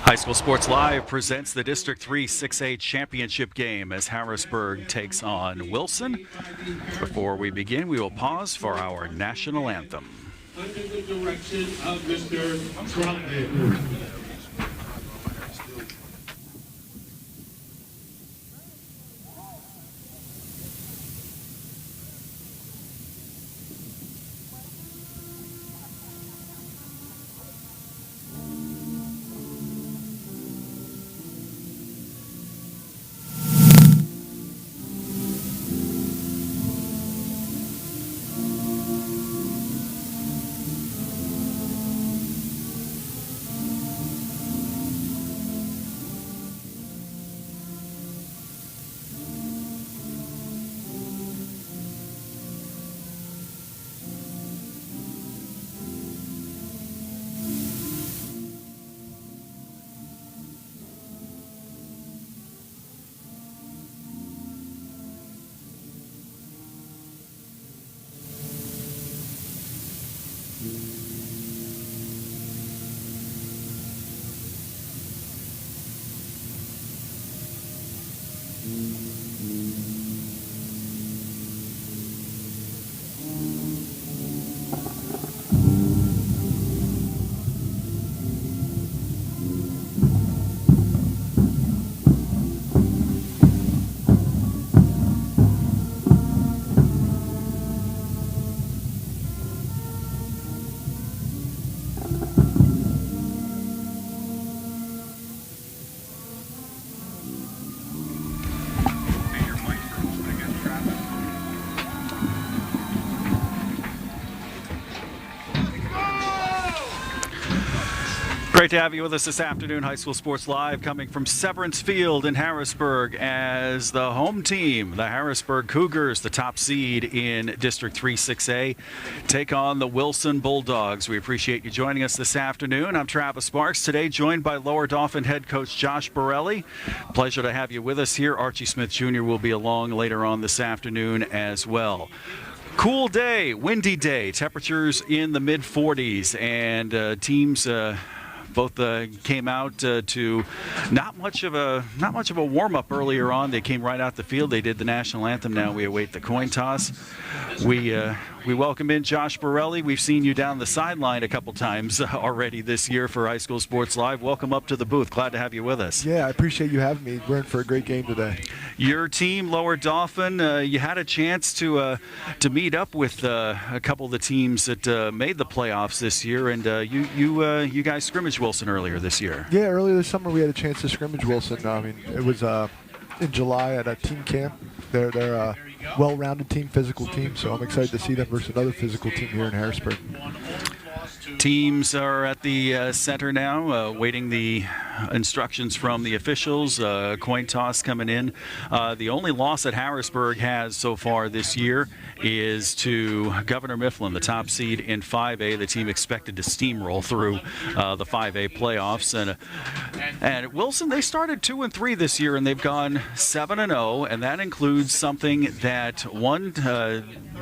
High School Sports Live presents the District 3 6A Championship game as Harrisburg takes on Wilson. Before we begin, we will pause for our national anthem. Under the direction of Mr. Trotman. Great to have you with us this afternoon. High School Sports Live coming from Severance Field in Harrisburg as the home team, the Harrisburg Cougars, the top seed in District 3 6A, take on the Wilson Bulldogs. We appreciate you joining us this afternoon. I'm Travis Sparks, today joined by Lower Dauphin head coach Josh Borelli. Pleasure to have you with us here. Archie Smith Jr. will be along later on this afternoon as well. Cool day, windy day, temperatures in the mid-40s, and teams both came out to not much of a warm-up earlier on. They came right out the field. They did the national anthem. Now we await the coin toss. We welcome in Josh Borelli. We've seen you down the sideline a couple times already this year for High School Sports Live. Welcome up to the booth. Glad to have you with us. Yeah, I appreciate you having me. We're in for a great game today. Your team, Lower Dauphin, you had a chance to meet up with a couple of the teams that made the playoffs this year, and you guys scrimmaged Wilson earlier this year. Yeah, earlier this summer we had a chance to scrimmage Wilson. I mean, it was in July at a team camp. They're a well-rounded team, physical team, so I'm excited to see them versus another physical team here in Harrisburg. Teams are at the center now, waiting the instructions from the officials. Coin toss coming in. The only loss that Harrisburg has so far this year is to Governor Mifflin, the top seed in 5A. The team expected to steamroll through the 5A playoffs. And Wilson, they started 2-3 this year, and they've gone 7-0, and that includes something that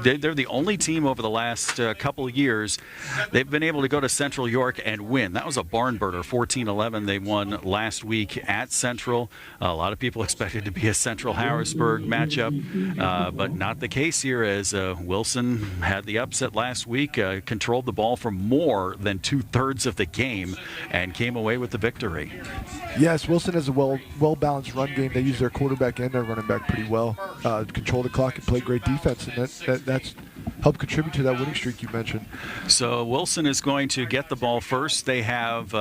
they're the only team over the last couple of years. They've been able to go to Central York and win. That was a barn burner, 14-11. They won last week at Central. A lot of people expected to be a Central Harrisburg matchup, but not the case here, as Wilson had the upset last week, controlled the ball for more than 2/3 of the game, and came away with the victory. Yes, Wilson has a well-balanced run game. They use their quarterback and their running back pretty well, control the clock and play great defense, and that's helped contribute to that winning streak you mentioned. So Wilson is going to get the ball first. They have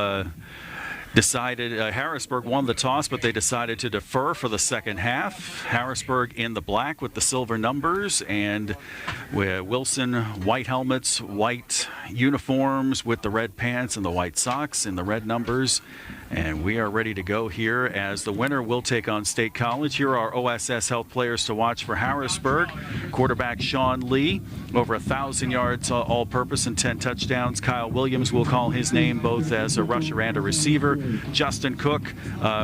decided Harrisburg won the toss, but they decided to defer for the second half. Harrisburg in the black with the silver numbers, and Wilson white helmets, white uniforms with the red pants and the white socks and the red numbers. And we are ready to go here as the winner will take on State College. Here are OSS Health players to watch for Harrisburg. Quarterback Sean Lee, over 1,000 yards all-purpose and 10 touchdowns. Kyle Williams will call his name both as a rusher and a receiver. Justin Cook,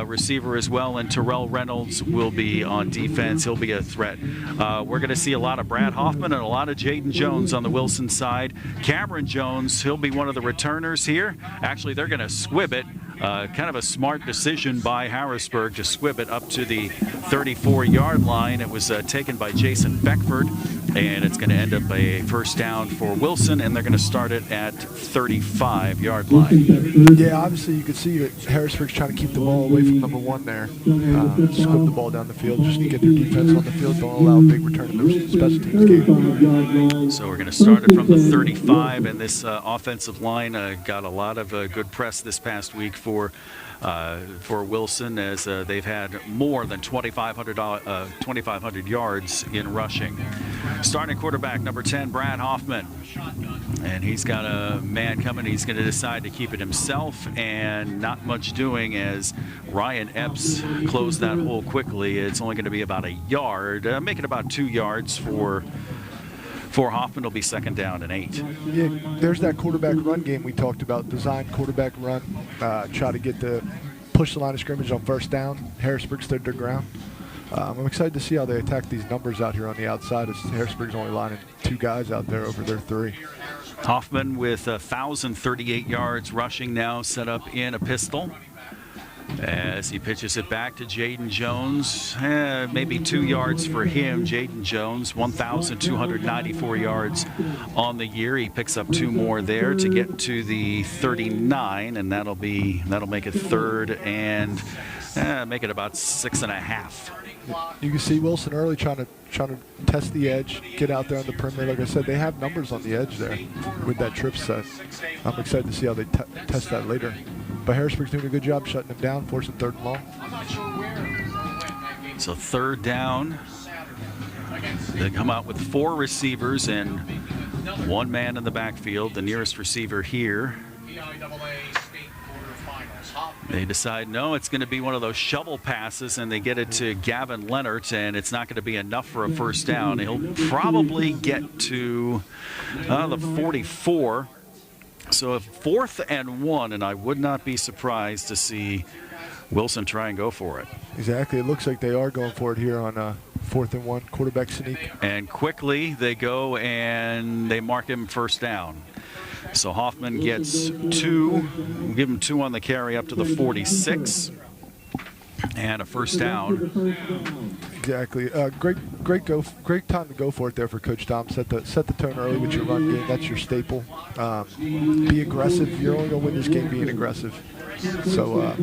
receiver as well, and Terrell Reynolds will be on defense. He'll be a threat. We're going to see a lot of Brad Hoffman and a lot of Jaden Jones on the Wilson side. Cameron Jones, he'll be one of the returners here. Actually, they're going to squib it. Kind of a smart decision by Harrisburg to squib it up to the 34-yard line. It was taken by Jason Beckford, and it's going to end up a first down for Wilson, and they're going to start it at 35-yard line. Yeah, obviously you could see that Harrisburg's trying to keep the ball away from number 1 there. Squib the ball down the field just to get their defense on the field. Don't allow a big return in their special teams game. So we're going to start it from the 35, and this offensive line got a lot of good press this past week for Wilson, as they've had more than 2,500 yards in rushing. Starting quarterback number 10, Brad Hoffman, and he's got a man coming. He's going to decide to keep it himself, and not much doing as Ryan Epps closed that hole quickly. It's only going to be about a yard, make it about 2 yards for Hoffman. Will be second down and 8. Yeah, there's that quarterback run game we talked about. Design quarterback run, try to push the line of scrimmage on first down. Harrisburg stood their ground. I'm excited to see how they attack these numbers out here on the outside, as Harrisburg's only lining 2 guys out there over their 3. Hoffman with 1,038 yards rushing now, set up in a pistol. As he pitches it back to Jaden Jones, maybe 2 yards for him. Jaden Jones, 1,294 yards on the year. He picks up 2 more there to get to the 39, and that'll make it third and make it about 6.5. You can see Wilson early trying to test the edge, get out there on the perimeter. Like I said, they have numbers on the edge there with that trip set. I'm excited to see how they test that later. But Harrisburg's doing a good job shutting them down, forcing 3rd and long. So 3rd down. They come out with 4 receivers and 1 man in the backfield. The nearest receiver here. They decide, no, it's going to be one of those shovel passes, and they get it to Gavin Leonard, and it's not going to be enough for a first down. He'll probably get to the 44. So a 4th and 1, and I would not be surprised to see Wilson try and go for it. Exactly. It looks like they are going for it here on 4th and 1, quarterback sneak. And quickly they go and they mark him first down. So Hoffman gets 2. We'll give him 2 on the carry up to the 46. And a first down. Exactly. Great time to go for it there for Coach Tom. Set the tone early with your run game. That's your staple. Be aggressive. You're only going to win this game being aggressive. So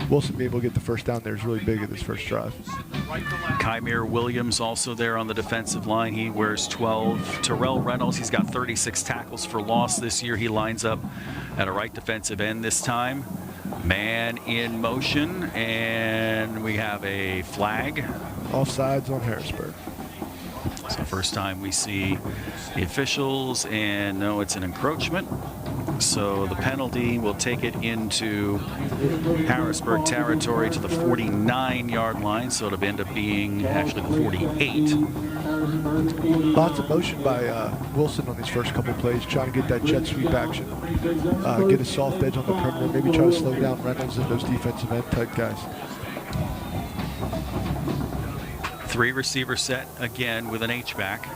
Wilson being able to get the first down there is really big at this first drive. Kymere Williams also there on the defensive line. He wears 12. Terrell Reynolds, he's got 36 tackles for loss this year. He lines up at a right defensive end this time. Man in motion, and we have a flag. Offsides on Harrisburg. So first time we see the officials, and no, it's an encroachment. So the penalty will take it into Harrisburg territory to the 49-yard line. So it'll end up being actually the 48. Lots of motion by Wilson on these first couple plays, trying to get that jet sweep action. Get a soft edge on the perimeter, maybe try to slow down Reynolds and those defensive end type guys. 3 receiver set again with an H-back.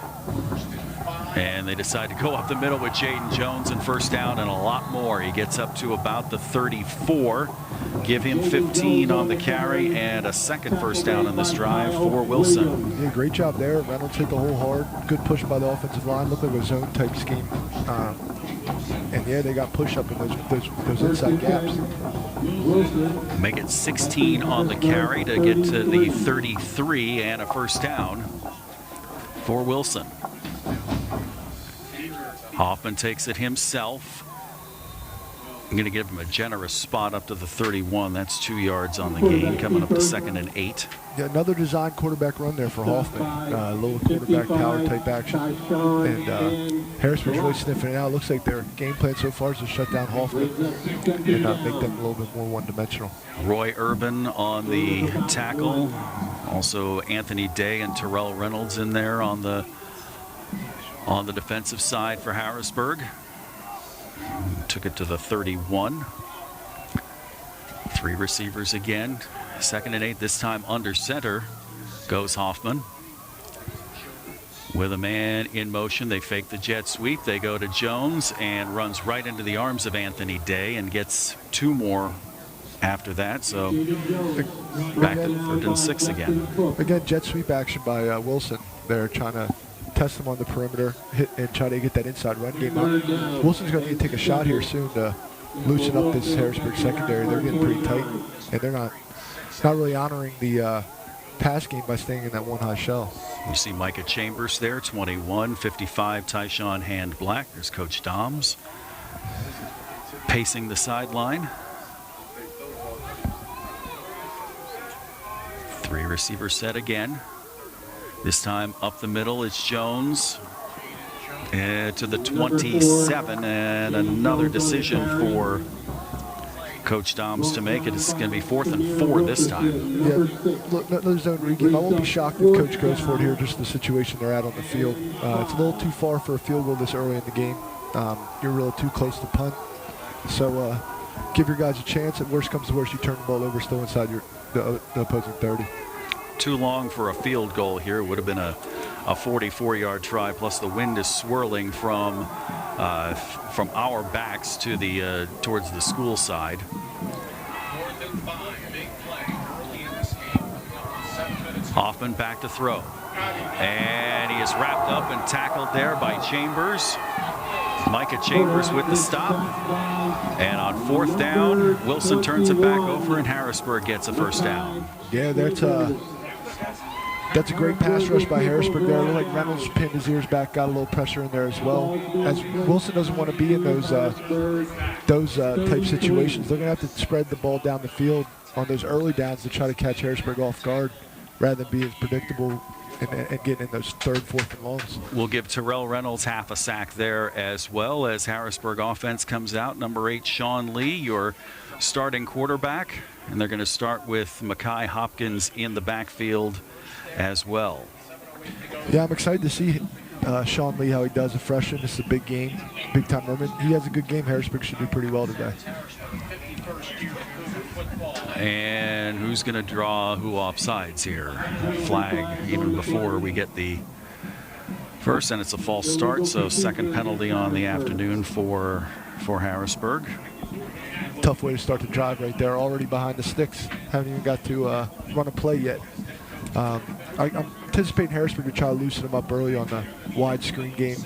And they decide to go up the middle with Jaden Jones and first down and a lot more. He gets up to about the 34. Give him 15 on the carry and a second first down in this drive for Wilson. Yeah, great job there. Reynolds hit the hole hard. Good push by the offensive line. Looked like a zone type scheme. And yeah, they got push up in those inside gaps. Make it 16 on the carry to get to the 33 and a first down for Wilson. Hoffman takes it himself. I'm going to give him a generous spot up to the 31. That's 2 yards on the gain, coming up to 2nd and 8. Yeah, another design quarterback run there for Hoffman. Little quarterback power type action. And Harrisburg's really sniffing it out. Looks like their game plan so far is to shut down Hoffman and make them a little bit more one-dimensional. Roy Urban on the tackle. Also Anthony Day and Terrell Reynolds in there on the defensive side for Harrisburg. Took it to the 31. 3 receivers again. 2nd and 8, this time under center goes Hoffman. With a man in motion, they fake the jet sweep. They go to Jones and runs right into the arms of Anthony Day and gets 2 more after that. So back to 3rd and 6 again. Again, jet sweep action by Wilson. They're trying to test him on the perimeter, hit and try to get that inside run game up. Wilson's going to need to take a shot here soon to loosen up this Harrisburg secondary. They're getting pretty tight, and they're not really honoring the pass game by staying in that one high shell. You see Micah Chambers there, 21, 55, Tyshawn Hand Black. There's Coach Doms pacing the sideline. 3 receiver set again. This time up the middle, it's Jones to the 27, and another decision for Coach Doms to make. It's going to be 4th and 4 this time. Yeah, look, another zone read game. I won't be shocked if Coach goes for it here, just the situation they're at on the field. It's a little too far for a field goal this early in the game. You're really too close to punt. So give your guys a chance. At worst comes to worst, you turn the ball over still inside the opposing 30. Too long for a field goal here. It would have been a 44-yard try, plus the wind is swirling from our backs to the towards the school side. Hoffman back to throw, and he is wrapped up and tackled there by Chambers. Micah Chambers with the stop, and on 4th down, Wilson turns it back over, and Harrisburg gets a 1st down. Yeah, that's a great pass rush by Harrisburg there. It looked like Reynolds pinned his ears back, got a little pressure in there as well. As Wilson doesn't want to be in those type situations, they're going to have to spread the ball down the field on those early downs to try to catch Harrisburg off guard, rather than be as predictable and getting in those 3rd, 4th and longs. We'll give Terrell Reynolds half a sack there as well, as Harrisburg offense comes out. Number 8, Sean Lee, your starting quarterback. And they're going to start with Mekhi Hopkins in the backfield as well. Yeah, I'm excited to see Sean Lee, how he does, a freshman. This is a big game, big time moment. He has a good game. Harrisburg should do pretty well today. And who's going to draw who off sides here? Flag even before we get the first, and it's a false start, so 2nd penalty on the afternoon for Harrisburg. Tough way to start the drive right there. Already behind the sticks. Haven't even got to run a play yet. I'm anticipating Harrisburg to try to loosen them up early on the wide screen game,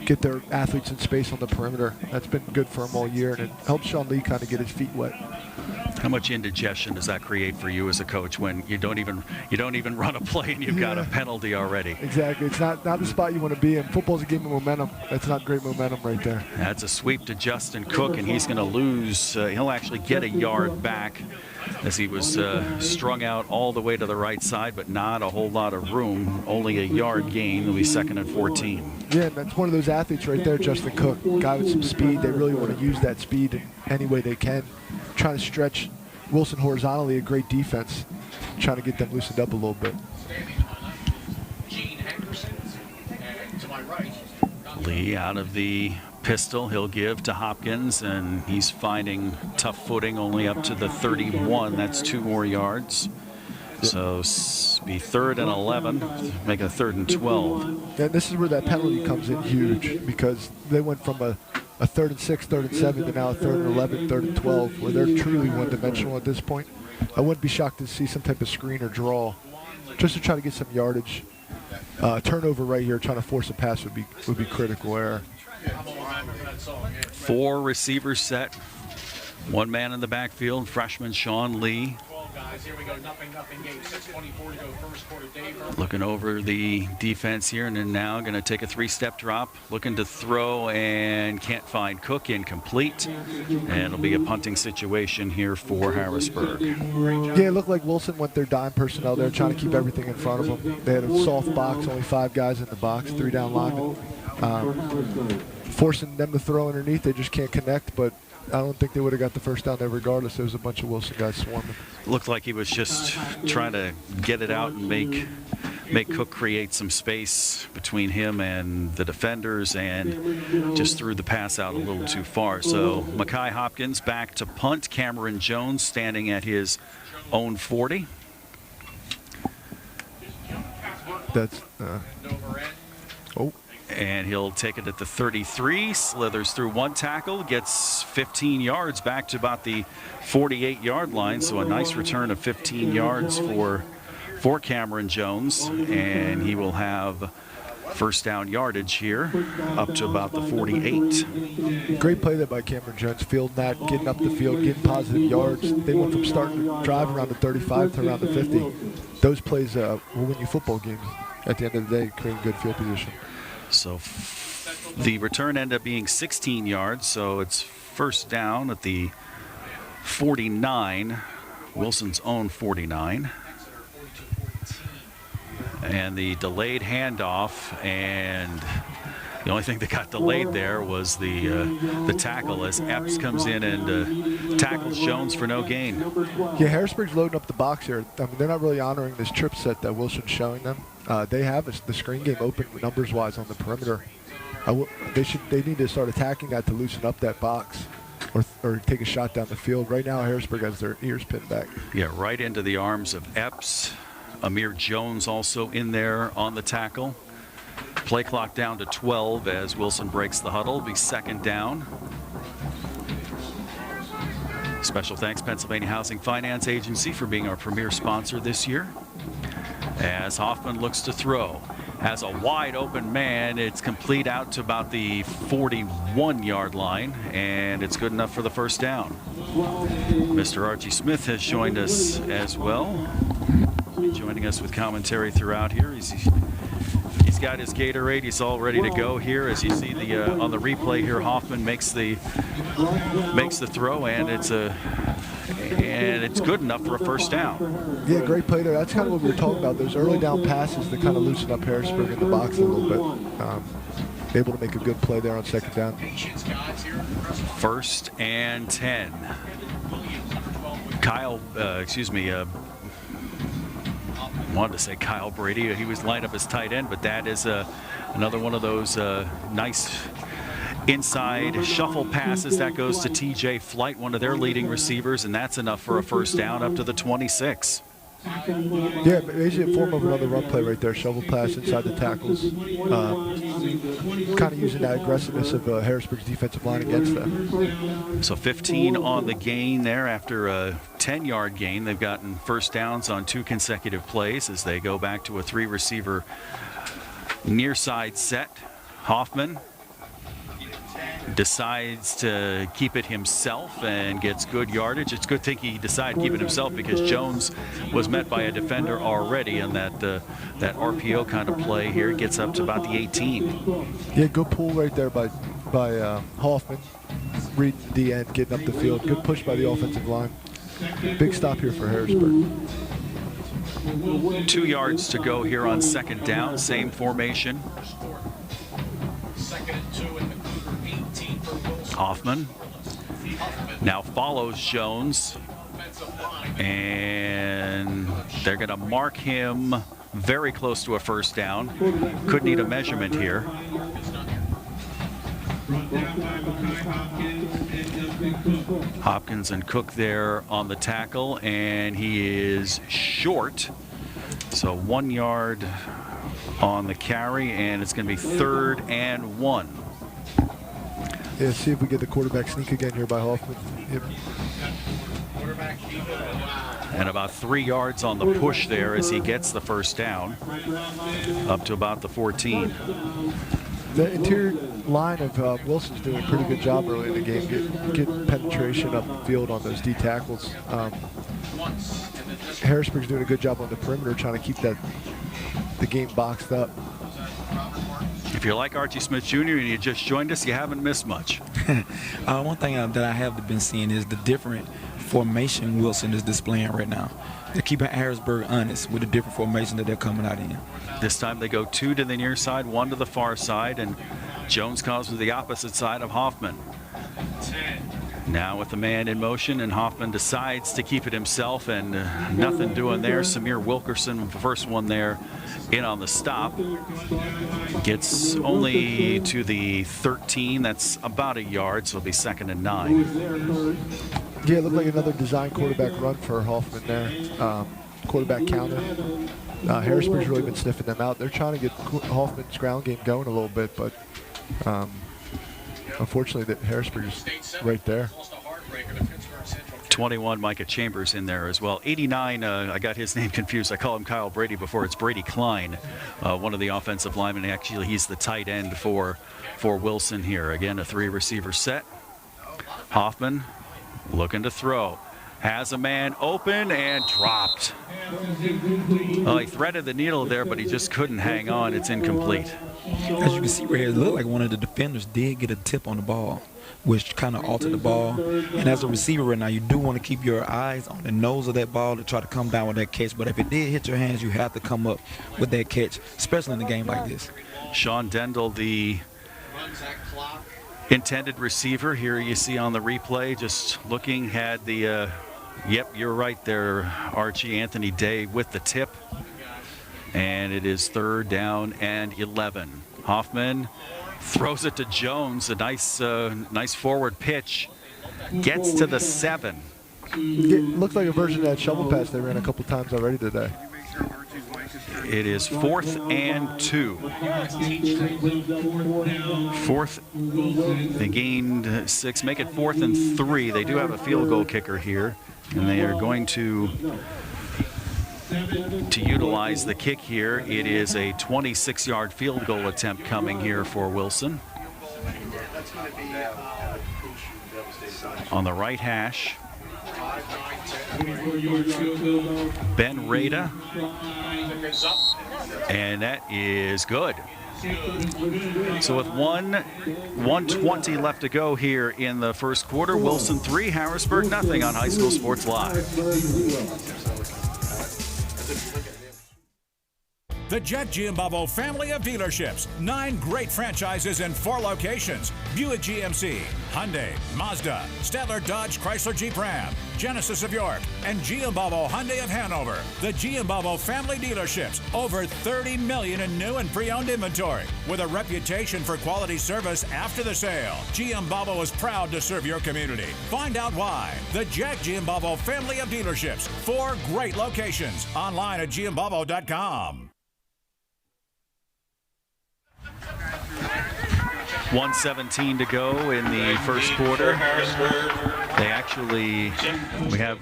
get their athletes in space on the perimeter. That's been good for them all year, and it helps Sean Lee kind of get his feet wet. How much indigestion does that create for you as a coach when you don't even run a play and you've got a penalty already? Exactly. It's not the spot you want to be in. Football's a game of momentum. That's not great momentum right there. That's a sweep to Justin Cook, and he's going to lose. He'll actually get a yard back, as he was strung out all the way to the right side, but not a whole lot of room. Only a yard gain. It'll be 2nd and 14. Yeah, that's one of those athletes right there, Justin Cook. Guy with some speed. They really want to use that speed in any way they can. Trying to stretch Wilson horizontally, a great defense. Trying to get them loosened up a little bit. Lee out of the pistol, he'll give to Hopkins, and he's finding tough footing only up to the 31. That's 2 more yards. So be 3rd and 11, make a 3rd and 12. And this is where that penalty comes in huge, because they went from a 3rd and 6, 3rd and 7 to now a 3rd and 11, 3rd and 12, where they're truly one-dimensional at this point. I wouldn't be shocked to see some type of screen or draw, just to try to get some yardage. Turnover right here, trying to force a pass would be critical error. 4 receivers set, 1 man in the backfield, freshman Sean Lee. Looking over the defense here, and then now going to take a 3-step drop, looking to throw, and can't find Cook, incomplete. And it'll be a punting situation here for Harrisburg. Yeah, it looked like Wilson went their dime personnel there, trying to keep everything in front of them. They had a soft box, only 5 guys in the box, 3 down linemen. Forcing them to throw underneath, they just can't connect, but I don't think they would have got the 1st down there regardless. There was a bunch of Wilson guys swarming. Looked like he was just trying to get it out and make Cook create some space between him and the defenders, and just threw the pass out a little too far. So Mekhi Hopkins back to punt. Cameron Jones standing at his own 40. That's And he'll take it at the 33, slithers through one tackle, gets 15 yards back to about the 48-yard line. So a nice return of 15 yards for Cameron Jones. And he will have first down yardage here up to about the 48. Great play there by Cameron Jones, fielding that, getting up the field, getting positive yards. They went from starting to drive around the 35 to around the 50. Those plays will win you football games at the end of the day, creating good field position. So the return ended up being 16 yards, so it's first down at the 49, Wilson's own 49. And the delayed handoff, and the only thing that got delayed there was the tackle as Epps comes in and tackles Jones for no gain. Yeah, Harrisburg's loading up the box here. I mean, they're not really honoring this trip set that Wilson's showing them. They have the screen game open numbers-wise on the perimeter. They need to start attacking that to loosen up that box or take a shot down the field. Right now, Harrisburg has their ears pinned back. Yeah, right into the arms of Epps. Amir Jones also in there on the tackle. Play clock down to 12 as Wilson breaks the huddle. Be second down. Special thanks, Pennsylvania Housing Finance Agency, for being our premier sponsor this year. As Hoffman looks to throw. Has a wide open man. It's complete out to about the 41-yard line, and it's good enough for the first down. Mr. Archie Smith has joined us as well. Joining us with commentary throughout here. He's got his Gatorade. He's all ready to go here. As you see on the replay here, Hoffman makes the throw, and it's good enough for a first down. Yeah, great play there. That's kind of what we were talking about. Those early down passes that kind of loosen up Harrisburg in the box a little bit. Able to make a good play there on second down. First and 10. Wanted to say Kyle Brady. He was lined up as tight end, but that is another one of those nice inside shuffle passes that goes to TJ Flight, one of their leading receivers, and that's enough for a first down up to the 26. Yeah, basically a form of another run play right there. Shovel pass inside the tackles. Kind of using that aggressiveness of Harrisburg's defensive line against them. So 15 on the gain there after a 10-yard gain. They've gotten first downs on 2 consecutive plays as they go back to a 3-receiver near side set. Hoffman decides to keep it himself and gets good yardage. It's a good thing he decided to keep it himself because Jones was met by a defender already, and that RPO kind of play here gets up to about the 18. Yeah, good pull right there by Hoffman. Reading the end, getting up the field. Good push by the offensive line. Big stop here for Harrisburg. 2 yards to go here on second down. Same formation. Hoffman now follows Jones, and they're going to mark him very close to a first down. Could need a measurement here. Hopkins and Cook there on the tackle, and he is short. So 1 yard on the carry, and it's going to be 3rd and 1. Yeah, see if we get the quarterback sneak again here by Hoffman. Yep. And about 3 yards on the push there as he gets the first down up to about the 14. The interior line of Wilson's doing a pretty good job early in the game, getting penetration up the field on those D tackles. Harrisburg's doing a good job on the perimeter trying to keep the game boxed up. If you're like Archie Smith Jr. and you just joined us, you haven't missed much. One thing that I have been seeing is the different formation Wilson is displaying right now. They're keeping Harrisburg honest with the different formation that they're coming out in. This time they go 2 to the near side, 1 to the far side, and Jones comes to the opposite side of Hoffman. Now with the man in motion, and Hoffman decides to keep it himself, and nothing doing there. Samir Wilkerson, first one there in on the stop. Gets only to the 13. That's about a yard, so it'll be 2nd and 9. Yeah, it looked like another design quarterback run for Hoffman there. Quarterback counter. Harrisburg's really been sniffing them out. They're trying to get Hoffman's ground game going a little bit, but unfortunately, Harrisburg is right there. 21, Micah Chambers in there as well. 89, I got his name confused. I call him Kyle Brady before. It's Brady Klein, one of the offensive linemen. Actually, he's the tight end for Wilson here. Again, a 3-receiver set. Hoffman looking to throw. Has a man open and dropped. Well, he threaded the needle there, but he just couldn't hang on. It's incomplete. As you can see right here, it looked like one of the defenders did get a tip on the ball, which kind of altered the ball. And as a receiver right now, you do want to keep your eyes on the nose of that ball to try to come down with that catch. But if it did hit your hands, you have to come up with that catch, especially in a game like this. Sean Dendel, the intended receiver. Here you see on the replay, just looking, had the, yep, you're right there, Archie, Anthony Day with the tip. And it is 3rd down and 11. Hoffman throws it to Jones, a nice forward pitch. Gets to the 7. It looks like a version of that shovel pass they ran a couple times already today. It is 4th and 2. 4th, they gained 6, make it 4th and 3. They do have a field goal kicker here, and they are going to utilize the kick here. It is a 26-yard field goal attempt coming here for Wilson. On the right hash, Ben Rada, and that is good. So with 1:20 left to go here in the first quarter, Wilson 3, Harrisburg nothing on High School Sports Live. The Jet Giambavo family of dealerships. 9 great franchises in 4 locations. Buick GMC, Hyundai, Mazda, Stadler Dodge Chrysler Jeep Ram, Genesis of York, and Giambavo Hyundai of Hanover. The Giambavo family dealerships. Over 30 million in new and pre-owned inventory. With a reputation for quality service after the sale. Giambavo is proud to serve your community. Find out why. The Jack Giambavo family of dealerships. 4 great locations. Online at giambavo.com. 1:17 to go in the first quarter. We have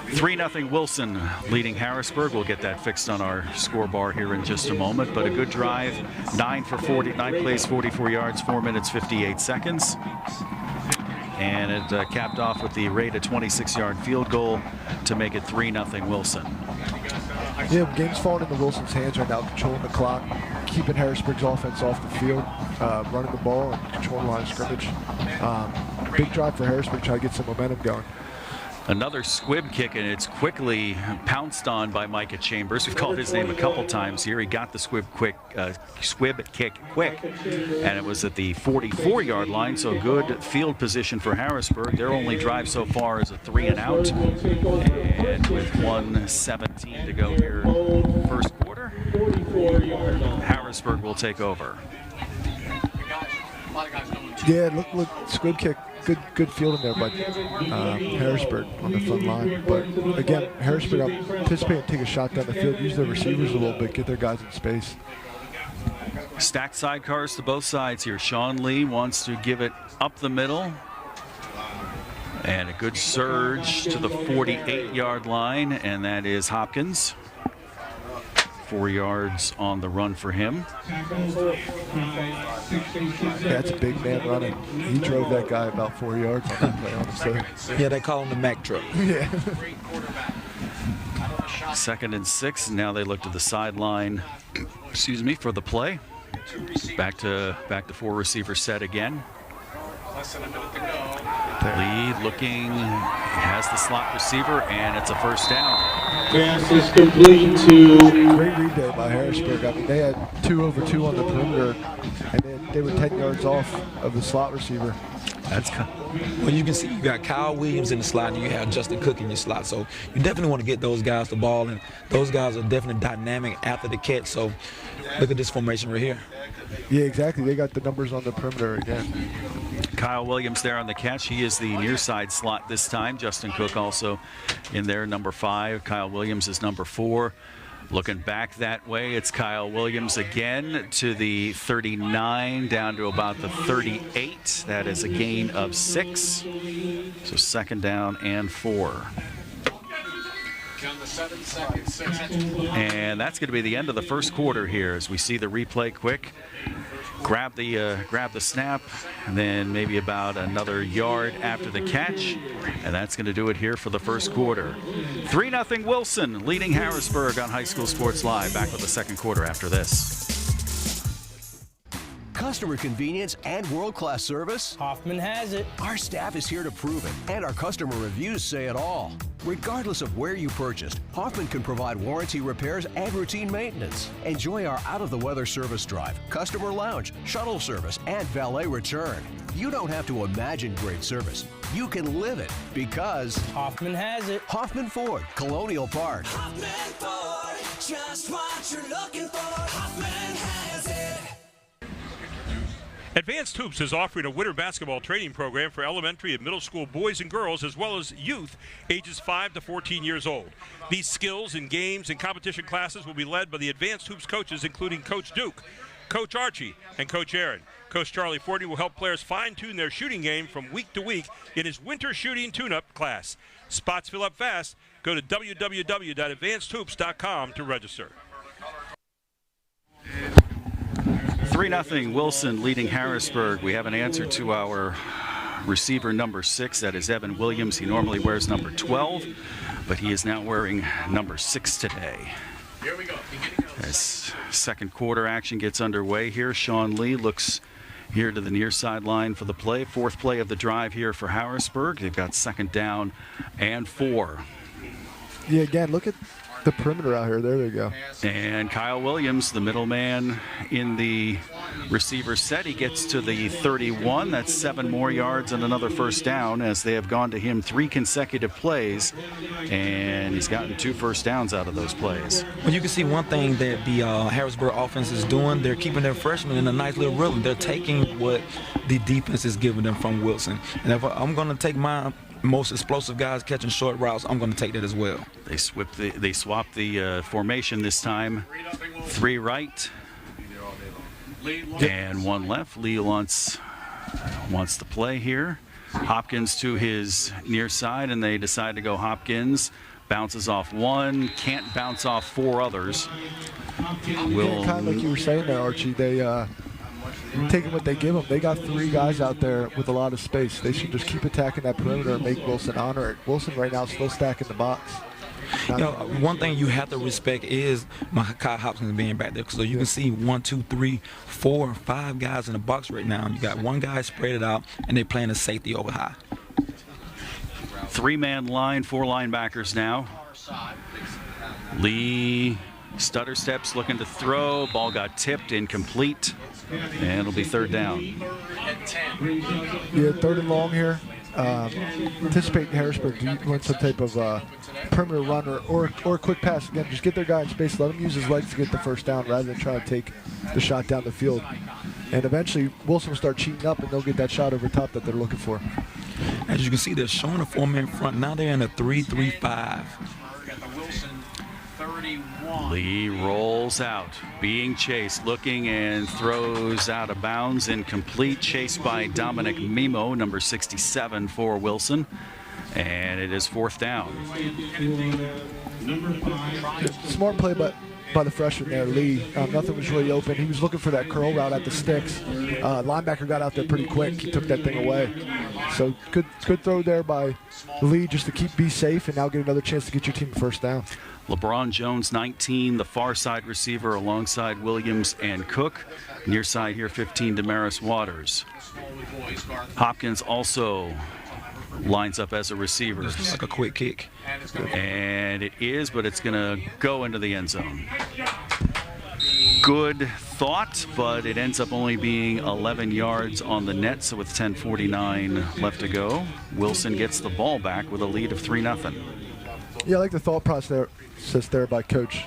3-0 Wilson leading Harrisburg. We'll get that fixed on our scoreboard here in just a moment. But a good drive, 9 plays, 44 yards, 4 minutes, 58 seconds. And it capped off with the rate of 26-yard field goal to make it 3-0 Wilson. Yeah, game's falling into Wilson's hands right now, controlling the clock, keeping Harrisburg's offense off the field, running the ball, and controlling the line of scrimmage. Big drive for Harrisburg, try to get some momentum going. Another squib kick, and it's quickly pounced on by Micah Chambers. We've called his name a couple times here. He got the squib kick quick, and it was at the 44-yard line, so good field position for Harrisburg. Their only drive so far is a 3-and-out, and with 1:17 to go here first quarter, Harrisburg will take over. Yeah, look, squib kick. Good fielding there by Harrisburg on the front line. But again, Harrisburg anticipating to take a shot down the field, use their receivers a little bit, get their guys in space. Stacked sidecars to both sides here. Sean Lee wants to give it up the middle. And a good surge to the 48-yard line, and that is Hopkins. 4 yards on the run for him. That's a big man running. He drove that guy about 4 yards on that play, honestly. Yeah, they call him the Mack truck. Yeah. 2nd and 6. Now they look to the sideline, for the play. Back to 4-receiver set again. Lee looking, has the slot receiver, and it's a first down. Pass is complete to... Great read there by Harrisburg. I mean, they had 2 over 2 on the perimeter, and then they were 10 yards off of the slot receiver. Well, you can see you got Kyle Williams in the slot, and you have Justin Cook in your slot. So you definitely want to get those guys the ball, and those guys are definitely dynamic after the catch. So look at this formation right here. Yeah, exactly. They got the numbers on the perimeter again. Kyle Williams there on the catch. He is the near side slot this time. Justin Cook also in there, number 5. Kyle Williams is number 4. Looking back that way, it's Kyle Williams again to the 39, down to about the 38. That is a gain of 6. So second down and 4. And that's going to be the end of the first quarter here as we see the replay quick. Grab the snap, and then maybe about another yard after the catch, and that's going to do it here for the first quarter. 3-0 Wilson leading Harrisburg on High School Sports Live. Back with the second quarter after this. Customer convenience and world-class service? Hoffman has it. Our staff is here to prove it, and our customer reviews say it all. Regardless of where you purchased, Hoffman can provide warranty repairs and routine maintenance. Enjoy our out-of-the-weather service drive, customer lounge, shuttle service, and valet return. You don't have to imagine great service. You can live it because Hoffman has it. Hoffman Ford, Colonial Park. Hoffman Ford, just what you're looking for. Hoffman has it. Advanced Hoops is offering a winter basketball training program for elementary and middle school boys and girls, as well as youth ages 5 to 14 years old. These skills and games and competition classes will be led by the Advanced Hoops coaches, including Coach Duke, Coach Archie, and Coach Aaron. Coach Charlie Forney will help players fine-tune their shooting game from week to week in his winter shooting tune-up class. Spots fill up fast. Go to www.advancedhoops.com to register. 3-0 Wilson leading Harrisburg. We have an answer to our receiver number 6. That is Evan Williams. He normally wears number 12, but he is now wearing number 6 today. Here we go. As second quarter action gets underway here, Sean Lee looks here to the near sideline for the play. Fourth play of the drive here for Harrisburg. They've got second down and 4. Yeah, again, look at the perimeter out here. There they go. And Kyle Williams, the middleman in the receiver set, he gets to the 31. That's 7 more yards and another first down as they have gone to him 3 consecutive plays, and he's gotten 2 first downs out of those plays. Well, you can see one thing that the Harrisburg offense is doing. They're keeping their freshmen in a nice little rhythm. They're taking what the defense is giving them from Wilson. And if I'm going to take my most explosive guys catching short routes, I'm going to take that as well. They swapped the formation this time. 3 right and 1 left. Lee wants to play here. Hopkins to his near side, and they decide to go Hopkins. Bounces off 1, can't bounce off 4 others. Kind of like you were saying there, Archie, they taking what they give them. They got 3 guys out there with a lot of space. They should just keep attacking that perimeter and make Wilson honor it. Wilson right now is still stacking the box. You know, one thing you have to respect is Kyle Hopkins being back there. So you can see 1, 2, 3, 4, 5 guys in the box right now. You got 1 guy spread it out, and they're playing a safety over high. 3-man line, 4 linebackers now. Lee stutter steps, looking to throw. Ball got tipped, incomplete, and it'll be third down. Yeah, third and long here. Anticipate Harrisburg to run some type of perimeter run or a quick pass. Again, just get their guy in space. Let him use his legs to get the first down rather than trying to take the shot down the field. And eventually, Wilson will start cheating up, and they'll get that shot over top that they're looking for. As you can see, they're showing a 4-man front. Now they're in a 3-3-5. Lee rolls out, being chased, looking, and throws out of bounds, incomplete, chased by Dominic Mimo, number 67 for Wilson, and it is 4th down. Smart play by the freshman there, Lee. Nothing was really open. He was looking for that curl route at the sticks. Linebacker got out there pretty quick. He took that thing away. So good throw there by Lee just to be safe and now get another chance to get your team first down. LeBron Jones, 19, the far side receiver alongside Williams and Cook. Near side here, 15, Damaris Waters. Hopkins also lines up as a receiver. It's like a quick kick. And it is, but it's going to go into the end zone. Good thought, but it ends up only being 11 yards on the net, so with 10:49 left to go, Wilson gets the ball back with a lead of 3-0. Yeah, I like the thought process there by Coach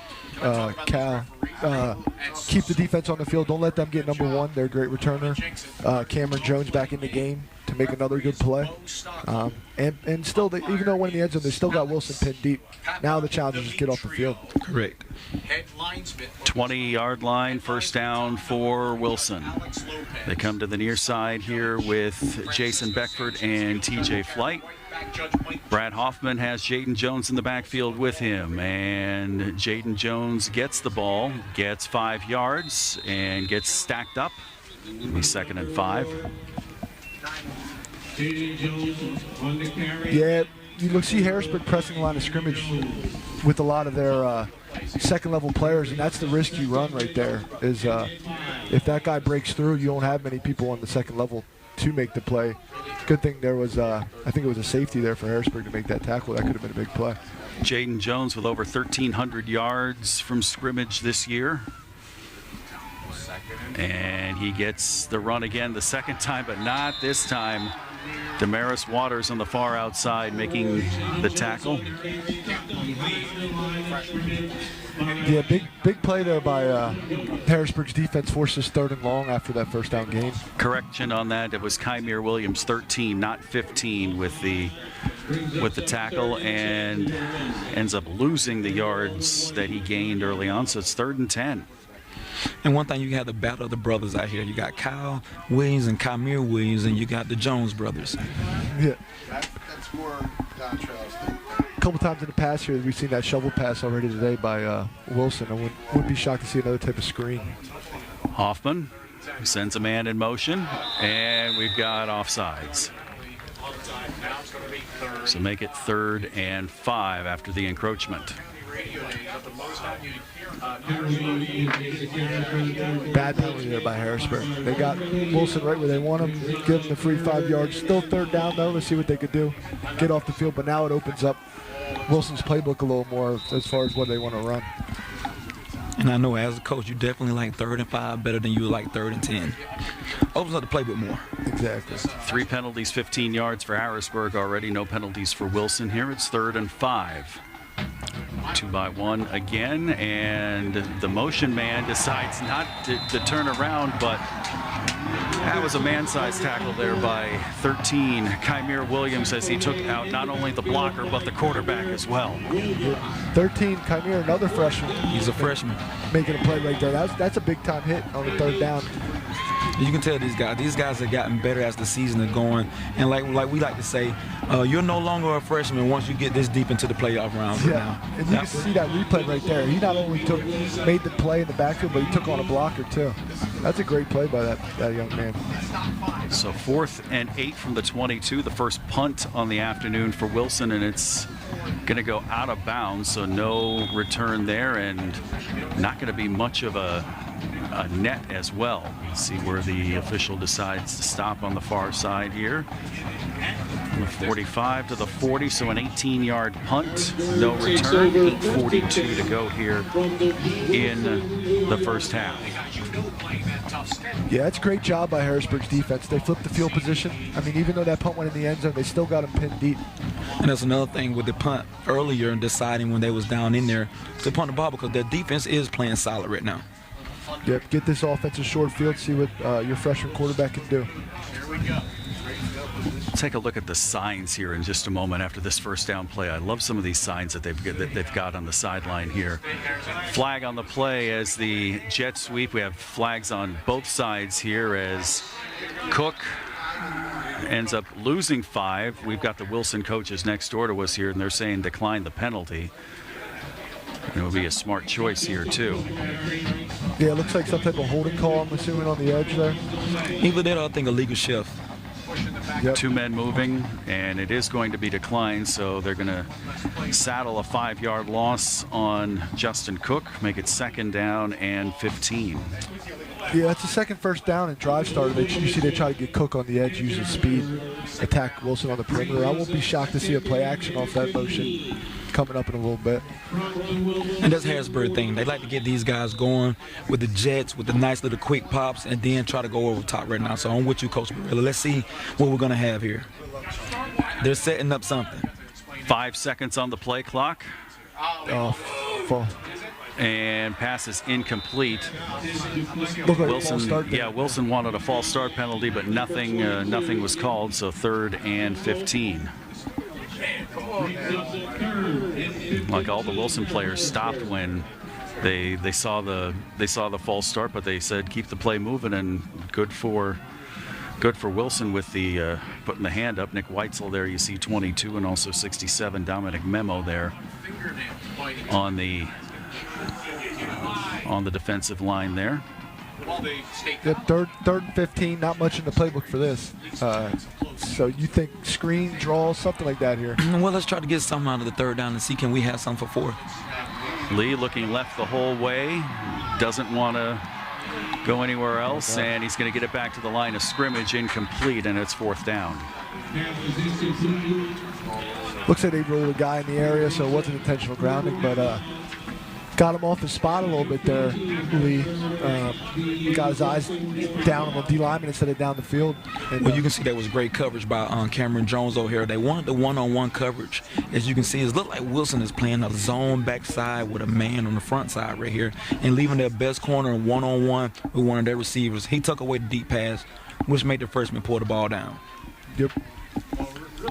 Cal. Keep the defense on the field. Don't let them get number one. They're a great returner. Cameron Jones back in the game to make another good play. And still, even though winning the end zone, they still got Wilson pinned deep. Now the challenge is just get off the field. Correct. 20-yard line, first down for Wilson. They come to the near side here with Jason Beckford and TJ Flight. Brad Hoffman has Jaden Jones in the backfield with him, and Jaden Jones gets the ball, gets 5 yards, and gets stacked up. It'll be 2nd and 5. Yeah, you see Harrisburg pressing the line of scrimmage with a lot of their second-level players, and that's the risk you run right there. Is if that guy breaks through, you don't have many people on the second level to make the play. Good thing there was, I think it was a safety there for Harrisburg to make that tackle. That could have been a big play. Jaden Jones with over 1,300 yards from scrimmage this year. And he gets the run again the second time, but not this time. Damaris Waters on the far outside making the tackle. Yeah, big play there by Harrisburg's defense, forces 3rd and long after that first down gain. Correction on that, it was Kymere Williams 13, not 15 with the tackle, and ends up losing the yards that he gained early on, so it's 3rd and 10. And one thing, you have the battle of the brothers out here. You got Kyle Williams and Kymere Williams, and you got the Jones brothers. Yeah. That's more Don Trail's thing. A couple times in the past here, we've seen that shovel pass already today by Wilson. I wouldn't be shocked to see another type of screen. Hoffman sends a man in motion, and we've got offsides. So make it 3rd and 5 after the encroachment. Bad penalty there by Harrisburg. They got Wilson right where they want him, give him the free 5 yards. Still 3rd down though. Let's see what they could do. Get off the field, but now it opens up Wilson's playbook a little more as far as what they want to run. And I know as a coach, you definitely like 3rd and 5 better than you like 3rd and 10. Opens up the playbook more. Exactly. 3 penalties, 15 yards for Harrisburg already. No penalties for Wilson here. It's 3rd and 5. 2 by 1 again, and the motion man decides not to turn around, but that was a man-sized tackle there by 13, Kymere Williams, as he took out not only the blocker but the quarterback as well. 13, Kymere, another freshman. He's a freshman. Making a play right there. That's a big-time hit on the 3rd down. You can tell these guys have gotten better as the season is going, and like we like to say, you're no longer a freshman once you get this deep into the playoff rounds. Yeah, and you can see that replay right there. He not only made the play in the backfield, but he took on a blocker too. That's a great play by that young man. So 4th and 8 from the 22, the first punt on the afternoon for Wilson, and it's going to go out of bounds, so no return there, and not going to be much of a net as well. Let's see where the official decides to stop on the far side here. From the 45 to the 40, so an 18-yard punt, no return, 8:42 to go here in the first half. Yeah, it's a great job by Harrisburg's defense. They flipped the field position. I mean, even though that punt went in the end zone, they still got him pinned deep. And that's another thing with the punt earlier and deciding when they was down in there to punt the ball, because their defense is playing solid right now. Yep, get this offensive short field, see what your freshman quarterback can do. Here we go. Take a look at the signs here in just a moment after this first down play. I love some of these signs that they've got on the sideline here. Flag on the play as the jet sweep. We have flags on both sides here as Cook ends up losing 5. We've got the Wilson coaches next door to us here, and they're saying decline the penalty. And it would be a smart choice here, too. Yeah, it looks like some type of holding call, I'm assuming, on the edge there. Either that or I think a legal shift. Yep. 2 men moving, and it is going to be declined, so they're going to saddle a 5-yard loss on Justin Cook, make it 2nd down and 15. Yeah, it's the second first down and drive starter. You see they try to get Cook on the edge, using speed, attack Wilson on the perimeter. I won't be shocked to see a play action off that motion coming up in a little bit. And that's Harrisburg thing. They like to get these guys going with the jets, with the nice little quick pops, and then try to go over top right now. So I'm with you, Coach Barilla. Let's see what we're going to have here. They're setting up something. 5 seconds on the play clock. and pass is incomplete. Looked like a Wilson, false start there. yeah, Wilson wanted a false start penalty, but nothing was called. So 3rd and 15. Like all the Wilson players stopped when they saw the false start, but they said keep the play moving, and good for Wilson with the putting the hand up. Nick Weitzel there, you see 22, and also 67 Dominic Memo there on the defensive line there. Yep, third and 15, not much in the playbook for this. So you think screen, draw, something like that here? Well, let's try to get something out of the 3rd down and see can we have something for 4th. Lee looking left the whole way, doesn't want to go anywhere else, and he's going to get it back to the line of scrimmage, incomplete, and it's 4th down. Looks like they rolled a guy in the area, so it wasn't intentional grounding, but got him off his spot a little bit there, Lee. Got his eyes down on the D lineman instead of down the field. And, well, you can see that was great coverage by Cameron Jones over here. They wanted the one-on-one coverage. As you can see, it looks like Wilson is playing a zone backside with a man on the front side right here and leaving their best corner one-on-one with one of their receivers. He took away the deep pass, which made the freshman pull the ball down. Yep.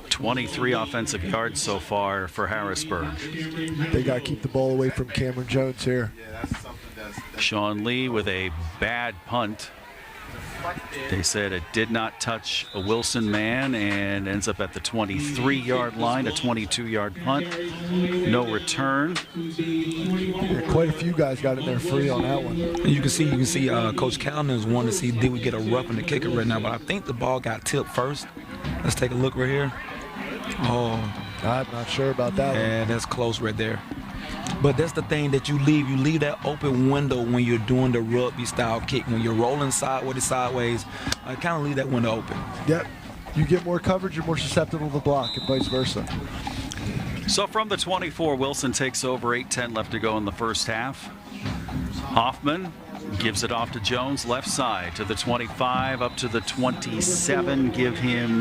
23 offensive yards so far for Harrisburg. They got to keep the ball away from Cameron Jones here. Sean Lee with a bad punt. They said it did not touch a Wilson man and ends up at the 23-yard line, a 22-yard punt. No return. Yeah, quite a few guys got in there free on that one. You can see Coach Callendon's wanting to see did we get a rough in the kicker right now, but I think the ball got tipped first. Let's take a look right here. Oh, I'm not sure about that one. Yeah, that's close right there. But that's the thing that you leave that open window when you're doing the rugby style kick. When you're rolling sideways, kind of leave that window open. Yep. You get more coverage, you're more susceptible to the block, and vice versa. So from the 24, Wilson takes over, 8:10 left to go in the first half. Hoffman gives it off to Jones, left side to the 25, up to the 27. Give him,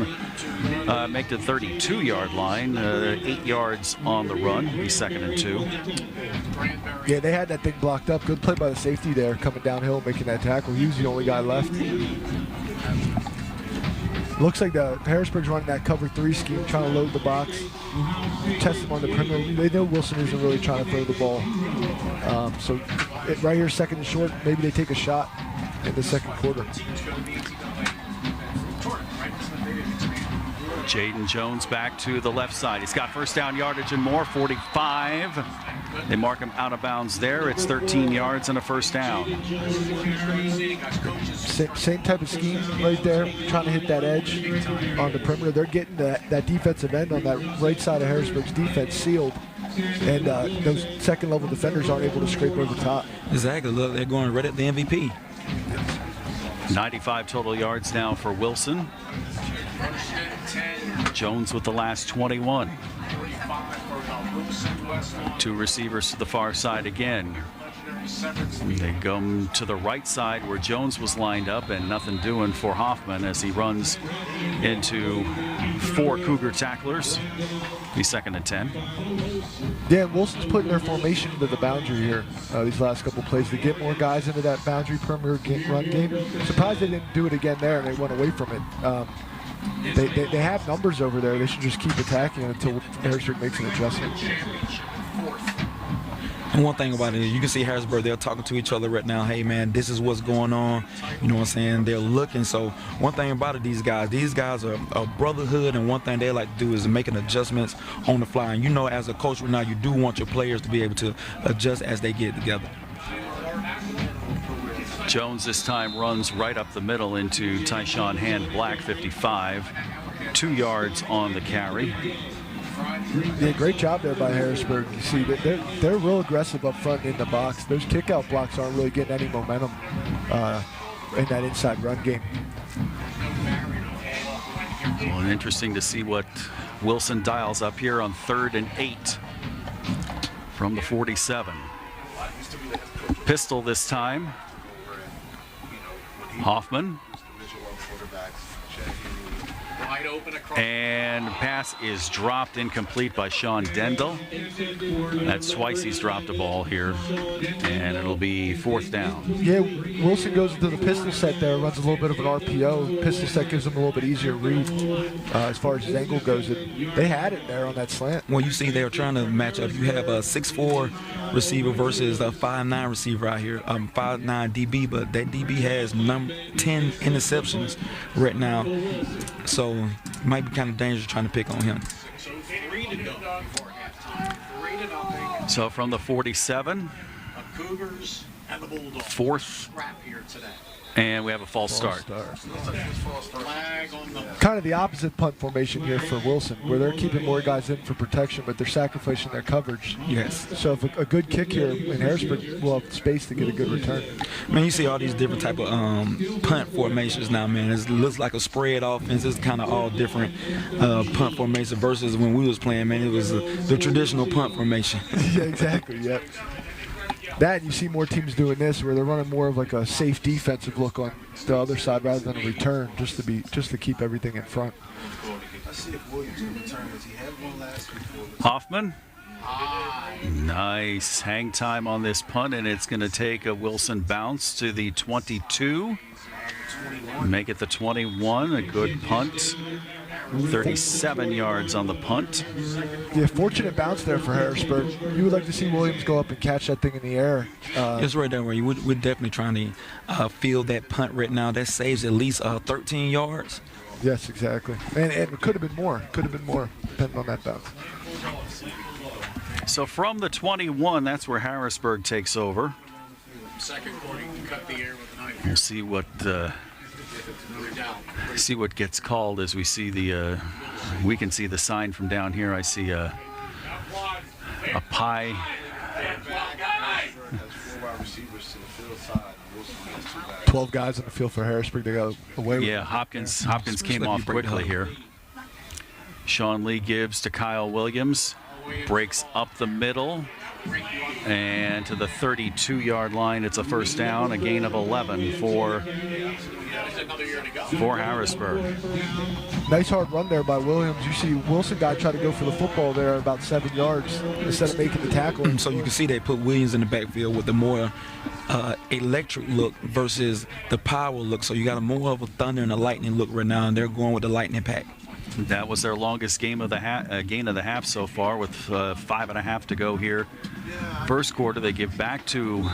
make the 32-yard line, 8 yards on the run. He's 2nd and 2. Yeah, they had that thing blocked up. Good play by the safety there, coming downhill, making that tackle. He was the only guy left. Looks like the Harrisburg's running that cover 3 scheme, trying to load the box, test him on the perimeter. They know Wilson isn't really trying to throw the ball. So right here, 2nd and short, maybe they take a shot in the 2nd quarter. Jaden Jones back to the left side. He's got first down yardage and more, 45. They mark him out of bounds there. It's 13 yards and a first down. Same type of scheme right there, trying to hit that edge on the perimeter. They're getting that defensive end on that right side of Harrisburg's defense sealed. And those second-level defenders aren't able to scrape over the top. Exactly. Look, they're going right at the MVP. 95 total yards now for Wilson. Jones with the last 21. 2 receivers to the far side again. They go to the right side where Jones was lined up, and nothing doing for Hoffman as he runs into 4 Cougar tacklers. He's 2nd and 10. Yeah, Wilson's putting their formation into the boundary here these last couple plays to get more guys into that boundary perimeter run game. Surprised they didn't do it again there and they went away from it. They have numbers over there. They should just keep attacking until Harrisburg makes an adjustment. And one thing about it is you can see Harrisburg, they're talking to each other right now. Hey, man, this is what's going on. You know what I'm saying? They're looking. So one thing about it, these guys are a brotherhood, and one thing they like to do is making adjustments on the fly. And you know, as a coach right now, you do want your players to be able to adjust as they get together. Jones this time runs right up the middle into Tyshawn Hand Black, 55. 2 yards on the carry. Yeah, great job there by Harrisburg. You see, they're real aggressive up front in the box. Those kickout blocks aren't really getting any momentum in that inside run game. Well, and interesting to see what Wilson dials up here on 3rd and 8 from the 47. Pistol this time. And pass is dropped incomplete by Sean Dendel. That's twice he's dropped a ball here, and it'll be 4th down. Yeah, Wilson goes into the pistol set there, runs a little bit of an RPO. Pistol set gives him a little bit easier read as far as his angle goes. They had it there on that slant. Well, you see they're trying to match up. You have a 6'4" receiver versus a 5'9" receiver out here, 5'9" DB, but that DB has 10 interceptions right now, so it might be kind of dangerous trying to pick on him. So from the 47, Cougars and the Bulldogs. 4th, and we have a false start. Kind of the opposite punt formation here for Wilson, where they're keeping more guys in for protection, but they're sacrificing their coverage. Yes. So if a good kick here in Harrisburg will have space to get a good return. Man, you see all these different type of punt formations now, man. It looks like a spread offense. It's kind of all different punt formation versus when we was playing, man. It was the traditional punt formation. Yeah, exactly. Yep. That, you see more teams doing this, where they're running more of like a safe defensive look on the other side rather than a return, just to keep everything in front. Hoffman. Nice hang time on this punt, and it's going to take a Wilson bounce to the 22. Make it the 21. A good punt. 37 yards on the punt. Yeah, fortunate bounce there for Harrisburg. You would like to see Williams go up and catch that thing in the air. It's right there where we're definitely trying to field that punt right now. That saves at least 13 yards. Yes, exactly. And it could have been more. Could have been more, depending on that bounce. So from the 21, that's where Harrisburg takes over. Second quarter, cut the air with a knife. We'll see what gets called as we see we can see the sign from down here. I see a pie. 12 guys on the field for Harrisburg. They got away with it. Yeah, Hopkins came off quickly here. Sean Lee gives to Kyle Williams. Breaks up the middle. And to the 32-yard line, it's a first down, a gain of 11 for Harrisburg. Nice hard run there by Williams. You see Wilson guy try to go for the football there about 7 yards instead of making the tackle. So you can see they put Williams in the backfield with the more electric look versus the power look. So you got a more of a thunder and a lightning look right now, and they're going with the lightning pack. That was their longest gain of the half so far, with 5.5 to go here. First quarter, they give back to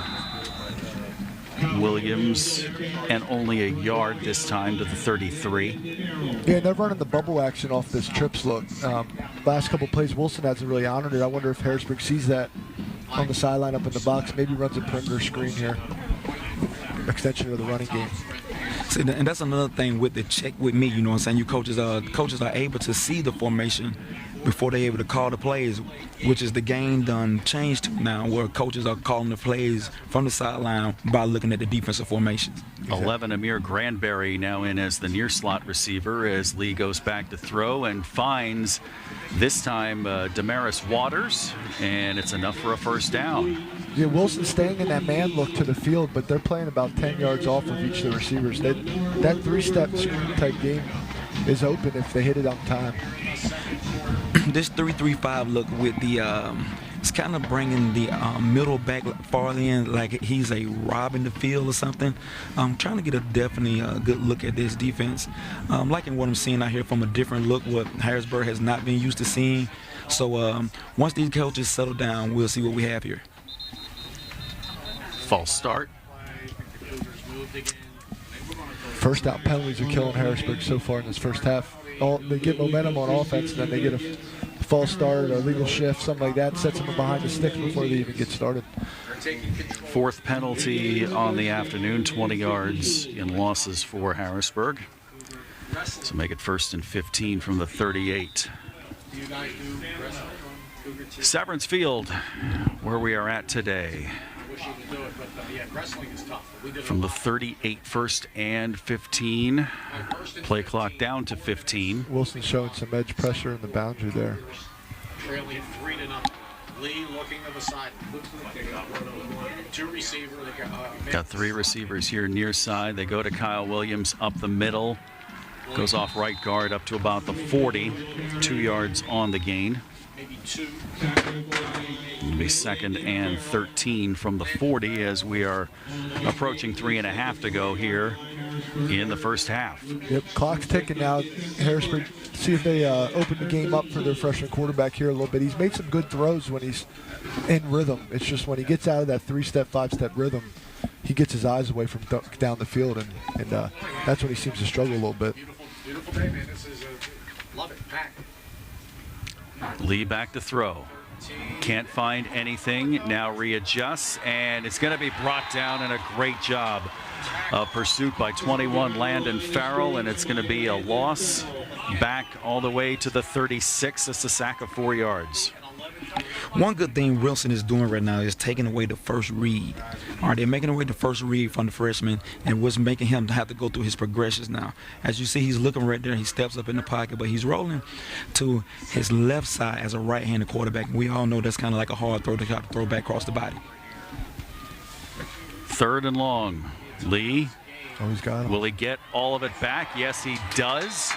Williams, and only a yard this time to the 33. Yeah, they're running the bubble action off this trips look. Last couple plays, Wilson hasn't really honored it. I wonder if Harrisburg sees that on the sideline up in the box. Maybe runs a perimeter screen here. Extension of the running game. See, and that's another thing with the check with me, you know what I'm saying? You coaches are able to see the formation before they're able to call the plays, which is the game done changed to now, where coaches are calling the plays from the sideline by looking at the defensive formation. 11, Amir Granberry now in as the near slot receiver as Lee goes back to throw and finds this time Damaris Waters, and it's enough for a first down. Yeah, Wilson's staying in that man look to the field, but they're playing about 10 yards off of each of the receivers. That three-step screen type game is open if they hit it on time. This 3-3-5 look with the it's kind of bringing the middle back far in, like he's a robbing the field or something. I'm trying to get a definitely good look at this defense. Liking what I'm seeing out here from a different look, what Harrisburg has not been used to seeing. So once these coaches settle down, we'll see what we have here. False start. First out penalties are killing Harrisburg so far in this first half. They get momentum on offense, and then they get a false start, a legal shift, something like that, sets them behind the sticks before they even get started. Fourth penalty on the afternoon, 20 yards in losses for Harrisburg. So make it 1st and 15 from the 38. Severance Field, where we are at today. From the 38, 1st and 15. Play clock down to 15. Wilson showing some edge pressure in the boundary there. Trailing 3-0. Lee looking to the side. Two receivers. Got 3 receivers here near side. They go to Kyle Williams up the middle. Goes off right guard up to about the 40, 2 yards on the gain. It'll be 2nd and 13 from the 40 as we are approaching 3.5 to go here in the first half. Yep, clock's ticking now. Harrisburg, see if they open the game up for their freshman quarterback here a little bit. He's made some good throws when he's in rhythm. It's just when he gets out of that 3-step, 5-step rhythm, he gets his eyes away from down the field, and that's when he seems to struggle a little bit. Beautiful day, man. This is love it. Pack. Lee back to throw. Can't find anything. Now readjusts, and it's going to be brought down, and a great job of pursuit by 21 Landon Farrell, and it's going to be a loss back all the way to the 36. It's a sack of 4 yards. One good thing Wilson is doing right now is taking away the first read. All right, they're making away the first read from the freshman, and what's making him have to go through his progressions now. As you see, he's looking right there. He steps up in the pocket, but he's rolling to his left side as a right-handed quarterback. And we all know that's kind of like a hard throw to try to throw back across the body. 3rd and long. Lee. Oh, he's got him. Will he get all of it back? Yes, he does.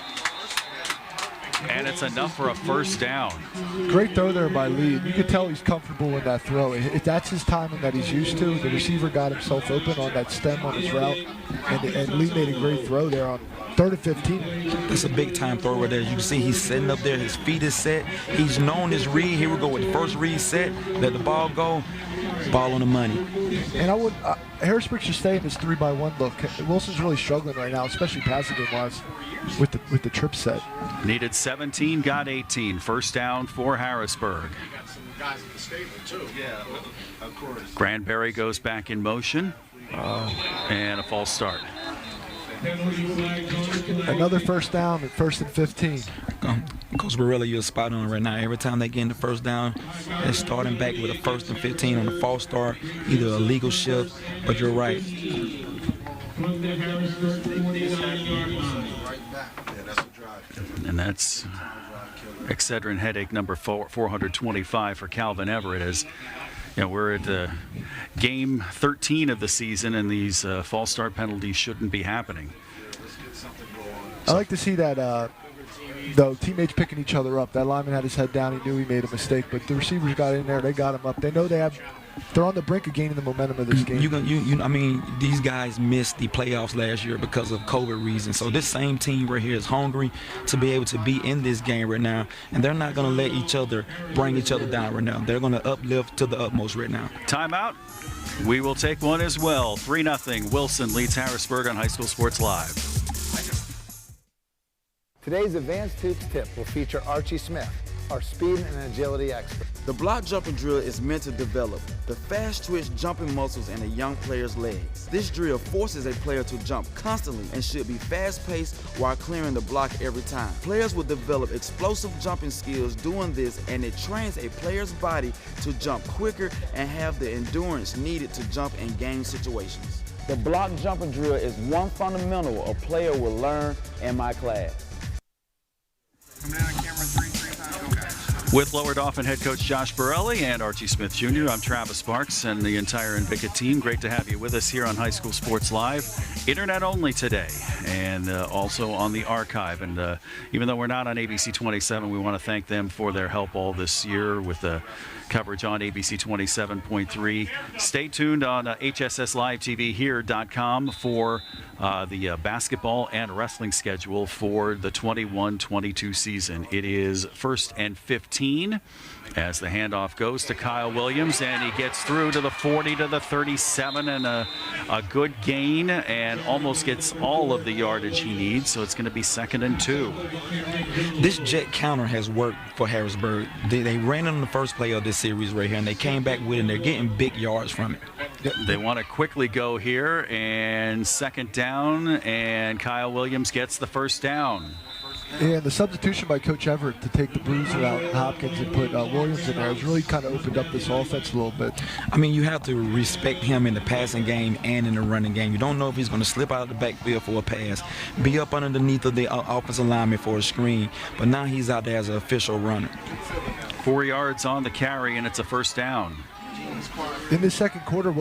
And it's enough for a first down. Great throw there by Lee. You could tell he's comfortable in that throw. If that's his timing that he's used to, the receiver got himself open on that stem on his route, and Lee made a great throw there on 3rd and 15. That's a big-time throw right there. You can see he's sitting up there. His feet is set. He's known his read. Here we go with the first read set. Let the ball go. Ball on the money. And I would Harrisburg should stay in this 3-by-1 look. Wilson's really struggling right now, especially passing game-wise with the trip set. Needed 17, got 18. First down for Harrisburg. Granberry goes back in motion. And a false start. Another first down at 1st and 15. Coach Barilla, you're spot on right now. Every time they get in the first down, they're starting back with a 1st and 15 on a false start, either a legal shift, but you're right. And that's Excedrin headache number 425 for Calvin Everett. As you know, we're at game 13 of the season, and these false start penalties shouldn't be happening. I like to see that, though, teammates picking each other up. That lineman had his head down. He knew he made a mistake, but the receivers got in there. They got him up. They know they're on the brink of gaining the momentum of this game. I mean, these guys missed the playoffs last year because of COVID reasons. So this same team right here is hungry to be able to be in this game right now, and they're not going to let each other bring each other down right now. They're going to uplift to the utmost right now. Timeout. We will take one as well. 3-0. Wilson leads Harrisburg on High School Sports Live. Today's Advanced Hoops tip will feature Archie Smith, our speed and agility expert. The block jumping drill is meant to develop the fast twitch jumping muscles in a young player's legs. This drill forces a player to jump constantly and should be fast-paced while clearing the block every time. Players will develop explosive jumping skills doing this, and it trains a player's body to jump quicker and have the endurance needed to jump in game situations. The block jumping drill is one fundamental a player will learn in my class. With Lower Dauphin head coach Josh Borelli and Archie Smith Jr., I'm Travis Sparks and the entire Invicta team. Great to have you with us here on High School Sports Live. Internet only today, and also on the archive. And even though we're not on ABC 27, we want to thank them for their help all this year with the coverage on ABC 27.3. Stay tuned on HSSLiveTVHere.com for the basketball and wrestling schedule for the 21-22 season. It is 1st and 15 as the handoff goes to Kyle Williams, and he gets through to the 40 to the 37, and a good gain, and almost gets all of the yardage he needs. So it's going to be 2nd and 2. This jet counter has worked for Harrisburg. They ran on the first play of this series right here, and they came back with it, and they're getting big yards from it. They want to quickly go here, and 2nd down, and Kyle Williams gets the first down. And the substitution by Coach Everett to take the bruiser out and Hopkins and put Williams in there has really kind of opened up this offense a little bit. I mean, you have to respect him in the passing game and in the running game. You don't know if he's going to slip out of the backfield for a pass, be up underneath of the offensive lineman for a screen, but now he's out there as an official runner. 4 yards on the carry, and it's a first down. In the second quarter,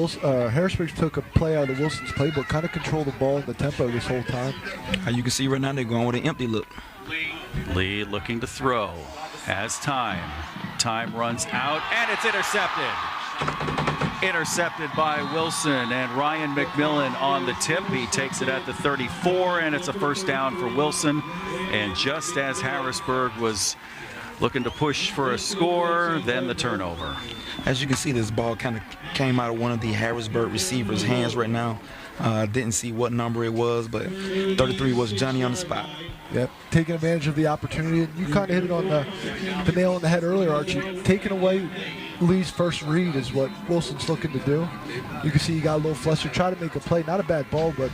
Harrisburg took a play out of Wilson's playbook, kind of controlled the ball and the tempo this whole time. You can see right now they're going with an empty look. Lee looking to throw. Has time. Time runs out, and it's intercepted. Intercepted by Wilson, and Ryan McMillan on the tip. He takes it at the 34, and it's a first down for Wilson. And just as Harrisburg was looking to push for a score, then the turnover. As you can see, this ball kind of came out of one of the Harrisburg receivers' hands right now. Didn't see what number it was, but 33 was Johnny on the spot. Yep, taking advantage of the opportunity. And you kind of hit it on the nail on the head earlier, Archie. Taking away Lee's first read is what Wilson's looking to do. You can see he got a little flustered, try to make a play. Not a bad ball, but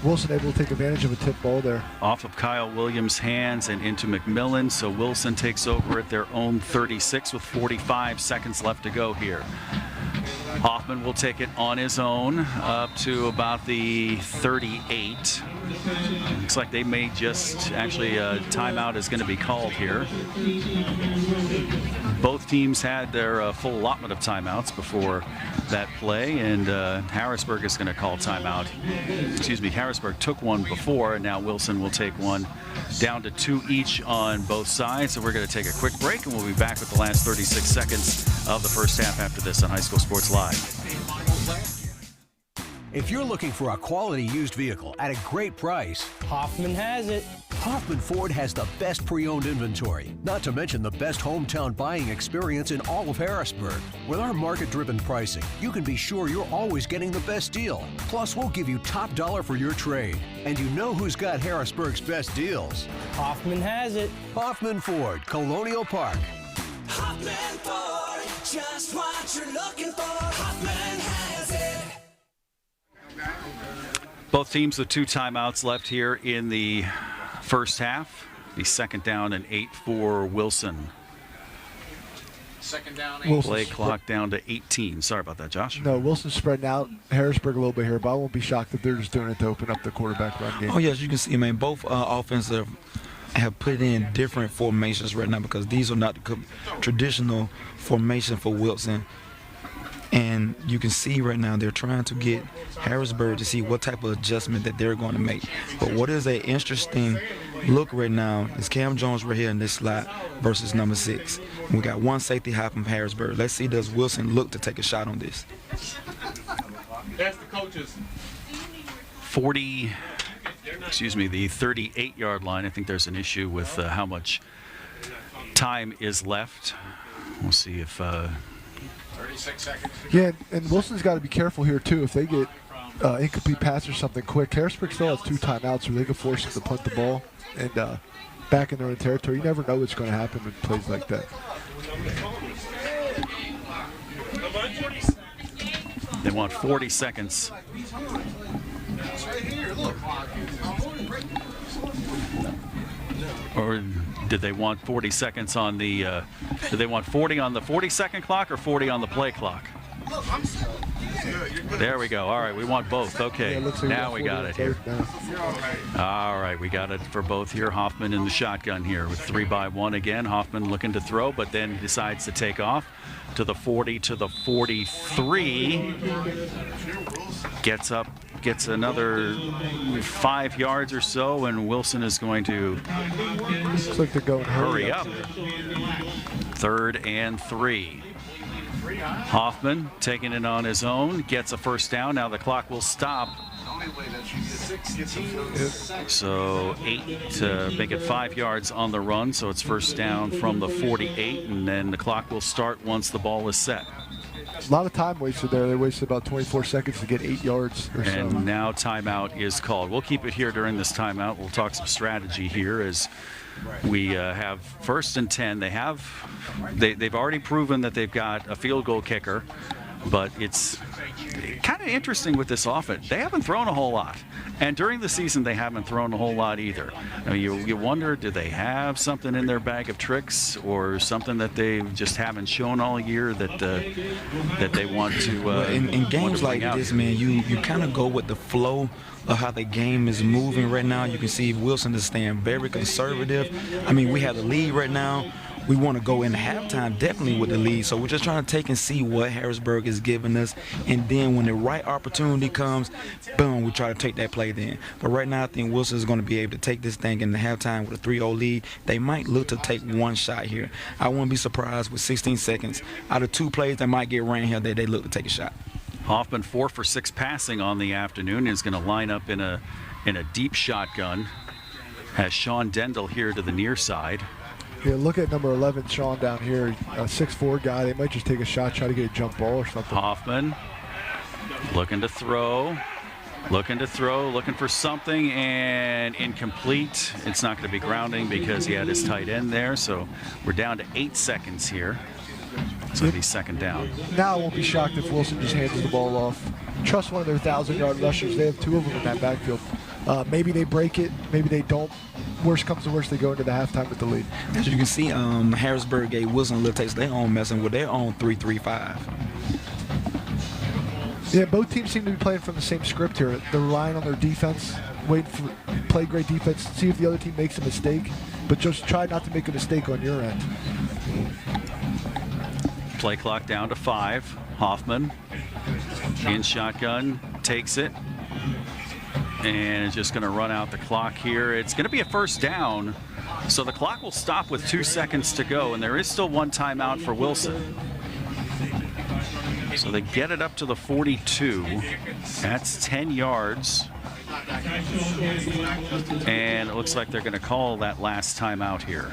Wilson able to take advantage of a tip ball there. Off of Kyle Williams' hands and into McMillan, so Wilson takes over at their own 36 with 45 seconds left to go here. Hoffman will take it on his own up to about the 38. Looks like they may just actually a timeout is going to be called here. Both teams had their full allotment of timeouts before that play, and Harrisburg is going to call timeout. Excuse me, Harrisburg took one before, and now Wilson will take one, down to 2 each on both sides. So we're going to take a quick break, and we'll be back with the last 36 seconds of the first half after this on High School Sports Live. If you're looking for a quality used vehicle at a great price, Hoffman has it. Hoffman Ford has the best pre-owned inventory, not to mention the best hometown buying experience in all of Harrisburg. With our market-driven pricing, you can be sure you're always getting the best deal. Plus, we'll give you top dollar for your trade. And you know who's got Harrisburg's best deals? Hoffman has it. Hoffman Ford, Colonial Park. Hoffman Ford, just what you're looking for. Hoffman has it. Both teams with 2 timeouts left here in the first half. The second down and 8 for Wilson. Second down, 8. Play clock down to 18. Sorry about that, Josh. No, Wilson's spreading out Harrisburg a little bit here, but I won't be shocked if they're just doing it to open up the quarterback run game. Oh, yes, you can see, man, both offenses have put in different formations right now because these are not the traditional formation for Wilson. And you can see right now they're trying to get Harrisburg to see what type of adjustment that they're going to make. But what is an interesting look right now is Cam Jones right here in this slot versus number 6. We got one safety high from Harrisburg. Let's see, does Wilson look to take a shot on this? That's the coaches. 40, excuse me, the 38-yard line. I think there's an issue with how much time is left. We'll see if 36 seconds. Yeah, and Wilson's got to be careful here, too. If they get incomplete pass or something quick, Harrisburg still has 2 timeouts where they could force them to punt the ball and back in their own territory. You never know what's going to happen with plays like that. they want 40 seconds. Or did they want 40 seconds on the, did they want 40 on the 40-second clock or 40 on the play clock? There we go. All right, we want both. Okay, yeah, like now we got it here. All right, we got it for both here. Hoffman in the shotgun here with 3-by-1 again. Hoffman looking to throw, but then decides to take off to the 40, to the 43. Gets up, gets another 5 yards or so, and Wilson is going to hurry up. 3rd and 3. Hoffman taking it on his own, gets a first down. Now the clock will stop. So 8 to make it 5 yards on the run. So it's first down from the 48, and then the clock will start once the ball is set. A lot of time wasted there. They wasted about 24 seconds to get 8 yards or so. And now timeout is called. We'll keep it here during this timeout. We'll talk some strategy here as we have 1st and 10. They've already proven that they've got a field goal kicker, but it's kind of interesting with this offense. They haven't thrown a whole lot, and during the season they haven't thrown a whole lot either. I mean, you wonder, do they have something in their bag of tricks or something that they just haven't shown all year that they want to in games like this, man, you kind of go with the flow of how the game is moving right now. You can see Wilson is staying very conservative. I mean, we have the lead right now. we want to go into halftime definitely with the lead. So we're just trying to take and see what Harrisburg is giving us, and then when the right opportunity comes, boom, we try to take that play then. But right now I think Wilson is going to be able to take this thing in the halftime with a 3-0 lead. They might look to take one shot here. I wouldn't be surprised with 16 seconds. Out of 2 plays that might get ran here, they look to take a shot. Hoffman 4 for 6 passing on the afternoon. Is going to line up in a deep shotgun. Has Sean Dendel here to the near side. Yeah, look at number 11, Sean, down here, a 6'4" guy. They might just take a shot, try to get a jump ball or something. Hoffman looking to throw, looking for something, and incomplete. It's not going to be grounding because he had his tight end there, so we're down to 8 seconds here. So it'll be second down. Now I won't be shocked if Wilson just hands the ball off. Trust one of their 1,000-yard rushers. They have 2 of them in that backfield. Maybe they break it, maybe they don't. Worst comes to worst, they go into the halftime with the lead. As you can see, Harrisburg gave Wilson a little taste. They own messing with their own 3-3-5. Yeah, both teams seem to be playing from the same script here. They're relying on their defense, play great defense, see if the other team makes a mistake, but just try not to make a mistake on your end. Play clock down to 5. Hoffman in shotgun, takes it, and is just going to run out the clock here. It's going to be a first down, so the clock will stop with 2 seconds to go, and there is still 1 timeout for Wilson. So they get it up to the 42. That's 10 yards. And it looks like they're going to call that last timeout here.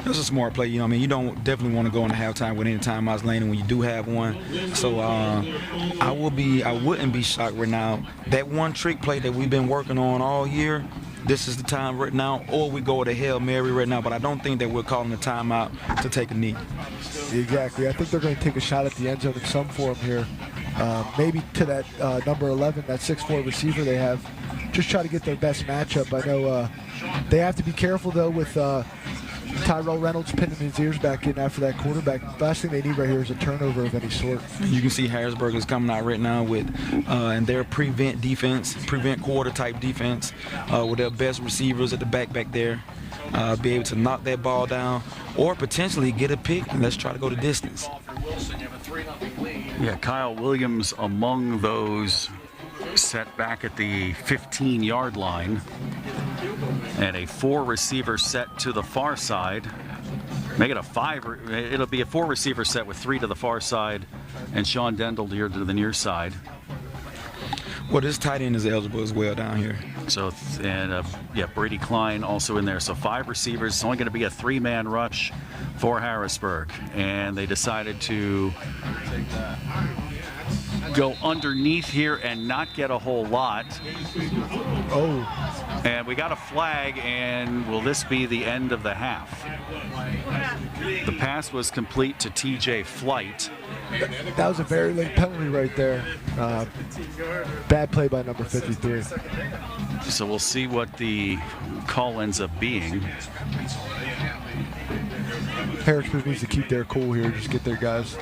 That's a smart play. You know, I mean, you don't definitely want to go into halftime with any timeouts landing when you do have one. So I wouldn't be shocked right now. That one trick play that we've been working on all year, this is the time right now, or we go with a Hail Mary right now, but I don't think that we're calling a timeout to take a knee. Exactly. I think they're going to take a shot at the end zone in some form here. Maybe to that number 11, that 6'4" receiver they have. Just try to get their best matchup. I know they have to be careful, though, with Tyrell Reynolds pinning his ears back in after that quarterback. Last thing they need right here is a turnover of any sort. You can see Harrisburg is coming out right now with and their prevent defense, prevent quarter type defense, with their best receivers at the back there. Be able to knock that ball down or potentially get a pick, and let's try to go the distance. Yeah, Kyle Williams among those set back at the 15-yard line, and a 4-receiver set to the far side. Make it a 5. It'll be a 4-receiver set with 3 to the far side, and Sean Dendel here to the near side. Well, this tight end is eligible as well down here. So, and yeah, Brady Klein also in there. So 5 receivers. It's only going to be a 3-man rush for Harrisburg, and they decided to go underneath here and not get a whole lot. Oh. And we got a flag, and will this be the end of the half? The pass was complete to TJ Flight. That was a very late penalty right there. Bad play by number 53. So we'll see what the call ends up being. Harrisburg needs to keep their cool here, just get their guys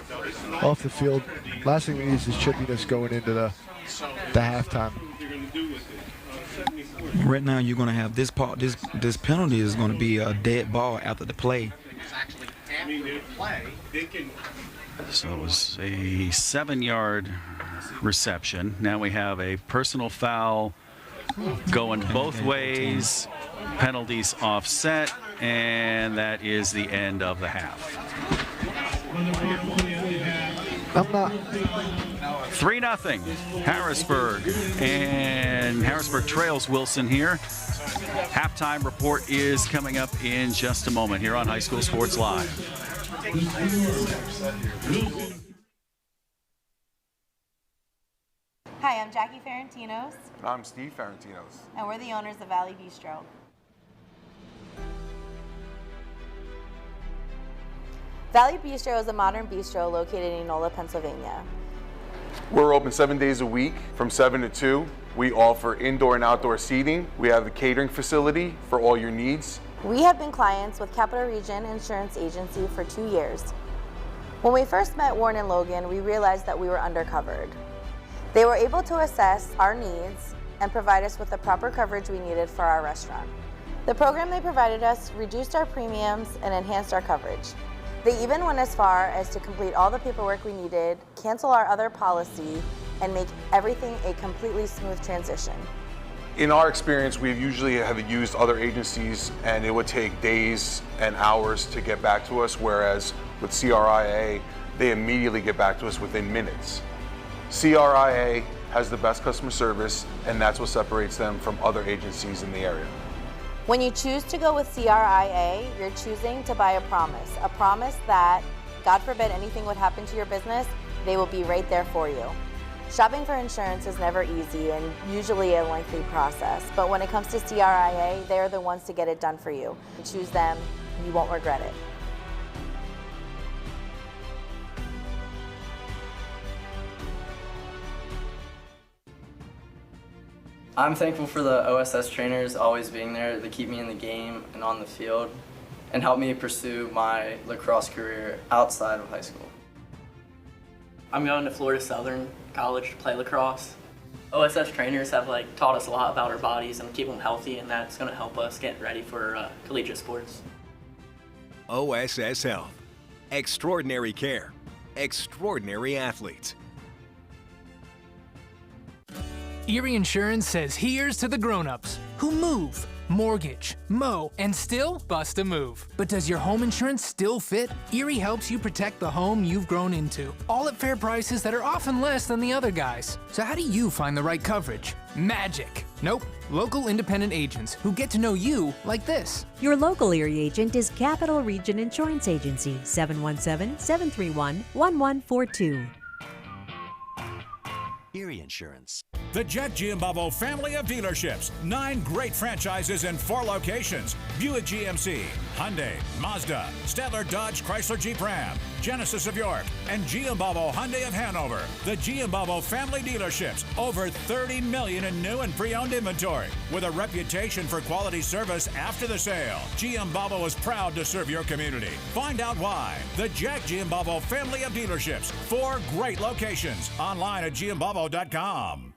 off the field. Last thing we need is this chippiness going into the halftime. Right now, you're going to have this penalty is going to be a dead ball after the play. So it was a 7-yard reception. Now we have a personal foul going both ways. Penalties offset, and that is the end of the half. 3-0 Harrisburg, and Harrisburg trails Wilson here. Halftime report is coming up in just a moment here on High School Sports Live. Hi, I'm Jackie Ferentinos. And I'm Steve Ferentinos. And we're the owners of Valley Bistro. Valley Bistro is a modern bistro located in Enola, Pennsylvania. We're open 7 days a week from 7 to 2. We offer indoor and outdoor seating. We have a catering facility for all your needs. We have been clients with Capital Region Insurance Agency for 2 years. When we first met Warren and Logan, we realized that we were undercovered. They were able to assess our needs and provide us with the proper coverage we needed for our restaurant. The program they provided us reduced our premiums and enhanced our coverage. They even went as far as to complete all the paperwork we needed, cancel our other policy, and make everything a completely smooth transition. In our experience, we usually have used other agencies and it would take days and hours to get back to us, whereas with CRIA, they immediately get back to us within minutes. CRIA has the best customer service, and that's what separates them from other agencies in the area. When you choose to go with CRIA, you're choosing to buy a promise that, God forbid anything would happen to your business, they will be right there for you. Shopping for insurance is never easy and usually a lengthy process, but when it comes to CRIA, they're the ones to get it done for you. Choose them, you won't regret it. I'm thankful for the OSS trainers always being there to keep me in the game and on the field and help me pursue my lacrosse career outside of high school. I'm going to Florida Southern College to play lacrosse. OSS trainers have taught us a lot about our bodies and keep them healthy, and that's going to help us get ready for collegiate sports. OSS Health. Extraordinary care. Extraordinary athletes. Erie Insurance says here's to the grown-ups who move, mortgage, mow, and still bust a move. But does your home insurance still fit? Erie helps you protect the home you've grown into, all at fair prices that are often less than the other guys. So how do you find the right coverage? Magic. Nope. Local independent agents who get to know you like this. Your local Erie agent is Capital Region Insurance Agency, 717-731-1142. Erie Insurance. The Jet Giambavo family of dealerships. 9 great franchises in 4 locations. Buick GMC, Hyundai, Mazda, Stadler Dodge Chrysler Jeep Ram, Genesis of York, and Giambavo Hyundai of Hanover. The Giambavo family dealerships. Over 30 million in new and pre-owned inventory. With a reputation for quality service after the sale. Giambavo is proud to serve your community. Find out why. The Jack Giambavo family of dealerships. 4 great locations. Online at giambavo.com.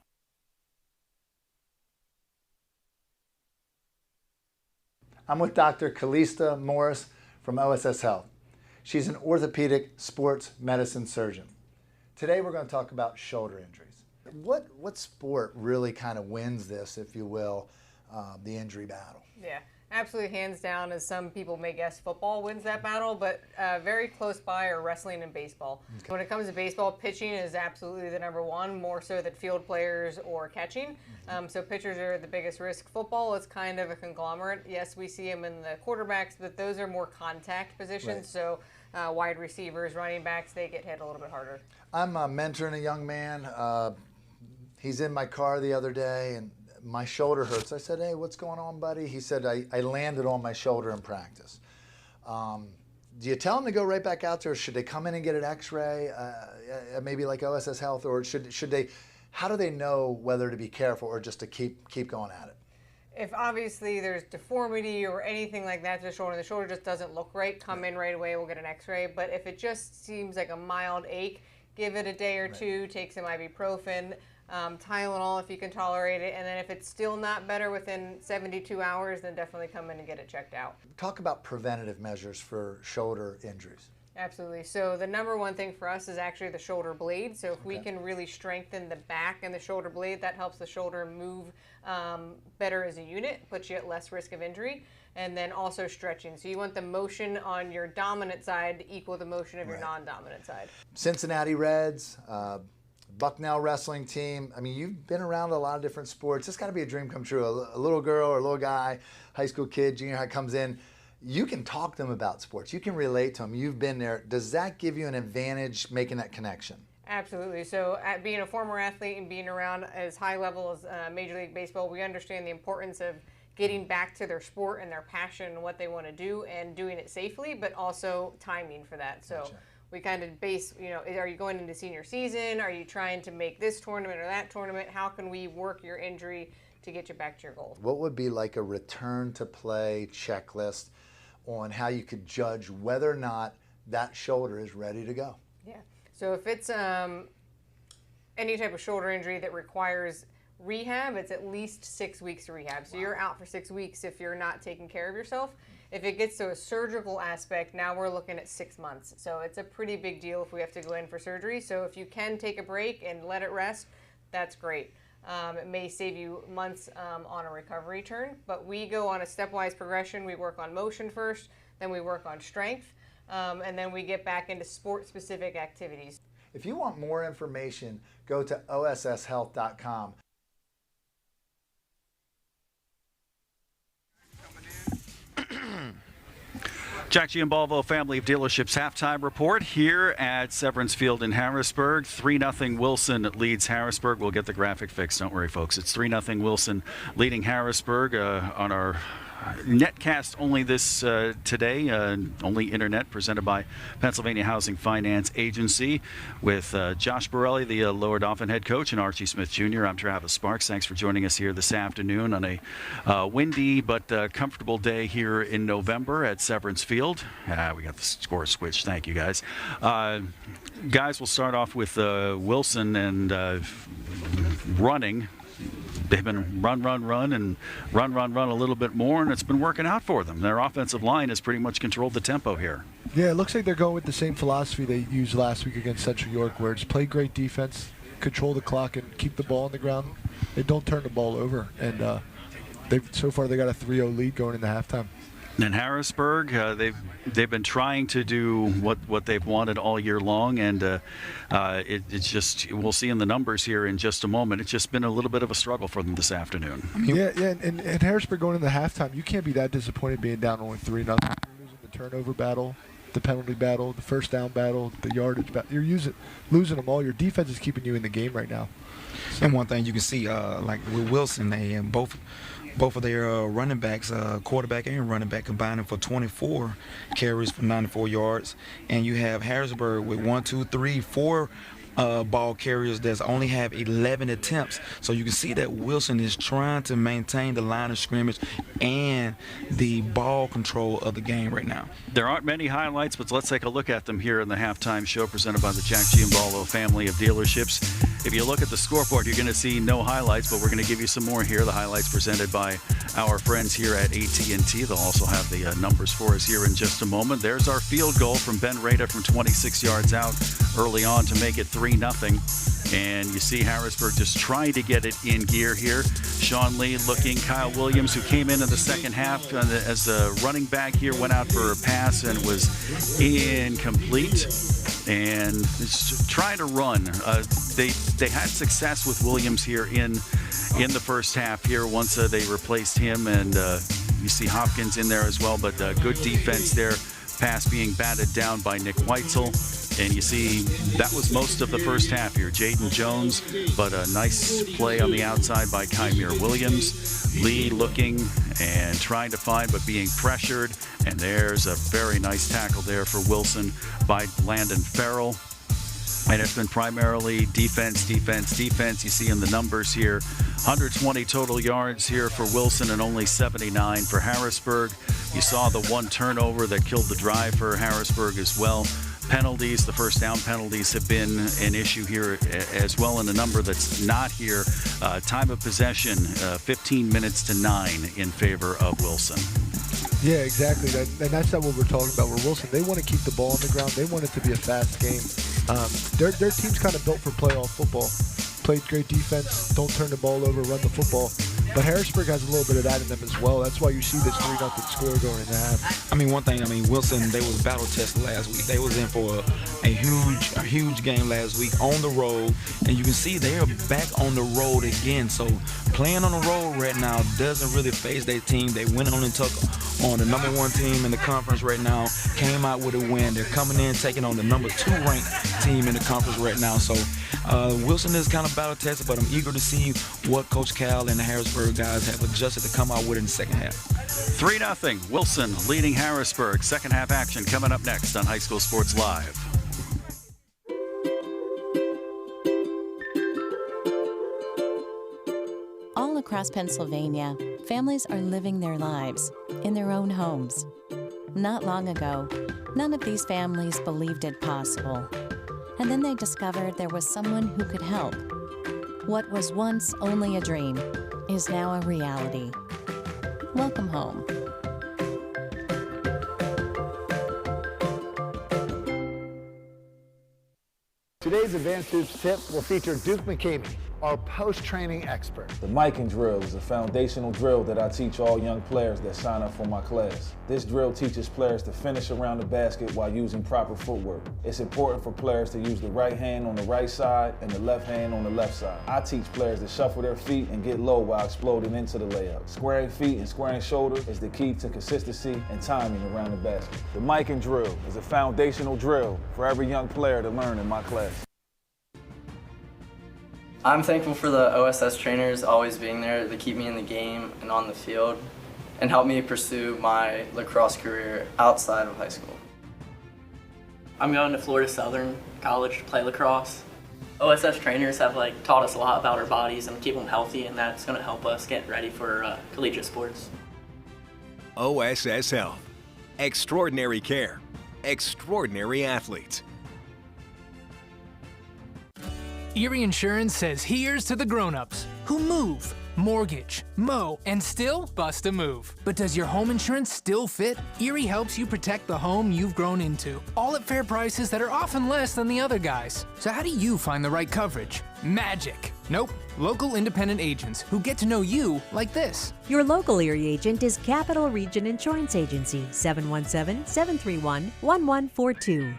I'm with Dr. Calista Morris from OSS Health. She's an orthopedic sports medicine surgeon. Today we're going to talk about shoulder injuries. What sport really kind of wins this, if you will, the injury battle? Yeah, absolutely, hands down, as some people may guess, football wins that battle, but very close by are wrestling and baseball. Okay. When it comes to baseball, pitching is absolutely the number one, more so than field players or catching. So pitchers are the biggest risk. Football is kind of a conglomerate. Yes, we see them in the quarterbacks, but those are more contact positions. Right. So wide receivers, running backs, they get hit a little bit harder. I'm mentoring a young man. He's in my car the other day, and my shoulder hurts. I said, hey, what's going on, buddy? He said, I landed on my shoulder in practice. Do you tell them to go right back out there, or should they come in and get an x-ray, maybe like OSS Health, or should they, how do they know whether to be careful or just to keep going at it? If obviously there's deformity or anything like that to the shoulder just doesn't look right, come in right away, we'll get an x-ray. But if it just seems like a mild ache, give it a day or two, take some ibuprofen, Tylenol if you can tolerate it, and then if it's still not better within 72 hours, then definitely come in and get it checked out. Talk about preventative measures for shoulder injuries. Absolutely. So the number one thing for us is actually the shoulder blade. So if we can really strengthen the back and the shoulder blade, that helps the shoulder move better as a unit, puts you at less risk of injury. And then also stretching. So you want the motion on your dominant side to equal the motion of your non-dominant side. Cincinnati Reds, Bucknell wrestling team. I mean, you've been around a lot of different sports. It's got to be a dream come true. A little girl or a little guy, high school kid, junior high comes in. You can talk to them about sports. You can relate to them. You've been there. Does that give you an advantage making that connection? Absolutely. So at being a former athlete and being around as high level as Major League Baseball, we understand the importance of getting back to their sport and their passion and what they want to do and doing it safely, but also timing for that. So gotcha. We kind of base, are you going into senior season? Are you trying to make this tournament or that tournament? How can we work your injury to get you back to your goal? What would be like a return to play checklist on how you could judge whether or not that shoulder is ready to go? Yeah. So if it's any type of shoulder injury that requires rehab, it's at least 6 weeks of rehab. So you're out for 6 weeks if you're not taking care of yourself. If it gets to a surgical aspect, now we're looking at 6 months. So it's a pretty big deal if we have to go in for surgery. So if you can take a break and let it rest, that's great. It may save you months on a recovery turn, but we go on a stepwise progression. We work on motion first, then we work on strength, and then we get back into sport-specific activities. If you want more information, go to osshealth.com. Jack Giambalvo Family of Dealerships halftime report here at Severance Field in Harrisburg. 3-0 Wilson leads Harrisburg. We'll get the graphic fixed. Don't worry, folks. It's 3-0 Wilson leading Harrisburg on our netcast only this today, only internet, presented by Pennsylvania Housing Finance Agency with Josh Borelli, the Lower Dauphin head coach, and Archie Smith Jr. I'm Travis Sparks. Thanks for joining us here this afternoon on a windy but comfortable day here in November at Severance Field. We got the score switched. Thank you, guys. Guys, we'll start off with Wilson and running. They've been run a little bit more, and it's been working out for them. Their offensive line has pretty much controlled the tempo here. Yeah, it looks like they're going with the same philosophy they used last week against Central York, where it's play great defense, control the clock, and keep the ball on the ground. They don't turn the ball over, and so far they got a 3-0 lead going into halftime. And Harrisburg, they've been trying to do what they've wanted all year long, and it's just, we'll see in the numbers here in just a moment. It's just been a little bit of a struggle for them this afternoon. Yeah, and Harrisburg going into halftime, you can't be that disappointed being down only 3-0. You're losing the turnover battle, the penalty battle, the first down battle, the yardage battle. You're losing them all. Your defense is keeping you in the game right now. And one thing you can see, like with Wilson, they both of their running backs, quarterback and running back, combining for 24 carries for 94 yards. And you have Harrisburg with 4 ball carriers that only have 11 attempts. So you can see that Wilson is trying to maintain the line of scrimmage and the ball control of the game right now. There aren't many highlights, but let's take a look at them here in the halftime show presented by the Jack Giambalvo Family of Dealerships. If you look at the scoreboard, you're going to see no highlights, but we're going to give you some more here. The highlights presented by our friends here at AT&T. They'll also have the numbers for us here in just a moment. There's our field goal from Ben Rada from 26 yards out early on to make it 3-0. And you see Harrisburg just trying to get it in gear here. Sean Lee looking. Kyle Williams, who came in the second half as a running back here, went out for a pass and was incomplete. And just trying to run. They had success with Williams here in the first half here once they replaced him. And you see Hopkins in there as well, but good defense there. Pass being batted down by Nick Weitzel. And you see that was most of the first half here. Jaden Jones, but a nice play on the outside by Kymere Williams. Lee looking and trying to find, but being pressured. And there's a very nice tackle there for Wilson by Landon Farrell. And it's been primarily defense. You see in the numbers here, 120 total yards here for Wilson and only 79 for Harrisburg. You saw the one turnover that killed the drive for Harrisburg as well. Penalties, the first down penalties have been an issue here as well, and a number that's not here. Time of possession, 15 minutes to 9 in favor of Wilson. Yeah, exactly. And that's not what we're talking about. Where Wilson, they want to keep the ball on the ground. They want it to be a fast game. Their team's kind of built for playoff football. Played great defense, don't turn the ball over, run the football. But Harrisburg has a little bit of that in them as well. That's why you see this 3-0 score going into half. Wilson, they was battle tested last week. They was in for a huge game last week on the road, and you can see they are back on the road again. So playing on the road right now doesn't really phase their team. They went on and took on the number 1 team in the conference right now, came out with a win. They're coming in, taking on the number 2 ranked team in the conference right now. So Wilson is kind of battle tested, but I'm eager to see what Coach Cal and the Harrisburg guys have adjusted to come out with in the second half. 3-0 Wilson leading Harrisburg. Second half action coming up next on High School Sports Live. All across Pennsylvania, families are living their lives in their own homes. Not long ago, none of these families believed it possible. And then they discovered there was someone who could help. What was once only a dream is now a reality. Welcome home. Today's Advanced Hoops tip will feature Duke McCamey, our post-training expert. The miking drill is a foundational drill that I teach all young players that sign up for my class. This drill teaches players to finish around the basket while using proper footwork. It's important for players to use the right hand on the right side and the left hand on the left side. I teach players to shuffle their feet and get low while exploding into the layup. Squaring feet and squaring shoulder is the key to consistency and timing around the basket. The miking drill is a foundational drill for every young player to learn in my class. I'm thankful for the OSS trainers always being there to keep me in the game and on the field and help me pursue my lacrosse career outside of high school. I'm going to Florida Southern College to play lacrosse. OSS trainers have taught us a lot about our bodies and keep them healthy, and that's going to help us get ready for collegiate sports. OSS Health. Extraordinary care. Extraordinary athletes. Erie Insurance says here's to the grown-ups who move, mortgage, mow, and still bust a move. But does your home insurance still fit? Erie helps you protect the home you've grown into, all at fair prices that are often less than the other guys. So how do you find the right coverage? Magic. Nope. Local independent agents who get to know you like this. Your local Erie agent is Capital Region Insurance Agency, 717-731-1142.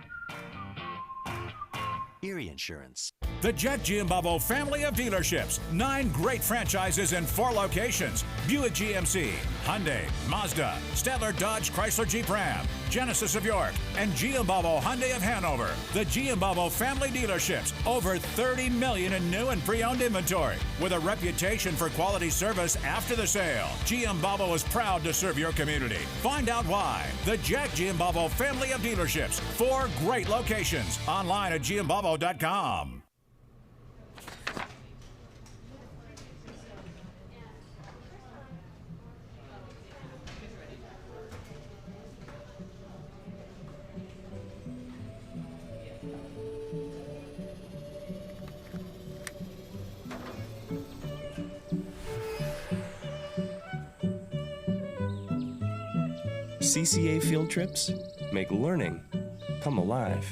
Erie Insurance. The Jet Giambavo family of dealerships. 9 great franchises in 4 locations. Buick GMC, Hyundai, Mazda, Stadler Dodge Chrysler Jeep Ram, Genesis of York, and Giambavo Hyundai of Hanover. The Giambavo family dealerships. Over 30 million in new and pre-owned inventory. With a reputation for quality service after the sale. Giambavo is proud to serve your community. Find out why. The Jack Giambavo family of dealerships. 4 great locations. Online at giambavo.com. CCA field trips make learning come alive.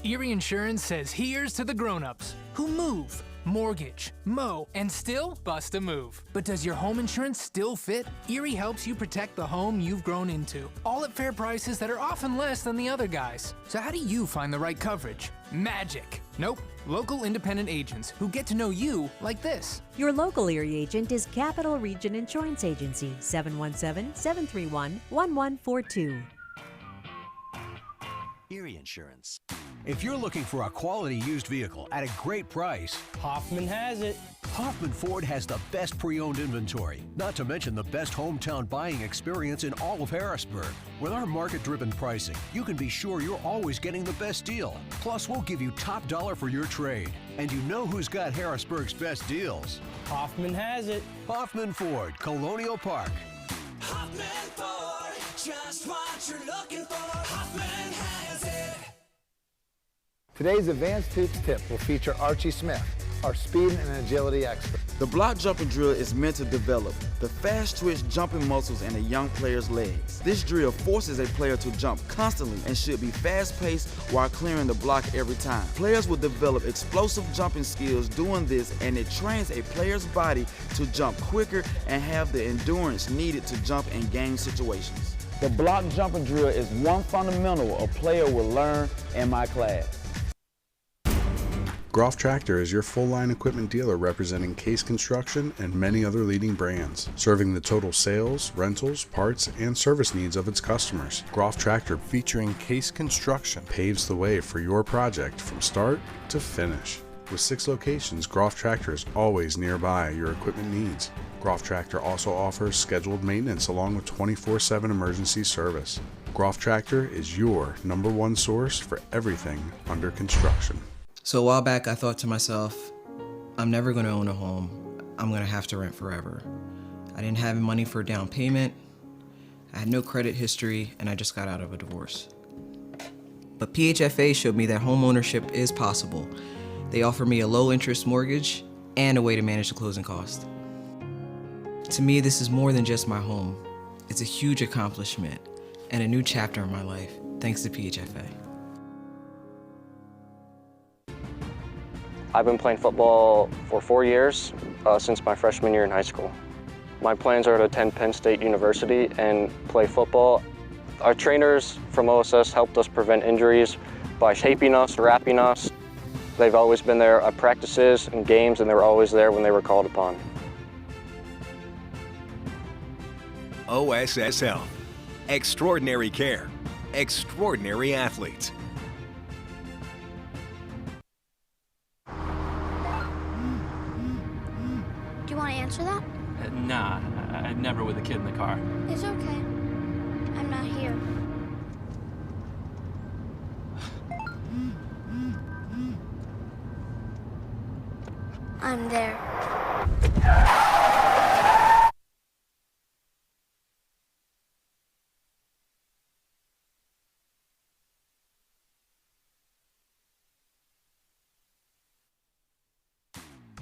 Erie Insurance says here's to the grown-ups who move, mortgage, mow, and still bust a move. But does your home insurance still fit? Erie helps you protect the home you've grown into, all at fair prices that are often less than the other guys. So how do you find the right coverage? Magic. Nope. Local independent agents who get to know you like this. Your local Erie agent is Capital Region Insurance Agency, 717-731-1142. Erie Insurance. If you're looking for a quality used vehicle at a great price, Hoffman has it. Hoffman Ford has the best pre-owned inventory, not to mention the best hometown buying experience in all of Harrisburg. With our market-driven pricing, you can be sure you're always getting the best deal. Plus, we'll give you top dollar for your trade. And you know who's got Harrisburg's best deals? Hoffman has it. Hoffman Ford, Colonial Park. Hoffman Ford, just what you're looking for. Hoffman has it. Today's Advanced Hoops tip will feature Archie Smith, our speed and agility expert. The block jumping drill is meant to develop the fast twitch jumping muscles in a young player's legs. This drill forces a player to jump constantly and should be fast-paced while clearing the block every time. Players will develop explosive jumping skills doing this, and it trains a player's body to jump quicker and have the endurance needed to jump in game situations. The block jumping drill is one fundamental a player will learn in my class. Groff Tractor is your full-line equipment dealer representing Case Construction and many other leading brands, serving the total sales, rentals, parts, and service needs of its customers. Groff Tractor, featuring Case Construction, paves the way for your project from start to finish. With 6 locations, Groff Tractor is always nearby your equipment needs. Groff Tractor also offers scheduled maintenance along with 24/7 emergency service. Groff Tractor is your #1 source for everything under construction. So a while back, I thought to myself, I'm never going to own a home. I'm going to have to rent forever. I didn't have money for a down payment. I had no credit history, and I just got out of a divorce. But PHFA showed me that home ownership is possible. They offer me a low-interest mortgage and a way to manage the closing cost. To me, this is more than just my home. It's a huge accomplishment and a new chapter in my life, thanks to PHFA. I've been playing football for 4 years, since my freshman year in high school. My plans are to attend Penn State University and play football. Our trainers from OSS helped us prevent injuries by shaping us, wrapping us. They've always been there at practices and games, and they were always there when they were called upon. OSS Health. Extraordinary care. Extraordinary athletes. Do you want to answer that? Nah, I'd never with a kid in the car. It's okay. I'm not here. I'm there.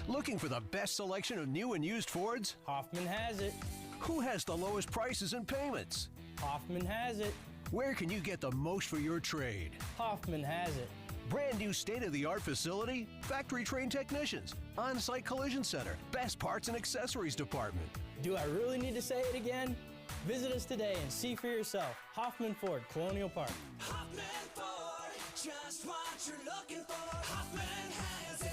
Looking for the best selection of new and used Fords? Hoffman has it. Who has the lowest prices and payments? Hoffman has it. Where can you get the most for your trade? Hoffman has it. Brand new state-of-the-art facility, factory-trained technicians, on-site collision center, best parts and accessories department. Do I really need to say it again? Visit us today and see for yourself. Hoffman Ford, Colonial Park. Hoffman Ford, just what you're looking for. Hoffman has it.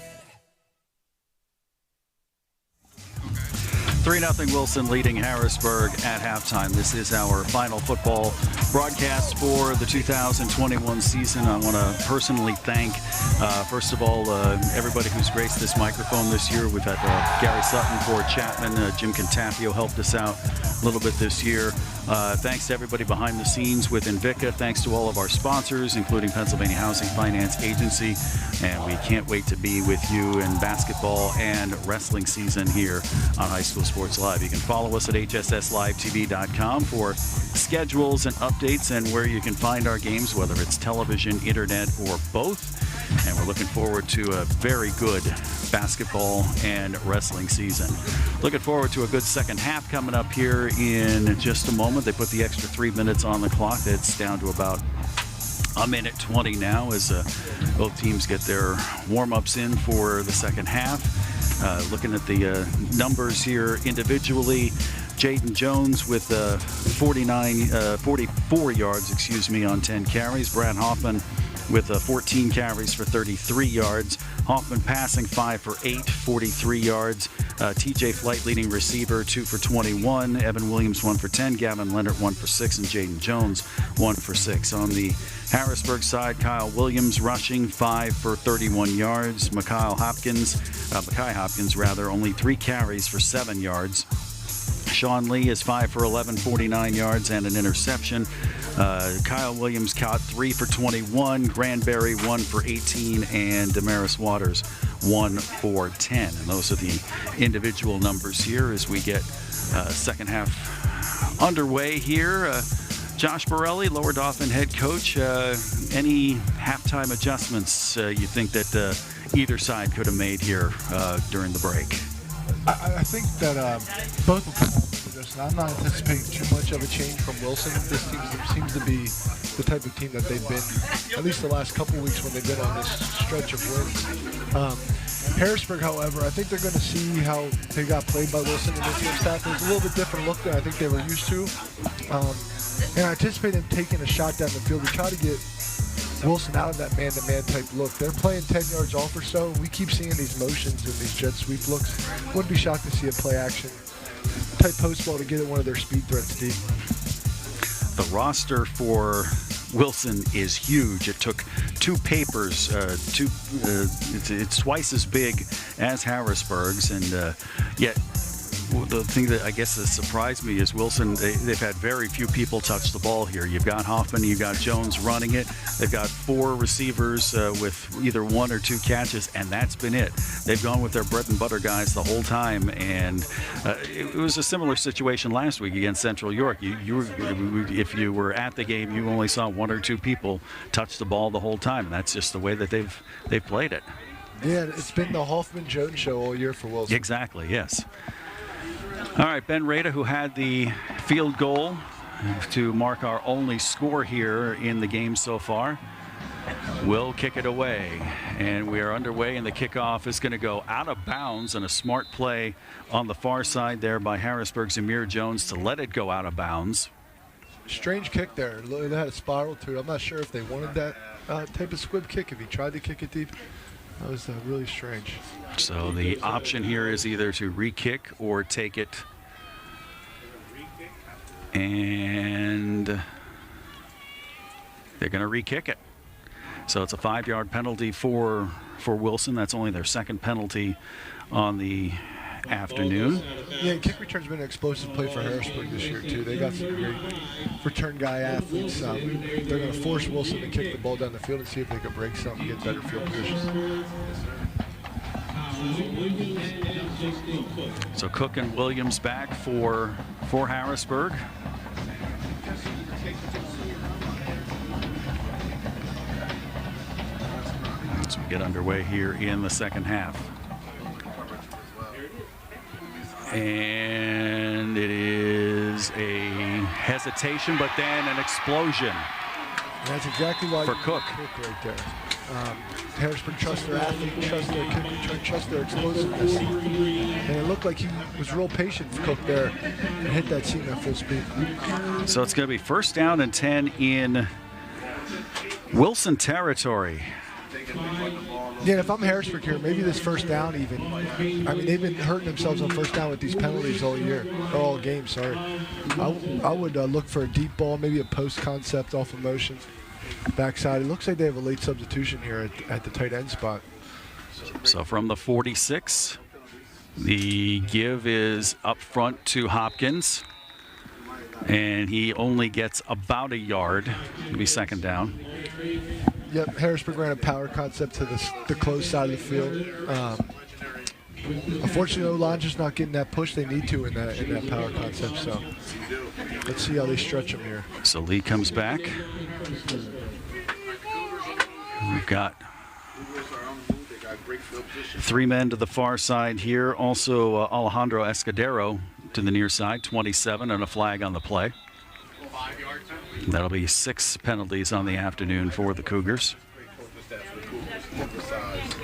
3-0 Wilson leading Harrisburg at halftime. This is our final football broadcast for the 2021 season. I want to personally thank, first of all, everybody who's graced this microphone this year. We've had Gary Sutton, Ford Chapman, Jim Contapio helped us out a little bit this year. Thanks to everybody behind the scenes with Invicta. Thanks to all of our sponsors, including Pennsylvania Housing Finance Agency. And we can't wait to be with you in basketball and wrestling season here on High School Sports Live. You can follow us at hsslivetv.com for schedules and updates and where you can find our games, whether it's television, internet, or both. And we're looking forward to a very good basketball and wrestling season. Looking forward to a good second half coming up here in just a moment. They put the extra 3 minutes on the clock. It's down to about a minute 20 now as both teams get their warm-ups in for the second half. Looking at the numbers here individually, Jaden Jones with 44 yards, on 10 carries. Brad Hoffman with 14 carries for 33 yards. Hoffman passing 5 for 8, 43 yards. TJ Flight leading receiver, 2 for 21. Evan Williams, 1 for 10. Gavin Leonard, 1 for 6. And Jaden Jones, 1 for 6. On the Harrisburg side, Kyle Williams rushing 5 for 31 yards. Makai Hopkins, only 3 carries for 7 yards. Sean Lee is 5 for 11, 49 yards and an interception. Kyle Williams caught 3 for 21. Granberry 1 for 18, and Damaris Waters 1 for 10. And those are the individual numbers here as we get second half underway here. Josh Borelli, Lower Dauphin head coach. Any halftime adjustments you think that either side could have made here during the break? I think that both will come with this, and I'm not anticipating too much of a change from Wilson. This team seems to be the type of team that they've been, at least the last couple of weeks when they've been on this stretch of wins. Harrisburg, however, I think they're going to see how they got played by Wilson and this year's staff. It's a little bit different look than I think they were used to. And I anticipate them taking a shot down the field to try to get Wilson out of that man-to-man type look. They're playing 10 yards off or so. We keep seeing these motions and these jet sweep looks. Wouldn't be shocked to see a play action type post ball to get at one of their speed threats deep. The roster for Wilson is huge. It took 2 papers. It's twice as big as Harrisburg's, and yet the thing that I guess has surprised me is Wilson, they've had very few people touch the ball here. You've got Hoffman, you've got Jones running it. They've got 4 receivers with either 1 or 2 catches, and that's been it. They've gone with their bread and butter guys the whole time, and it was a similar situation last week against Central York. If you were at the game, you only saw 1 or 2 people touch the ball the whole time, and that's just the way that they've played it. Yeah, it's been the Hoffman-Jones show all year for Wilson. Exactly, yes. All right, Ben Rada, who had the field goal to mark our only score here in the game so far, will kick it away. And we are underway, and the kickoff is going to go out of bounds, and a smart play on the far side there by Harrisburg's Amir Jones to let it go out of bounds. Strange kick there. It had a spiral to it. I'm not sure if they wanted that type of squib kick, if he tried to kick it deep. That was really strange. So the option here is either to re-kick or take it. And they're going to re-kick it. So it's a 5-yard penalty for Wilson. That's only their second penalty on the afternoon. Yeah, kick return's been an explosive play for Harrisburg this year, too. They got some great return guy athletes. They're going to force Wilson to kick the ball down the field and see if they can break something and get better field position. So Cook and Williams back for Harrisburg. As we get underway here in the second half. And it is a hesitation, but then an explosion. And that's exactly why for Cook right there. Harrisburg trusts their athlete, trusts their kick return, trusts their explosiveness. And it looked like he was real patient for Cook there and hit that seam at full speed. So it's going to be 1st down and 10 in Wilson territory. Yeah, if I'm Harrisburg here, maybe this 1st down even. I mean, they've been hurting themselves on 1st down with these penalties all year, or all game, sorry. I would look for a deep ball, maybe a post concept off of motion. Backside. It looks like they have a late substitution here at the tight end spot. So from the 46, the give is up front to Hopkins. And he only gets about a yard. It'll be 2nd down. Yep, Harrisburg ran a power concept to the close side of the field. Unfortunately, O-line just not getting that push they need to in that power concept. So let's see how they stretch them here. So Lee comes back. We've got 3 men to the far side here. Also Alejandro Escudero to the near side, 27, and a flag on the play. That'll be 6 penalties on the afternoon for the Cougars.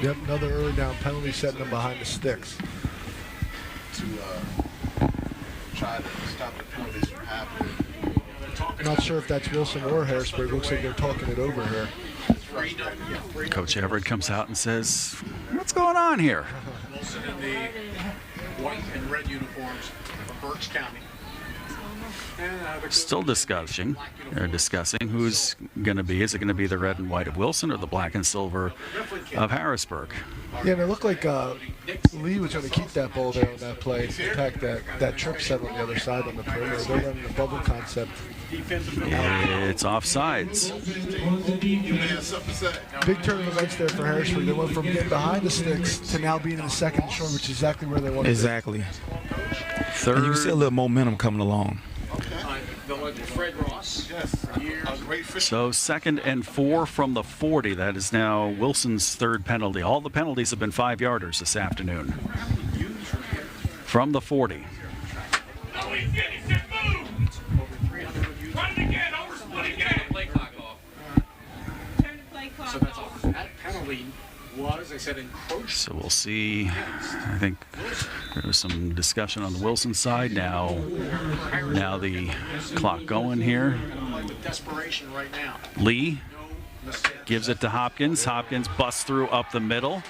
Yep, another early down penalty setting them behind the sticks. To try to stop the penalties from happening. Not sure if that's Wilson or Harrisburg. Looks like they're talking it over here. Coach Everett comes out and says, "What's going on here?" Wilson in the white and red uniforms from Berks County. Still discussing who's going to be. Is it going to be the red and white of Wilson or the black and silver of Harrisburg? Yeah, and it looked like Lee was going to keep that ball there on that play. In fact, that trip set on the other side on the perimeter. They're running the bubble concept. It's offsides. Big turn of events there for Harrisburg. They went from being behind the sticks to now being in the second short, which is exactly where they wanted exactly. to be. Third. And you can see a little momentum coming along. Fred Ross. So 2nd and 4 from the 40. That is now Wilson's 3rd penalty. All the penalties have been 5-yarders this afternoon. From the 40. So that's off. That penalty was, I said, encroached. So we'll see. I think there was some discussion on the Wilson side. Now the clock going here. Desperation right now. Lee gives it to Hopkins. Hopkins busts through up the middle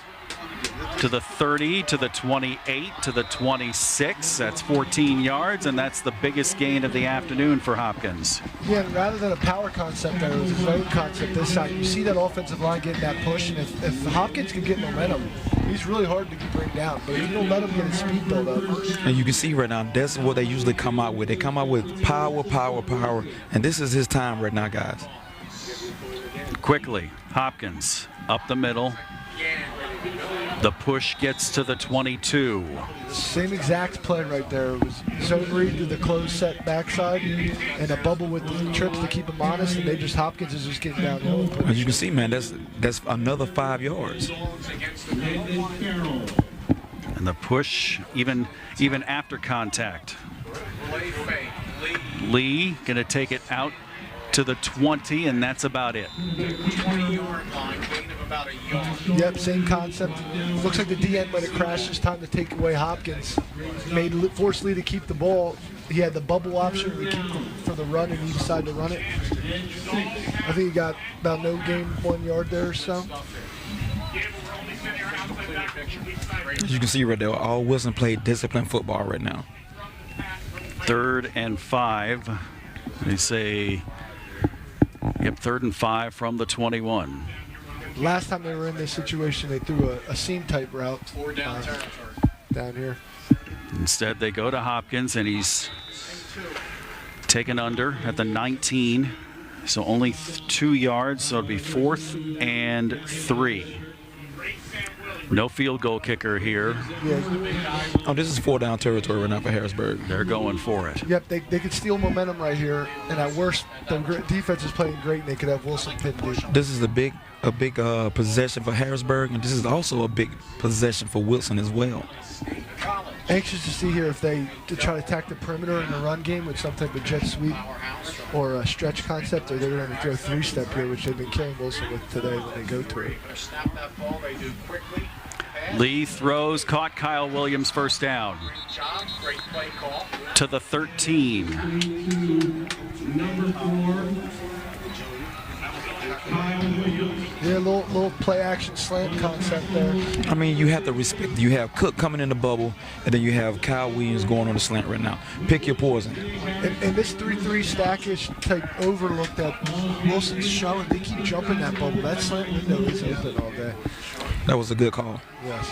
to to the 30, to the 28, to the 26. That's 14 yards, and that's the biggest gain of the afternoon for Hopkins. Yeah, and rather than a power concept, there was a zone concept this side. You see that offensive line getting that push, and if Hopkins can get momentum, he's really hard to bring down, but you don't let him get his speed build up. And you can see right now, that's what they usually come out with. They come out with power, power, power, and this is his time right now, guys. Quickly, Hopkins up the middle. The push gets to the 22. Same exact play right there. It was zone read to the closed set backside and a bubble with the trips to keep him honest, and Hopkins is just getting downhill. As you can see, man, that's another 5 yards. And the push, even after contact. Lee gonna take it out to the 20, and that's about it. Yep, same concept. Looks like the DN might have crashed this time to take away Hopkins. Forced Lee to keep the ball. He had the bubble option to keep for the run, and he decided to run it. I think he got about no gain, 1 yard there or so. As you can see right there, all Wilson played disciplined football right now. 3rd and 5. They say, yep, 3rd and 5 from the 21. Last time they were in this situation, they threw a seam type route down here. Instead, they go to Hopkins, and he's taken under at the 19. So only 2 yards, so it'll be 4th and 3. No field goal kicker here. Yeah. Oh, this is 4-down territory right now for Harrisburg. They're going for it. Yep, they could steal momentum right here, and at worst, the defense is playing great, and they could have Wilson pinned. This is a big possession for Harrisburg, and this is also a big possession for Wilson as well. Anxious to see here if they try to attack the perimeter in the run game with some type of jet sweep or a stretch concept, or they're going to throw 3-step here, which they've been killing Wilson with today when they go to it. Lee throws, caught Kyle Williams, first down. To the 13. Yeah, little play action slant concept there. I mean, you have to respect. You have Cook coming in the bubble, and then you have Kyle Williams going on the slant right now. Pick your poison. And this 3-3 stackish type overlook that Wilson's showing, they keep jumping that bubble. That slant window is open all day. That was a good call. Yes.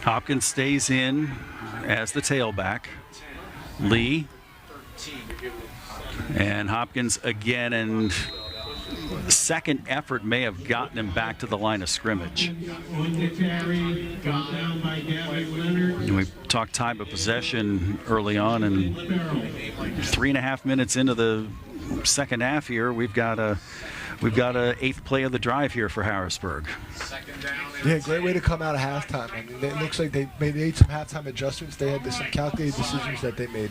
Hopkins stays in as the tailback. Lee. And Hopkins again, and the second effort may have gotten him back to the line of scrimmage. And we talked time of possession early on, and 3.5 minutes into the second half here, we've got a 8th play of the drive here for Harrisburg. Yeah, great way to come out of halftime. I mean, it looks like they made some halftime adjustments. They had some calculated decisions that they made,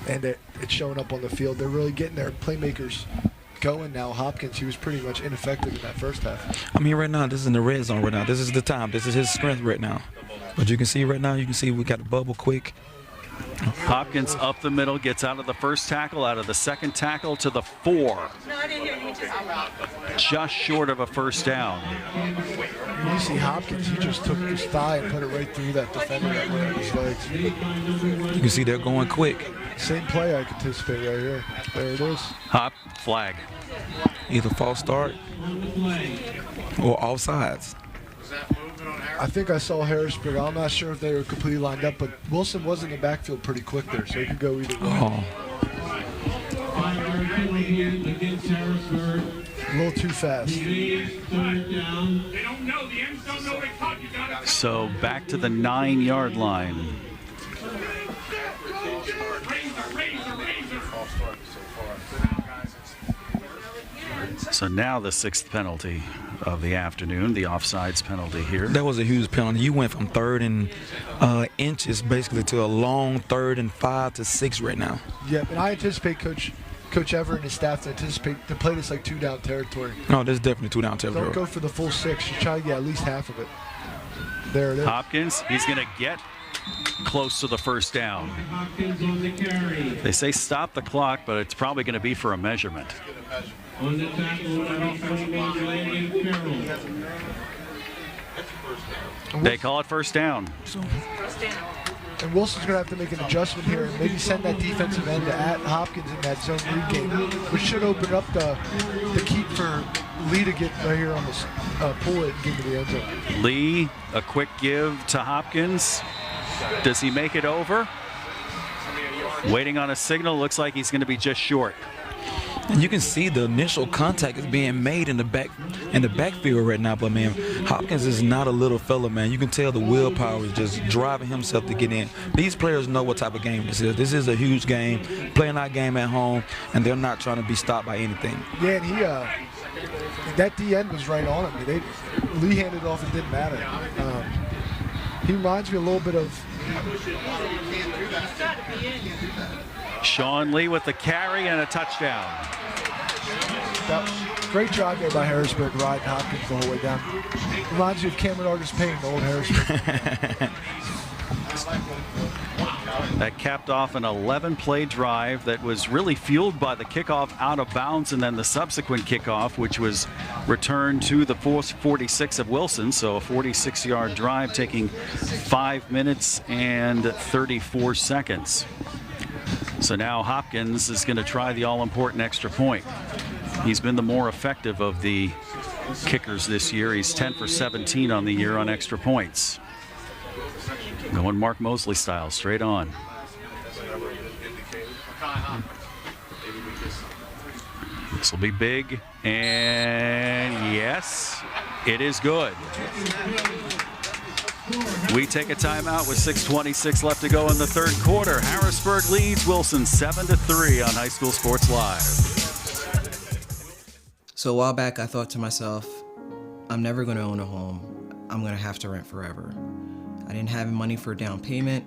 and it's showing up on the field. They're really getting their playmakers going now. Hopkins, he was pretty much ineffective in that first half. I mean, right now, this is in the red zone right now. This is the time. This is his strength right now. But you can see right now, we got the bubble quick. Hopkins up the middle, gets out of the first tackle, out of the second tackle to the 4. Just short of a first down. You see Hopkins, he just took his thigh and put it right through that defender that went on his legs. You can see they're going quick. Same play I could anticipate right here. There it is. Hop, flag. Either false start or offsides. I think I saw Harrisburg. I'm not sure if they were completely lined up, but Wilson was in the backfield pretty quick there, so he could go either way. Oh. A little too fast. So back to the 9-yard line. So now the 6th penalty of the afternoon, the offsides penalty here. That was a huge penalty. You went from 3rd and inches basically to a long 3rd and 5 to 6 right now. Yeah, and I anticipate Coach Everett and his staff to play this like 2-down territory. No, this is definitely 2-down territory. Don't go for the full 6. You try to get at least half of it. There it is. Hopkins, he's going to get close to the first down. They say stop the clock, but it's probably going to be for a measurement. On the tackle, They call it first down. And Wilson's going to have to make an adjustment here and maybe send that defensive end to at Hopkins in that zone read game, which should open up the keep for Lee to get right here on this pull it and get to the end zone. Lee, a quick give to Hopkins. Does he make it over? Waiting on a signal. Looks like he's going to be just short. And you can see the initial contact is being made in the backfield right now. But man, Hopkins is not a little fella, man. You can tell the willpower is just driving himself to get in. These players know what type of game this is. This is a huge game, playing our game at home, and they're not trying to be stopped by anything. Yeah, and he that D end was right on him. Lee handed it off, it didn't matter. He reminds me a little bit of Sean Lee with the carry and a touchdown. Great job there by Harrisburg, riding Hopkins the whole way down. Reminds you of Cameron Artis Payne, the old Harrisburg. That capped off an 11-play drive that was really fueled by the kickoff out of bounds and then the subsequent kickoff, which was returned to the 46 of Wilson. So a 46-yard drive taking 5 minutes and 34 seconds. So now Hopkins is going to try the all-important extra point. He's been the more effective of the kickers this year. He's 10 for 17 on the year on extra points. Going Mark Mosley style, straight on. This will be big, and yes, it is good. We take a timeout with 6:26 left to go in the third quarter. Harrisburg leads Wilson 7-3 on High School Sports Live. So a while back, I thought to myself, I'm never going to own a home. I'm going to have to rent forever. I didn't have money for a down payment.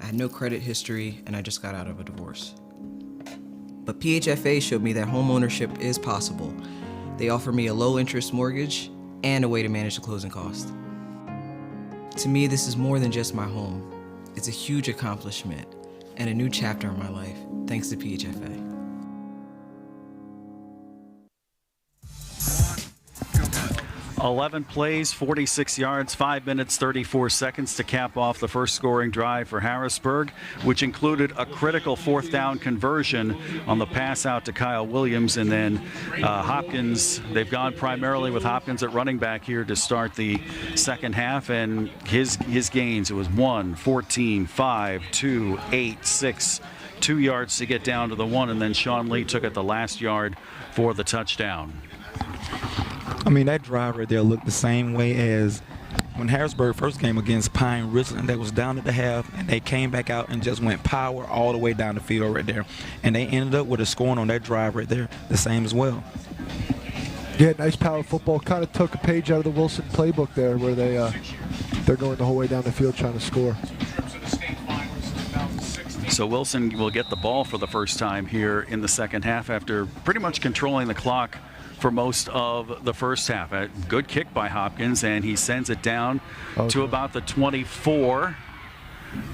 I had no credit history, and I just got out of a divorce. But PHFA showed me that home ownership is possible. They offer me a low-interest mortgage and a way to manage the closing cost. To me, this is more than just my home. It's a huge accomplishment and a new chapter in my life, thanks to PHFA. 11 plays, 46 yards, 5 minutes, 34 seconds to cap off the first scoring drive for Harrisburg, which included a critical fourth down conversion on the pass out to Kyle Williams. And then Hopkins, they've gone primarily with Hopkins at running back here to start the second half. And his gains, it was 1, 14, 5, 2, 8, 6, 2 yards to get down to the 1. And then Sean Lee took it the last yard for the touchdown. I mean, that drive right there looked the same way as when Harrisburg first came against Pine Richland. That was down at the half, and they came back out and just went power all the way down the field right there. And they ended up with a scoring on that drive right there, the same as well. Yeah, nice power football. Kind of took a page out of the Wilson playbook there, where they're going the whole way down the field trying to score. So Wilson will get the ball for the first time here in the second half after pretty much controlling the clock for most of the first half. A good kick by Hopkins, and he sends it down to about the 24.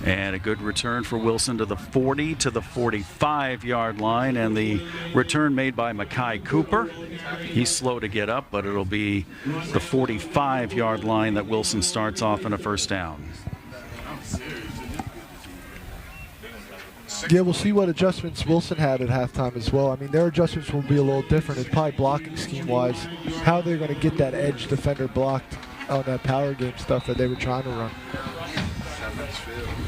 And a good return for Wilson to the 40 to the 45-yard line, and the return made by Makai Cooper. He's slow to get up, but it'll be the 45-yard line that Wilson starts off in a first down. Yeah, we'll see what adjustments Wilson had at halftime as well. I mean, their adjustments will be a little different. It's probably blocking scheme-wise, how they're going to get that edge defender blocked on that power game stuff that they were trying to run.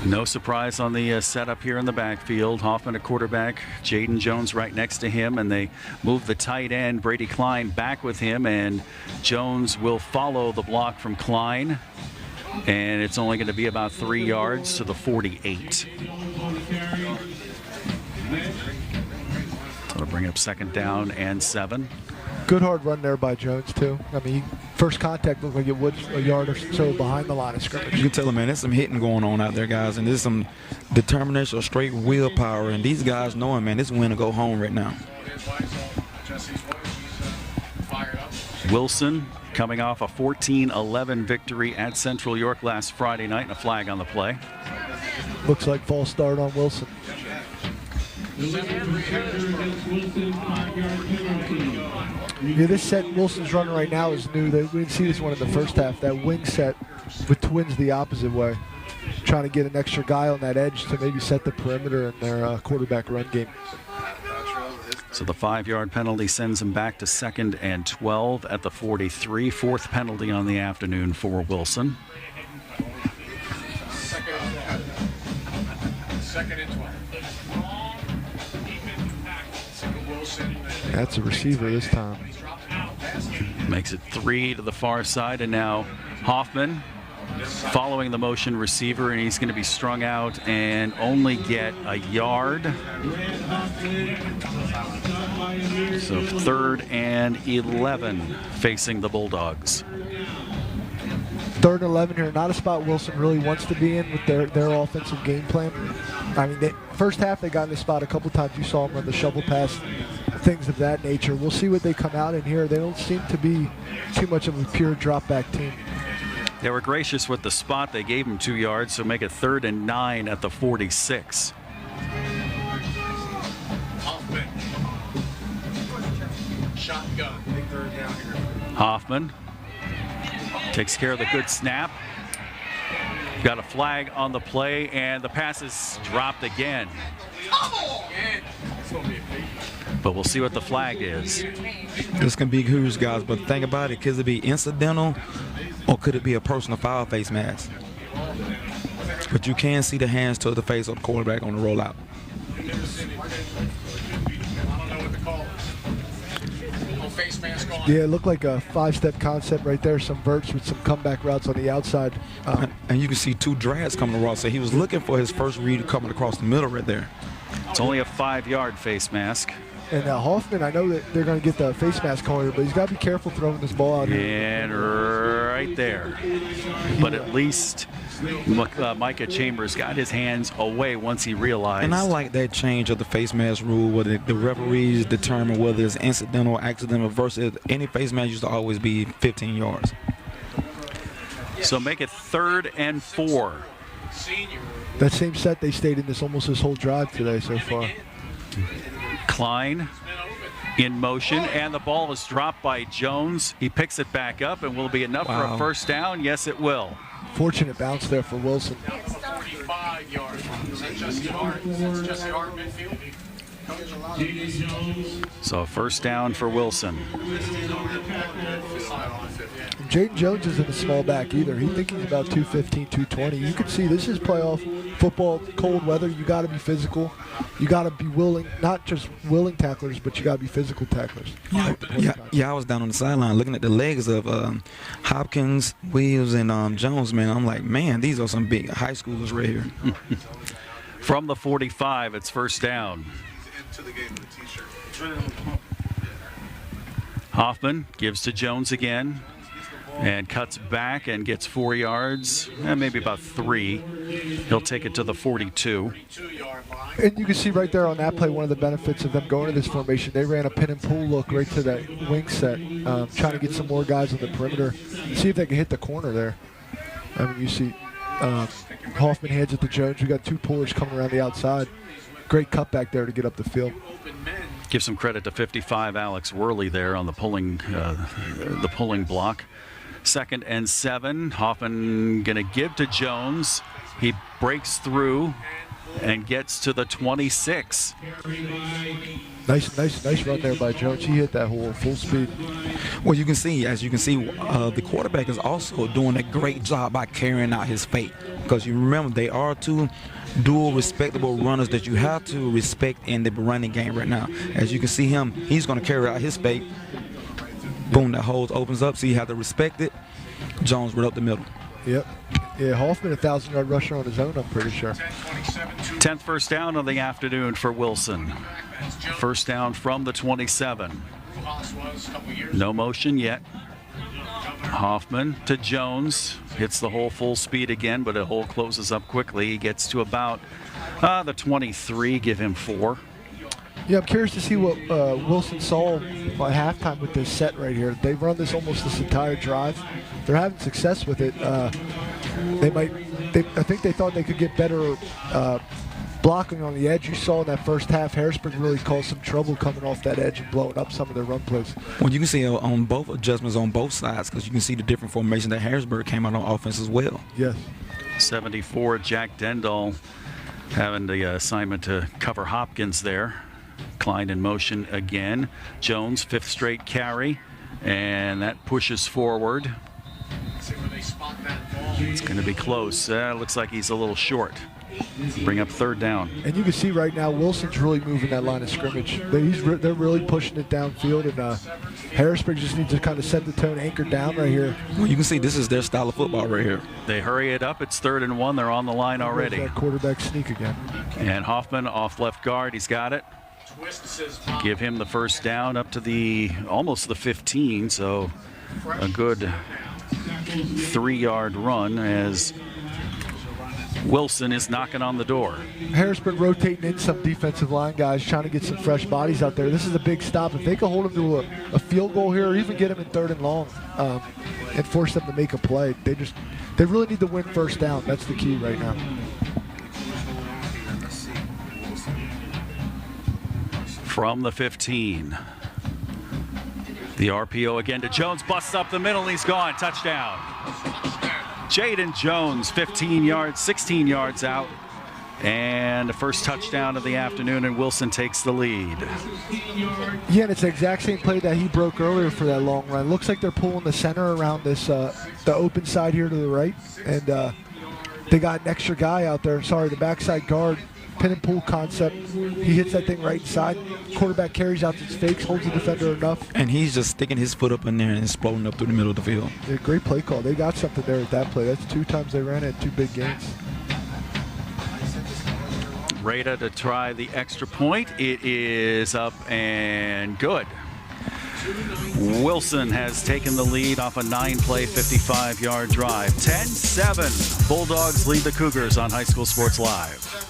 No surprise on the setup here in the backfield. Hoffman at quarterback, Jaden Jones right next to him, and they move the tight end, Brady Klein, back with him, and Jones will follow the block from Klein, and it's only going to be about 3 yards to the 48. That'll bring up second down and 7. Good hard run there by Jones, too. I mean, first contact looked like it was a yard or so behind the line of scrimmage. You can tell them, man, there's some hitting going on out there, guys, and there's some determination or straight willpower, and these guys knowing, man, this win to go home right now. Wilson coming off a 14-11 victory at Central York last Friday night, and a flag on the play. Looks like false start on Wilson. Yeah, this set Wilson's running right now is new. We didn't see this one in the first half. That wing set with twins the opposite way. Trying to get an extra guy on that edge to maybe set the perimeter in their quarterback run game. So the 5-yard penalty sends him back to 2nd and 12 at the 43. 4th penalty on the afternoon for Wilson. Second and 12. That's a receiver this time. Makes it 3 to the far side, and now Hoffman following the motion receiver, and he's going to be strung out and only get a yard. So 3rd and 11 facing the Bulldogs. 3rd and 11 here, not a spot Wilson really wants to be in with their offensive game plan. I mean, first half they got in this spot a couple times. You saw them run the shovel pass, things of that nature. We'll see what they come out in here. They don't seem to be too much of a pure drop back team. They were gracious with the spot. They gave him 2 yards, so make it 3rd and 9 at the 46. Hoffman. Shotgun. Big 3rd down here. Hoffman takes care of the good snap. Got a flag on the play, and the pass is dropped again. But we'll see what the flag is. This can be huge, guys, but think about it. Could it be incidental, or could it be a personal foul face mask? But you can see the hands to the face of the quarterback on the rollout. Yeah, it looked like a 5-step concept right there. Some verts with some comeback routes on the outside. And you can see 2 drags coming across. So he was looking for his first read coming across the middle right there. It's only a 5-yard face mask. And Hoffman, I know that they're going to get the face mask on here, but he's got to be careful throwing this ball out here. And right there. But at least Micah Chambers got his hands away once he realized. And I like that change of the face mask rule where the referees determine whether it's incidental or accidental versus any face mask used to always be 15 yards. So make it 3rd and 4. That same set they stayed in this almost this whole drive today so far. Klein in motion, and the ball is dropped by Jones. He picks it back up, and will it be enough for a first down? Yes, it will. Fortunate bounce there for Wilson. 45 yards. Is that Jesse Hart? Is Jesse Hart midfield? So first down for Wilson. Jaden Jones isn't a small back either. He thinks he's about 215, 220. You can see this is playoff football, cold weather. You got to be physical. You got to be willing, not just willing tacklers, but you got to be physical tacklers. Yeah, I was down on the sideline looking at the legs of Hopkins, Williams, and Jones, man. I'm like, man, these are some big high schoolers right here. From the 45, it's first down. Hoffman gives to Jones again and cuts back and gets 4 yards, maybe about 3. He'll take it to the 42. And you can see right there on that play one of the benefits of them going to this formation. They ran a pin and pull look right to that wing set, trying to get some more guys on the perimeter, see if they can hit the corner there. I mean, you see Hoffman hands it to Jones. We got 2 pullers coming around the outside. Great cutback there to get up the field. Give some credit to 55 Alex Worley there on the pulling block. 2nd and 7. Hoffman going to give to Jones. He breaks through and gets to the 26. Nice run there by Jones. He hit that hole full speed. Well, you can see, the quarterback is also doing a great job by carrying out his fate. Because you remember, they are 2 dual respectable runners that you have to respect in the running game right now. As you can see him, he's going to carry out his fate. Boom, that hole opens up, so you have to respect it. Jones right up the middle. Yep. Yeah, Hoffman, a 1,000-yard rusher on his own, I'm pretty sure. 10th first down of the afternoon for Wilson. First down from the 27. No motion yet. Hoffman to Jones. Hits the hole full speed again, but the hole closes up quickly. He gets to about the 23. Give him 4. Yeah, I'm curious to see what Wilson saw by halftime with this set right here. They've run this almost this entire drive. They're having success with it. I think they thought they could get better blocking on the edge. You saw in that first half, Harrisburg really caused some trouble coming off that edge and blowing up some of their run plays. Well, you can see on both adjustments on both sides because you can see the different formation that Harrisburg came out on offense as well. Yes. 74, Jack Dendall having the assignment to cover Hopkins there. Klein in motion again. Jones, 5th straight carry, and that pushes forward. It's going to be close. Looks like he's a little short. Bring up 3rd down. And you can see right now Wilson's really moving that line of scrimmage. They're really pushing it downfield, and Harrisburg just needs to kind of set the tone, anchor down right here. Well, you can see this is their style of football right here. They hurry it up. It's 3rd and 1. They're on the line already. There's that quarterback sneak again. And Hoffman off left guard. He's got it. Give him the first down up to almost the 15. So a good 3-yard run as Wilson is knocking on the door. Harrisburg rotating in some defensive line guys, trying to get some fresh bodies out there. This is a big stop. If they can hold them to a field goal here, or even get them in 3rd and long, and force them to make a play, they really need to win first down. That's the key right now. From the 15. The RPO again to Jones, busts up the middle, he's gone. Touchdown. Jaden Jones, 15 yards, 16 yards out. And the first touchdown of the afternoon, and Wilson takes the lead. Yeah, and it's the exact same play that he broke earlier for that long run. Looks like they're pulling the center around this the open side here to the right. And they got an extra guy out there. Sorry, the backside guard. Pin and pull concept. He hits that thing right inside. Quarterback carries out his fakes, holds the defender enough. And he's just sticking his foot up in there and exploding up through the middle of the field. Yeah, great play call. They got something there with that play. That's 2 times they ran it, 2 big gains. Rada to try the extra point. It is up and good. Wilson has taken the lead off a 9-play, 55-yard drive. 10-7. Bulldogs lead the Cougars on High School Sports Live.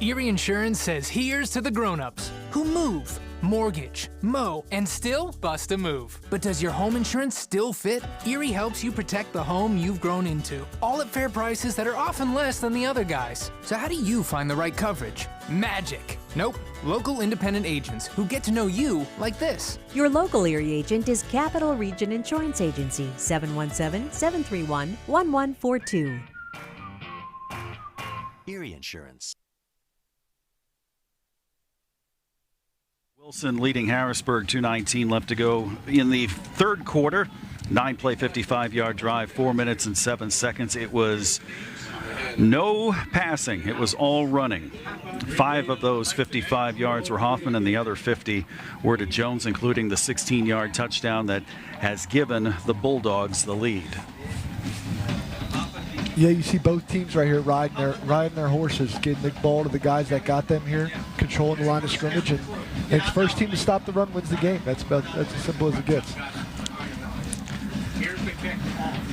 Erie Insurance says here's to the grown-ups who move, mortgage, mow, and still bust a move. But does your home insurance still fit? Erie helps you protect the home you've grown into, all at fair prices that are often less than the other guys. So how do you find the right coverage? Magic. Nope. Local independent agents who get to know you like this. Your local Erie agent is Capital Region Insurance Agency, 717-731-1142. Erie Insurance. Wilson leading Harrisburg, 2:19 left to go in the 3rd quarter. 9-play, 55-yard drive, 4 minutes and 7 seconds. It was no passing. It was all running. 5 of those 55 yards were Hoffman, and the other 50 were to Jones, including the 16-yard touchdown that has given the Bulldogs the lead. Yeah, you see both teams right here riding their horses, getting the ball to the guys that got them here, controlling the line of scrimmage, and it's first team to stop the run wins the game. That's as simple as it gets.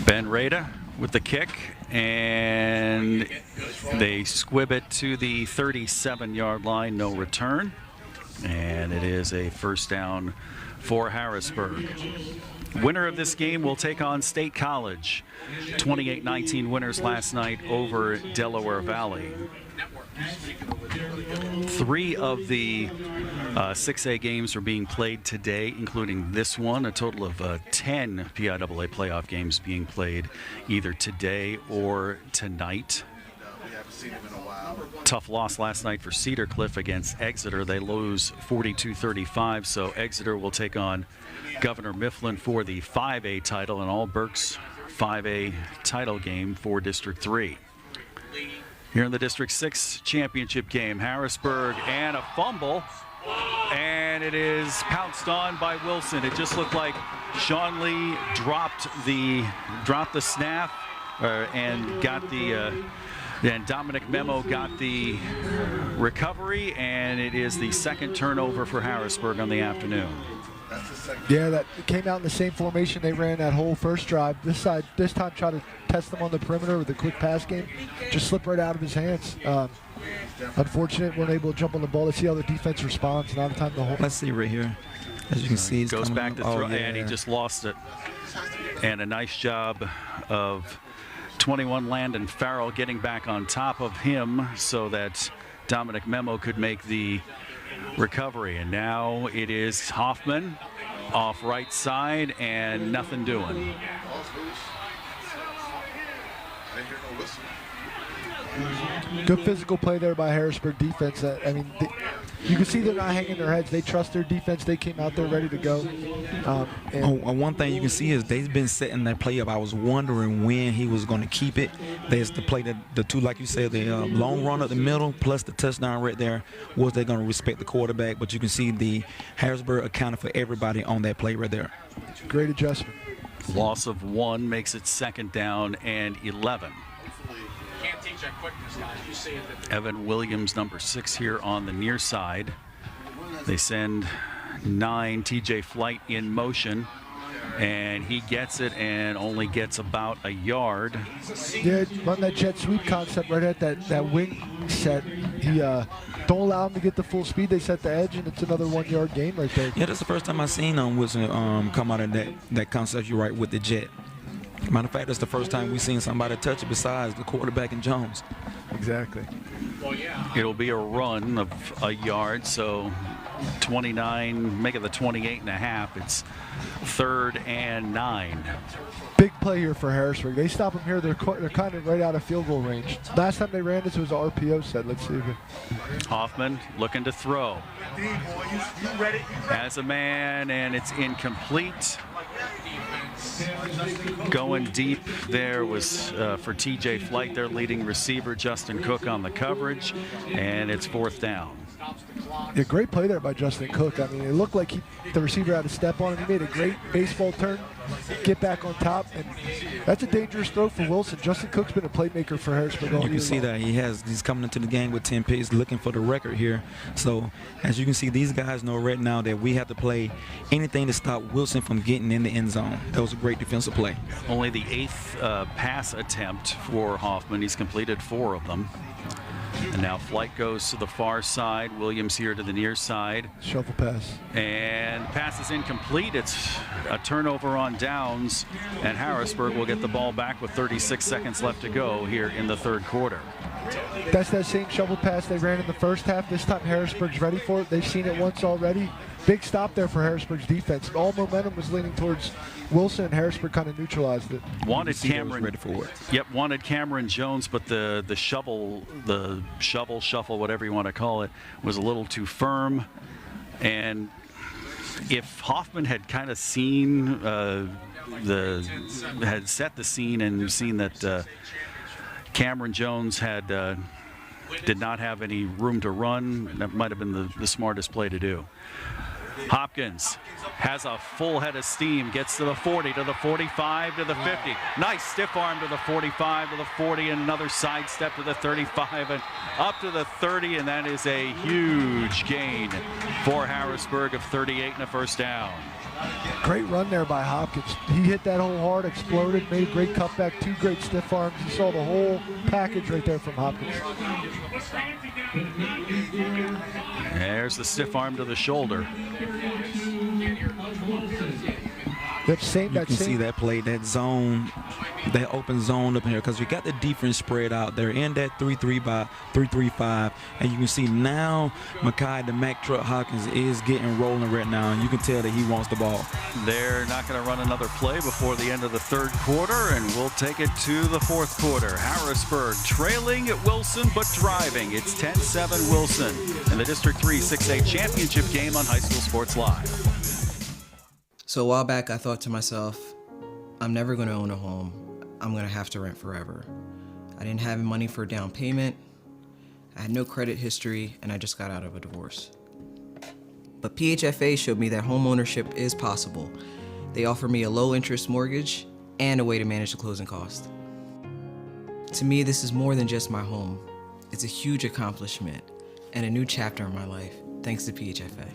Ben Rada with the kick, and they squib it to the 37-yard line, no return, and it is a first down for Harrisburg. Winner of this game will take on State College. 28-19 winners last night over Delaware Valley. 3 of the 6A games are being played today, including this one. A total of 10 PIAA playoff games being played either today or tonight. Tough loss last night for Cedar Cliff against Exeter. They lose 42-35, so Exeter will take on Governor Mifflin for the 5A title, and all Berks 5A title game for District 3. Here in the District 6 championship game, Harrisburg, and a fumble, and it is pounced on by Wilson. It just looked like Sean Lee dropped the snap and got the and Dominic Memo got the recovery, and it is the second turnover for Harrisburg on the afternoon. That's the second. Yeah, that came out in the same formation they ran that whole first drive. This time try to test them on the perimeter with a quick pass game. Just slipped right out of his hands. Unfortunate, weren't able to jump on the ball. Let's see how the defense responds. And out of time the whole. Let's see right here. As you can see, goes back to throw, and he just lost it. And a nice job of 21 Landon Farrell getting back on top of him so that Dominic Memo could make the recovery. And now it is Hoffman off right side and nothing doing. I didn't hear no whistle. Good physical play there by Harrisburg defense. I mean, you can see they're not hanging their heads. They trust their defense. They came out there ready to go. One thing you can see is they've been setting that play up. I was wondering when he was going to keep it. There's the play that the two, like you said, the long run up the middle plus the touchdown right there. Was they going to respect the quarterback? But you can see the Harrisburg accounted for everybody on that play right there. Great adjustment. Loss of 1 makes it 2nd down and 11. Can't teach that quickness, guys. You see it. Evan Williams, number 6 here on the near side. They send 9, TJ Flight in motion, and he gets it and only gets about a yard. Yeah, run that jet sweep concept right at that wing set. He don't allow him to get the full speed. They set the edge, and it's another 1-yard gain right there. Yeah, that's the first time I've seen Wilson come out of that concept. You're right, with the jet. Matter of fact, that's the first time we've seen somebody touch it besides the quarterback and Jones. Exactly. It'll be a run of a yard, so 29, make it the 28.5. It's 3rd and 9. Big play here for Harrisburg. They stop him here. They're kind of right out of field goal range. Last time they ran this was an RPO set. Let's see if it. Hoffman looking to throw. Has a man, and it's incomplete. Going deep there was for TJ Flight, their leading receiver. Justin Cook on the coverage, and it's 4th down. Yeah, great play there by Justin Cook. I mean, it looked like the receiver had a step on him. He made a great baseball turn, get back on top, and that's a dangerous throw for Wilson. Justin Cook's been a playmaker for Harrisburg all year. You can see that he's coming into the game with 10 picks, looking for the record here. So as you can see, these guys know right now that we have to play anything to stop Wilson from getting in the end zone. That was a great defensive play. Only the 8th pass attempt for Hoffman. He's completed 4 of them. And now Flight goes to the far side. Williams here to the near side. Shuffle pass. And pass is incomplete. It's a turnover on downs. And Harrisburg will get the ball back with 36 seconds left to go here in the 3rd quarter. That's that same shovel pass they ran in the first half. This time Harrisburg's ready for it. They've seen it once already. Big stop there for Harrisburg's defense. All momentum was leaning towards Wilson, and Harrisburg kind of neutralized it. Wanted Cameron ready for it. Yep, wanted Cameron Jones, but the shovel, shuffle, whatever you want to call it, was a little too firm. And if Hoffman had kind of seen had set the scene and seen that Cameron Jones did not have any room to run, that might have been the smartest play to do. Hopkins has a full head of steam, gets to the 40, to the 45, to the 50. Nice stiff arm to the 45, to the 40, and another sidestep to the 35, and up to the 30, and that is a huge gain for Harrisburg of 38 and a 1st down. Great run there by Hopkins. He hit that hole hard, exploded, made a great cutback, 2 great stiff arms. You saw the whole package right there from Hopkins. There's the stiff arm to the shoulder. You can see that play, that zone, that open zone up in here, because we got the defense spread out there in that 3-3 by 3-3-5, and you can see now Mackay, the Mack Truck Hopkins, is getting rolling right now, and you can tell that he wants the ball. They're not going to run another play before the end of the 3rd quarter, and we'll take it to the 4th quarter. Harrisburg trailing at Wilson, but driving. It's 10-7 Wilson in the District 3 6A championship game on High School Sports Live. So a while back, I thought to myself, I'm never going to own a home. I'm going to have to rent forever. I didn't have money for a down payment. I had no credit history, and I just got out of a divorce. But PHFA showed me that home ownership is possible. They offer me a low-interest mortgage and a way to manage the closing cost. To me, this is more than just my home. It's a huge accomplishment and a new chapter in my life, thanks to PHFA.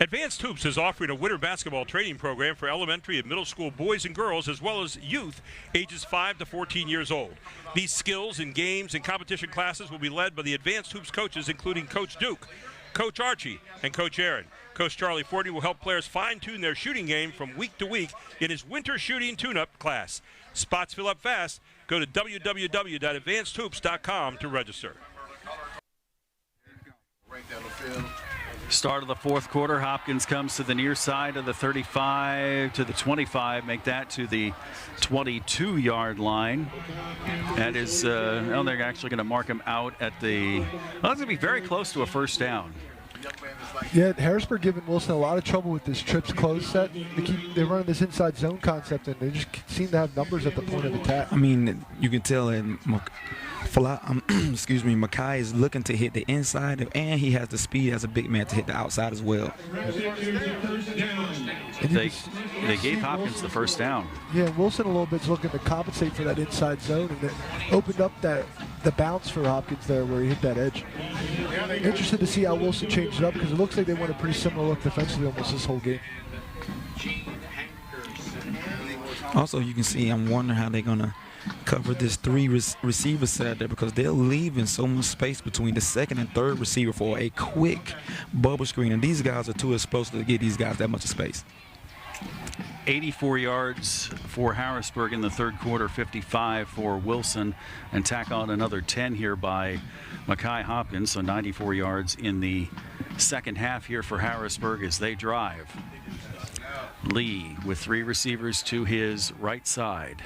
Advanced Hoops is offering a winter basketball training program for elementary and middle school boys and girls, as well as youth ages 5 to 14 years old. These skills and games and competition classes will be led by the Advanced Hoops coaches, including Coach Duke, Coach Archie, and Coach Aaron. Coach Charlie Forney will help players fine-tune their shooting game from week to week in his winter shooting tune-up class. Spots fill up fast. Go to www.advancedhoops.com to register. Start of the fourth quarter. Hopkins comes to the near side of the 35 to the 25. Make that to the 22-yard line. That is, well, they're actually going to mark him out at the, well, it's going to be very close to a first down. Yeah, Harrisburg giving Wilson a lot of trouble with this trips close set. They're running this inside zone concept, and they just seem to have numbers at the point of attack. I mean, you can tell that Makai is looking to hit the inside, and he has the speed as a big man to hit the outside as well. They gave Hopkins the first down. Yeah, Wilson a little bit's looking to compensate for that inside zone, and it opened up the bounce for Hopkins there where he hit that edge. Interested to see how Wilson changed it up, because it looks like they went a pretty similar look defensively almost this whole game. Also, you can see, I'm wondering how they're going to cover this three receiver set there, because they're leaving so much space between the second and third receiver for a quick bubble screen, and these guys are too exposed to get these guys that much space. 84 yards for Harrisburg in the third quarter, 55 for Wilson, and tack on another 10 here by Makai Hopkins, so 94 yards in the second half here for Harrisburg as they drive. Lee with three receivers to his right side.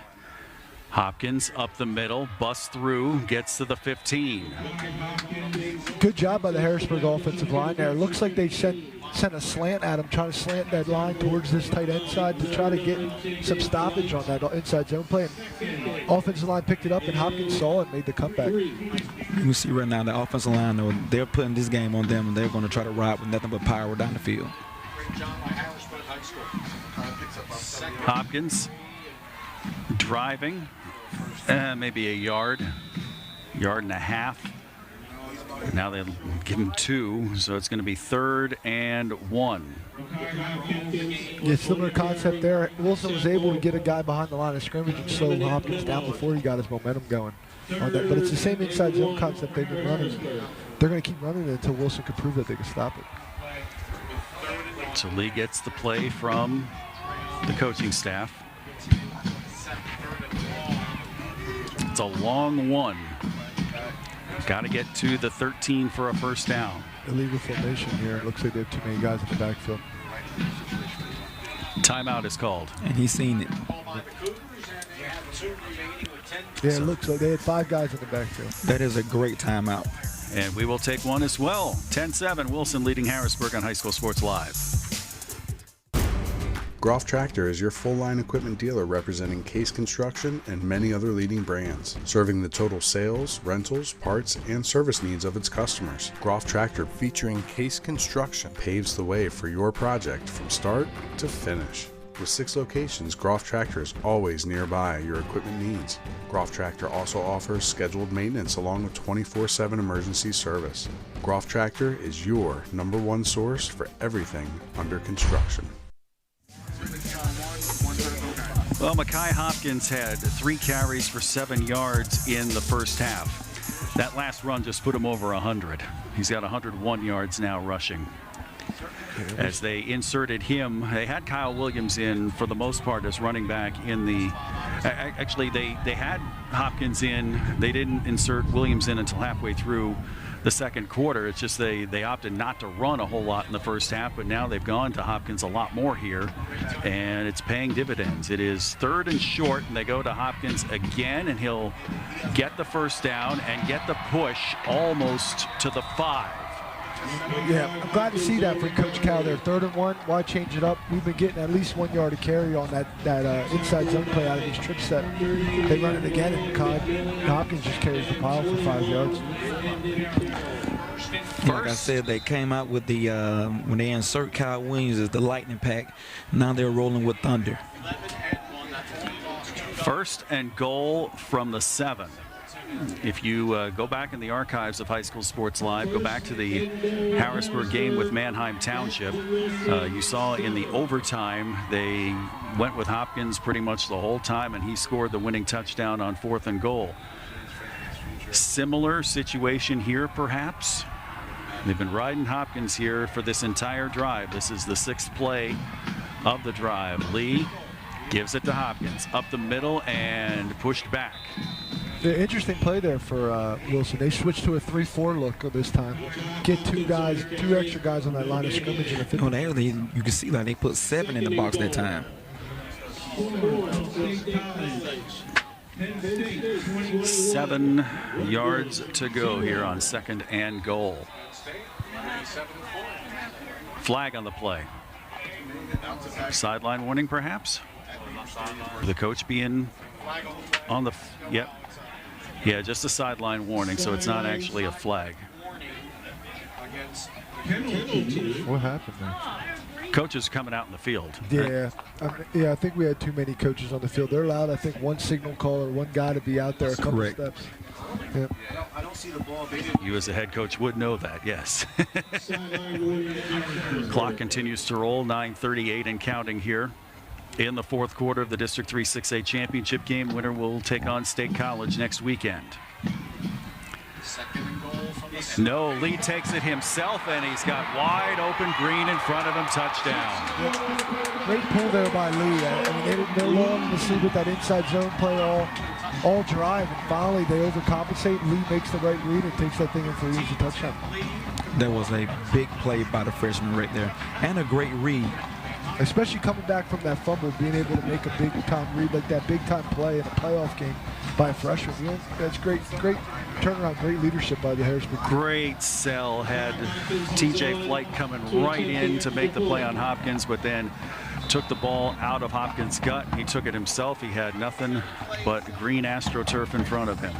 Hopkins up the middle, busts through, gets to the 15. Good job by the Harrisburg offensive line there. It looks like they sent a slant at him, trying to slant that line towards this tight end side to try to get some stoppage on that inside zone play. And offensive line picked it up, and Hopkins saw it and made the comeback. You can see right now the offensive line, though, they're putting this game on them, and they're going to try to ride with nothing but power down the field. Hopkins driving, maybe a yard and a half. Now they'll give him 2, so it's going to be 3rd and 1. Yeah, similar concept there. Wilson was able to get a guy behind the line of scrimmage and slow Hopkins down before he got his momentum going on that. But it's the same inside zone concept they've been running. They're going to keep running it until Wilson can prove that they can stop it. So Lee gets the play from the coaching staff. It's a long one. Got to get to the 13 for a first down. Illegal formation here. It looks like they have too many guys in the backfield. Timeout is called. And he's seen it. Yeah, it looks like they had 5 guys in the backfield. That is a great timeout. And we will take one as well. 10-7, Wilson leading Harrisburg on High School Sports Live. Groff Tractor is your full-line equipment dealer representing Case Construction and many other leading brands, serving the total sales, rentals, parts, and service needs of its customers. Groff Tractor, featuring Case Construction, paves the way for your project from start to finish. With 6 locations, Groff Tractor is always nearby your equipment needs. Groff Tractor also offers scheduled maintenance along with 24/7 emergency service. Groff Tractor is your #1 source for everything under construction. Well, Makai Hopkins had 3 carries for 7 yards in the first half. That last run just put him over 100. He's got 101 yards now rushing. As they inserted him, they had Kyle Williams in for the most part as running back in the, actually they had Hopkins in, they didn't insert Williams in until halfway through the second quarter. It's just they opted not to run a whole lot in the first half, but now they've gone to Hopkins a lot more here, and it's paying dividends. It is 3rd and short, and they go to Hopkins again, and he'll get the first down and get the push almost to the 5. Yeah, I'm glad to see that for Coach Cal there. 3rd and 1, why change it up? We've been getting at least 1 yard of carry on that inside zone play out of this trip set. They run it again, and Hopkins just carries the pile for 5 yards. Like I said, they came out with the, when they insert Kyle Williams as the lightning pack, now they're rolling with thunder. 1st and goal from the 7. if you go back in the archives of High School Sports Live, go back to the Harrisburg game with Manheim Township, you saw in the overtime they went with Hopkins pretty much the whole time, and he scored the winning touchdown on 4th and goal. Similar situation here, perhaps. They've been riding Hopkins here for this entire drive. This is the 6th play of the drive. Lee gives it to Hopkins up the middle and pushed back. The interesting play there for Wilson. They switched to a 3-4 look this time. Get two extra guys on that line of scrimmage in the 50. You can see like they put 7 in the box that time. 7 yards to go here on 2nd and goal. Flag on the play. Sideline warning, perhaps? The coach being on the... Yep. Yeah, just a sideline warning, so it's not actually a flag. What happened there? Coaches coming out in the field. Yeah, I think we had too many coaches on the field. They're allowed, I think, one signal caller, one guy to be out there a couple steps. Yep. You as a head coach would know that, yes. Clock continues to roll, 9:38 and counting here. In the 4th quarter of the District 3 6A championship game, winner will take on State College next weekend. No, Lee takes it himself, and he's got wide open green in front of him. Touchdown. Yeah. Great pull there by Lee. I mean, they're long to see with that inside zone play all drive, and finally they overcompensate. Lee makes the right read and takes that thing in for an easy touchdown. That was a big play by the freshman right there, and a great read. Especially coming back from that fumble, being able to make a big-time read like that, big-time play in a playoff game by a freshman. You know, that's great turnaround, great leadership by the Harrisburg. Great sell. Had TJ Flight coming right in to make the play on Hopkins, but then took the ball out of Hopkins' gut. He took it himself. He had nothing but green AstroTurf in front of him.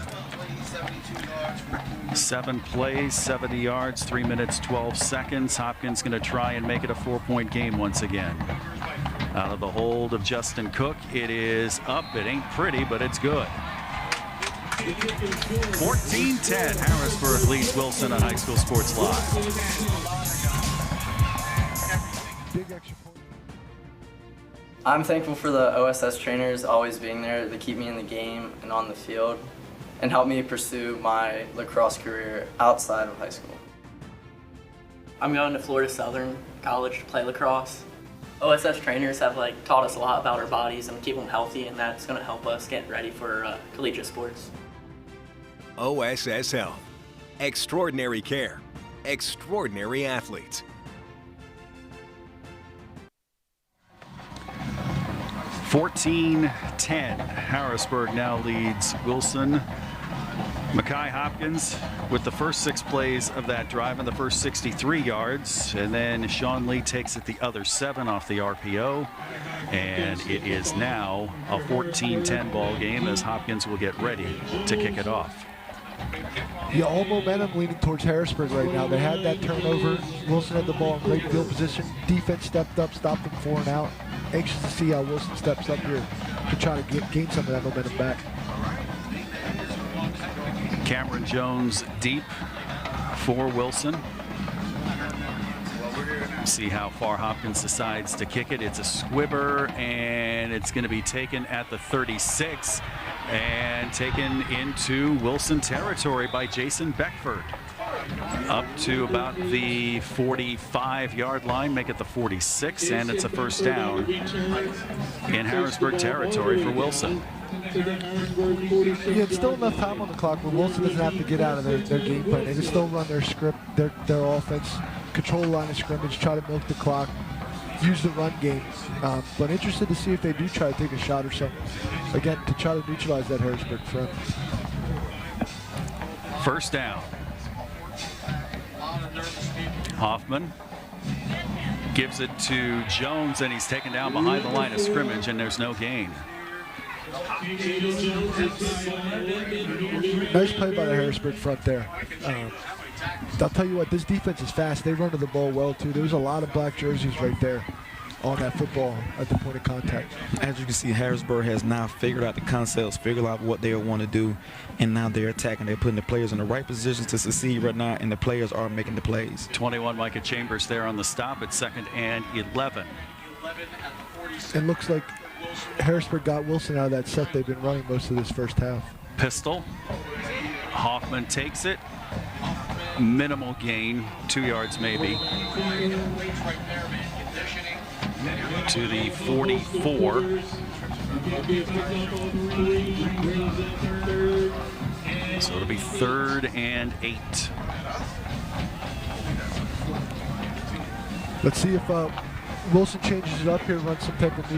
7 plays, 70 yards, 3 minutes, 12 seconds. Hopkins going to try and make it a 4-point game once again. Out of the hold of Justin Cook. It is up. It ain't pretty, but it's good. 14-10. Harrisburg leads Wilson on High School Sports Live. I'm thankful for the OSS trainers always being there to keep me in the game and on the field, and help me pursue my lacrosse career outside of high school. I'm going to Florida Southern College to play lacrosse. OSS trainers have taught us a lot about our bodies and keep them healthy, and that's going to help us get ready for collegiate sports. OSS Health. Extraordinary care. Extraordinary athletes. $14-10. Harrisburg now leads Wilson. Mekhi Hopkins with the first 6 plays of that drive and the first 63 yards. And then Sean Lee takes it the other 7 off the RPO. And it is now a 14-10 ball game as Hopkins will get ready to kick it off. Yeah, all momentum leaning towards Harrisburg right now. They had that turnover. Wilson had the ball in great field position. Defense stepped up, stopped them 4 and out. Anxious to see how Wilson steps up here to try to gain some of that momentum back. Cameron Jones deep for Wilson. See how far Hopkins decides to kick it. It's a squibber, and it's going to be taken at the 36 and taken into Wilson territory by Jason Beckford. Up to about the 45-yard line, make it the 46, and it's a first down in Harrisburg territory for Wilson. Yeah, it's still enough time on the clock where Wilson doesn't have to get out of their game plan. They can still run their script, their offense, control the line of scrimmage, try to milk the clock, use the run game. But interested to see if they do try to take a shot or something, again, to try to neutralize that Harrisburg front. First down. Hoffman gives it to Jones, and he's taken down behind the line of scrimmage, and there's no gain. Nice play by the Harrisburg front there. I'll tell you what, this defense is fast. They run to the ball well, too. There's a lot of black jerseys right there. on that football at the point of contact. As you can see, Harrisburg has now figured out the concepts, figured out what they want to do, and now they're attacking. They're putting the players in the right positions to succeed right now, and the players are making the plays. 21 Micah Chambers there on the stop at 2nd and 11. It looks like Harrisburg got Wilson out of that set they've been running most of this first half. Pistol. Hoffman takes it. Minimal gain, 2 yards maybe. To the 44. So it'll be 3rd and 8. Let's see if Wilson changes it up here, runs some type of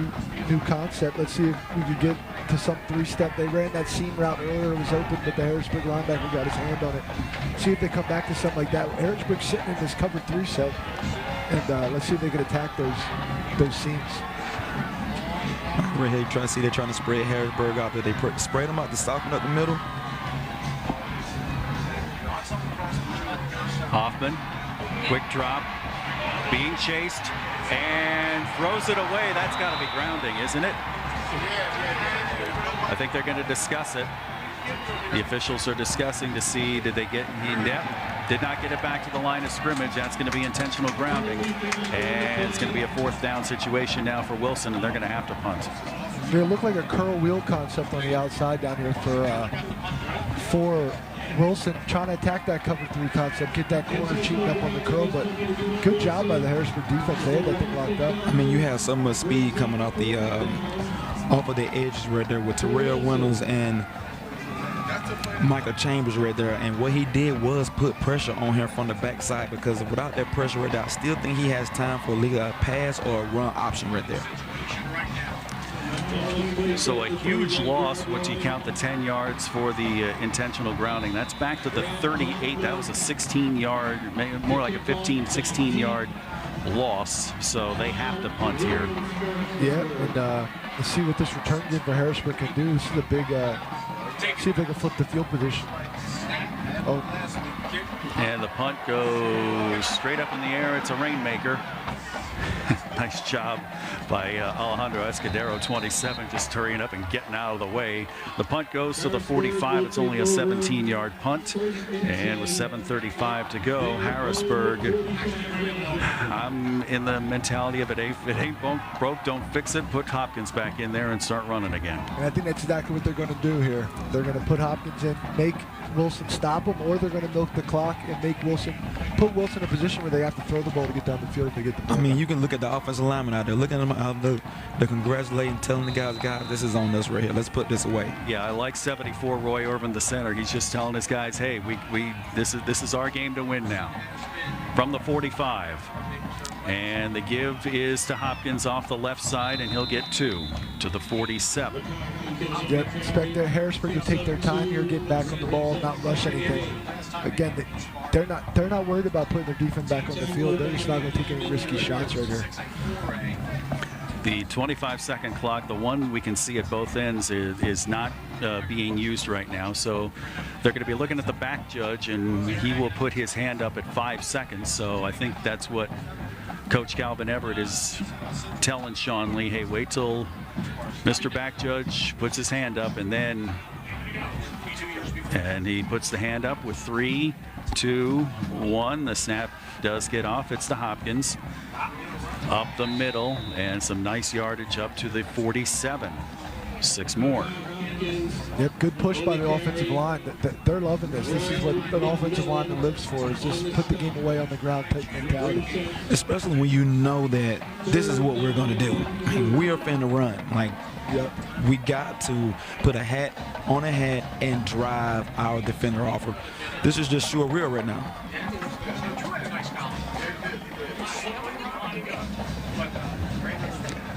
new concept. Let's see if we could get to some 3-step. They ran that seam route earlier. It was open, but the Harrisburg linebacker got his hand on it. See if they come back to something like that. Harrisburg sitting in this cover 3 set, and let's see if they can attack those seams. Right here, you try to see they're trying to spread Harrisburg out there. They spread them out to soften up the middle. Hoffman, quick drop, being chased, and throws it away. That's got to be grounding, isn't it? I think they're going to discuss it. The officials are discussing to see, did they get in depth? Did not get it back to the line of scrimmage. That's going to be intentional grounding. And it's going to be a 4th down situation now for Wilson, and they're going to have to punt. They look like a curl wheel concept on the outside down here for Wilson, trying to attack that cover 3 concept, get that corner cheating up on the curl, but good job by the Harrisburg defense. They had that thing locked up. I mean, you have so much speed coming off the off of the edges right there with Terrell Reynolds and Micah Chambers right there, and what he did was put pressure on him from the backside, because without that pressure right there, I still think he has time for a pass or a run option right there. So a huge loss once you count the 10 yards for the intentional grounding. That's back to the 38. That was a 16-yard, more like a 15, 16-yard loss. So they have to punt here. Yeah, and let's see what this return game for Harrisburg can do. This is a big, see if they can flip the field position. Oh. And the punt goes straight up in the air. It's a rainmaker. Nice job by Alejandro Escudero, 27, just hurrying up and getting out of the way. The punt goes to the 45. It's only a 17-yard punt. And with 7:35 to go, Harrisburg, I'm in the mentality of it ain't broke, don't fix it. Put Hopkins back in there and start running again. And I think that's exactly what they're going to do here. They're going to put Hopkins in, make Wilson stop him, or they're going to milk the clock and make put Wilson in a position where they have to throw the ball to get down the field if they get the ball. I mean, you can look at the offensive lineman out there, looking at them out there, they're congratulating, telling the guys, this is on us right here. Let's put this away. Yeah, I like 74 Roy Irvin, the center. He's just telling his guys, hey, this is our game to win now. From the 45. And the give is to Hopkins off the left side, and he'll get 2 to the 47. Yep, expect Harrisburg to take their time here, get back on the ball, not rush anything. Again, they're not worried about putting their defense back on the field. They're just not going to take any risky shots right here. The 25-second clock, the one we can see at both ends, is not being used right now. So they're going to be looking at the back judge, and he will put his hand up at 5 seconds. So I think that's what Coach Calvin Everett is telling Sean Lee, hey, wait till Mr. Back Judge puts his hand up, and he puts the hand up with 3, 2, 1. The snap does get off. It's to Hopkins. Up the middle, and some nice yardage up to the 47. 6 more. Yep, good push by the offensive line. They're loving this. This is what an offensive lineman lives for, is just put the game away on the ground type mentality. Especially when you know that this is what we're going to do. We are finna run. Yep. We got to put a hat on a hat and drive our defender off. This is just sure real right now.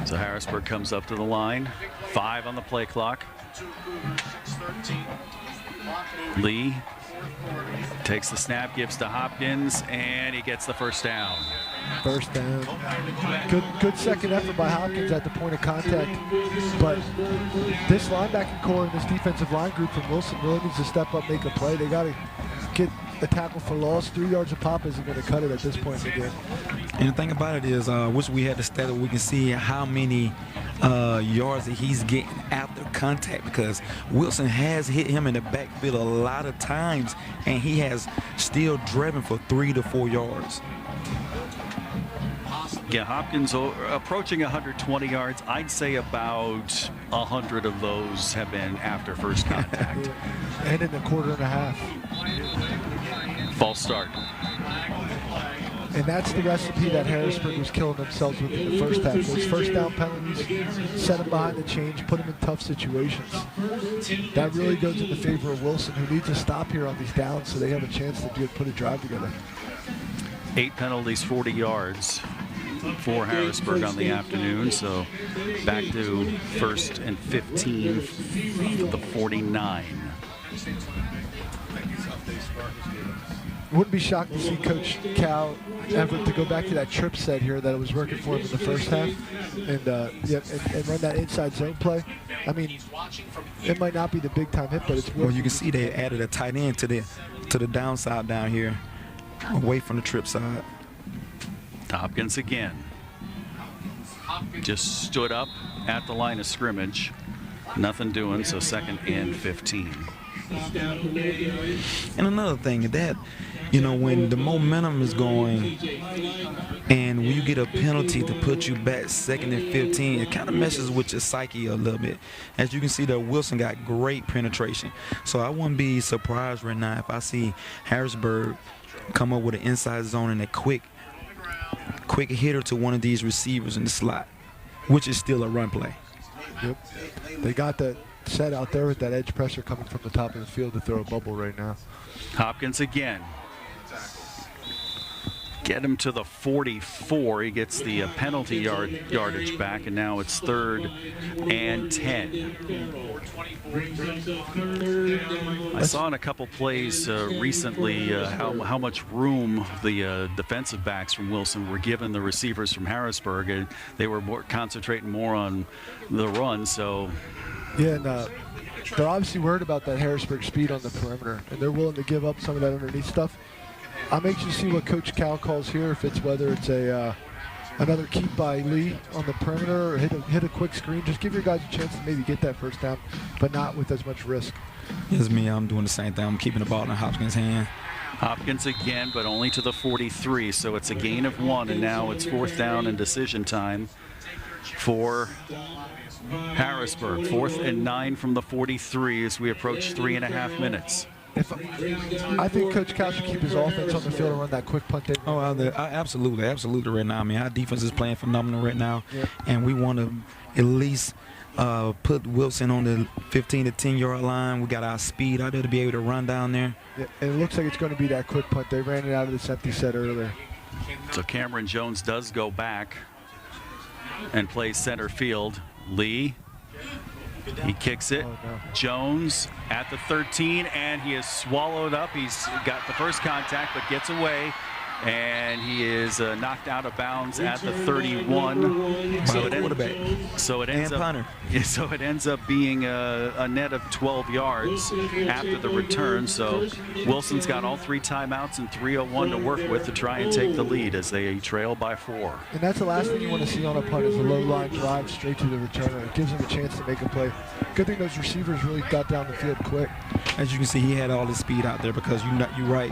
So Harrisburg comes up to the line. 5 on the play clock. Lee takes the snap, gives to Hopkins, and he gets the first down. First down. Good second effort by Hopkins at the point of contact. But this linebacking core and this defensive line group from Wilson really needs to step up, make a play. They got to a tackle for loss. 3 yards a pop isn't going to cut it at this point in the game. And the thing about it is, I wish we had the stat that we can see how many yards that he's getting after contact, because Wilson has hit him in the backfield a lot of times, and he has still driven for 3 to 4 yards. Yeah, Hopkins approaching 120 yards. I'd say about 100 of those have been after first contact. And in the quarter and a half. False start. And that's the recipe that Harrisburg was killing themselves with in the first half. Those first down penalties, set them behind the chains, put them in tough situations. That really goes in the favor of Wilson, who needs to stop here on these downs so they have a chance to put a drive together. 8 penalties, 40 yards for Harrisburg on the afternoon. So back to 1st and 15 for the 49. Wouldn't be shocked to see Coach Cal Everett to go back to that trip set here that was working for him in the first half, and run that inside zone play. I mean, it might not be the big time hit, but it's worth. Well, you can see they added a tight end to the downside down here, away from the trip side. Hopkins again. Just stood up at the line of scrimmage. Nothing doing, so 2nd and 15. And another thing that, when the momentum is going and when you get a penalty to put you back 2nd and 15, it kind of messes with your psyche a little bit. As you can see that Wilson got great penetration. So I wouldn't be surprised right now if I see Harrisburg come up with an inside zone and a quick hitter to one of these receivers in the slot, which is still a run play. Yep. They got that set out there with that edge pressure coming from the top of the field to throw a bubble right now. Hopkins again. Get him to the 44. He gets the penalty yardage back, and now it's 3rd and 10. I saw in a couple plays recently how much room the defensive backs from Wilson were giving the receivers from Harrisburg, and they were concentrating more on the run. So. Yeah, and they're obviously worried about that Harrisburg speed on the perimeter, and they're willing to give up some of that underneath stuff. I'm anxious to see what Coach Cal calls here, if it's whether it's another keep by Lee on the perimeter or hit a quick screen. Just give your guys a chance to maybe get that first down, but not with as much risk. It's me. I'm doing the same thing. I'm keeping the ball in Hopkins' hand. Hopkins again, but only to the 43, so it's a gain of 1, and now it's 4th down and decision time for Harrisburg. 4th and 9 from the 43 as we approach 3.5 minutes. I think Coach Cal should keep his offense on the field and run that quick punt in. Oh, absolutely right now. I mean, our defense is playing phenomenal right now, and we want to at least put Wilson on the 15 to 10-yard line. We got our speed out there to be able to run down there. Yeah, and it looks like it's going to be that quick punt. They ran it out of this empty set earlier. So Cameron Jones does go back and plays center field. Lee. He kicks it. Jones at the 13, and he is swallowed up. He's got the first contact, but gets away, and he is knocked out of bounds at the 31. So it ends up being a net of 12 yards after the return. So Wilson's got all 3 timeouts and 3:01 to work with to try and take the lead as they trail by 4. And that's the last thing you want to see on a punt is a low line drive straight to the returner. It gives him a chance to make a play. Good thing those receivers really got down the field quick. As you can see, he had all the speed out there because you're right.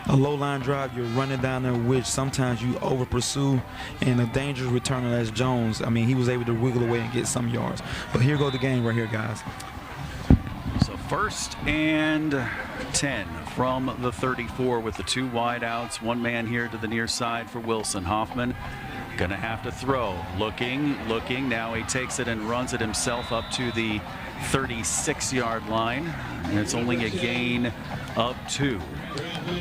A low line drive, you're running down there, which sometimes you over pursue, and a dangerous returner as Jones. I mean, he was able to wiggle away and get some yards. But here goes the game right here, guys. So 1st and 10 from the 34 with the 2 wide outs. 1 man here to the near side for Wilson. Hoffman gonna have to throw. Looking. Now he takes it and runs it himself up to the 36-yard line. And it's only a gain of 2.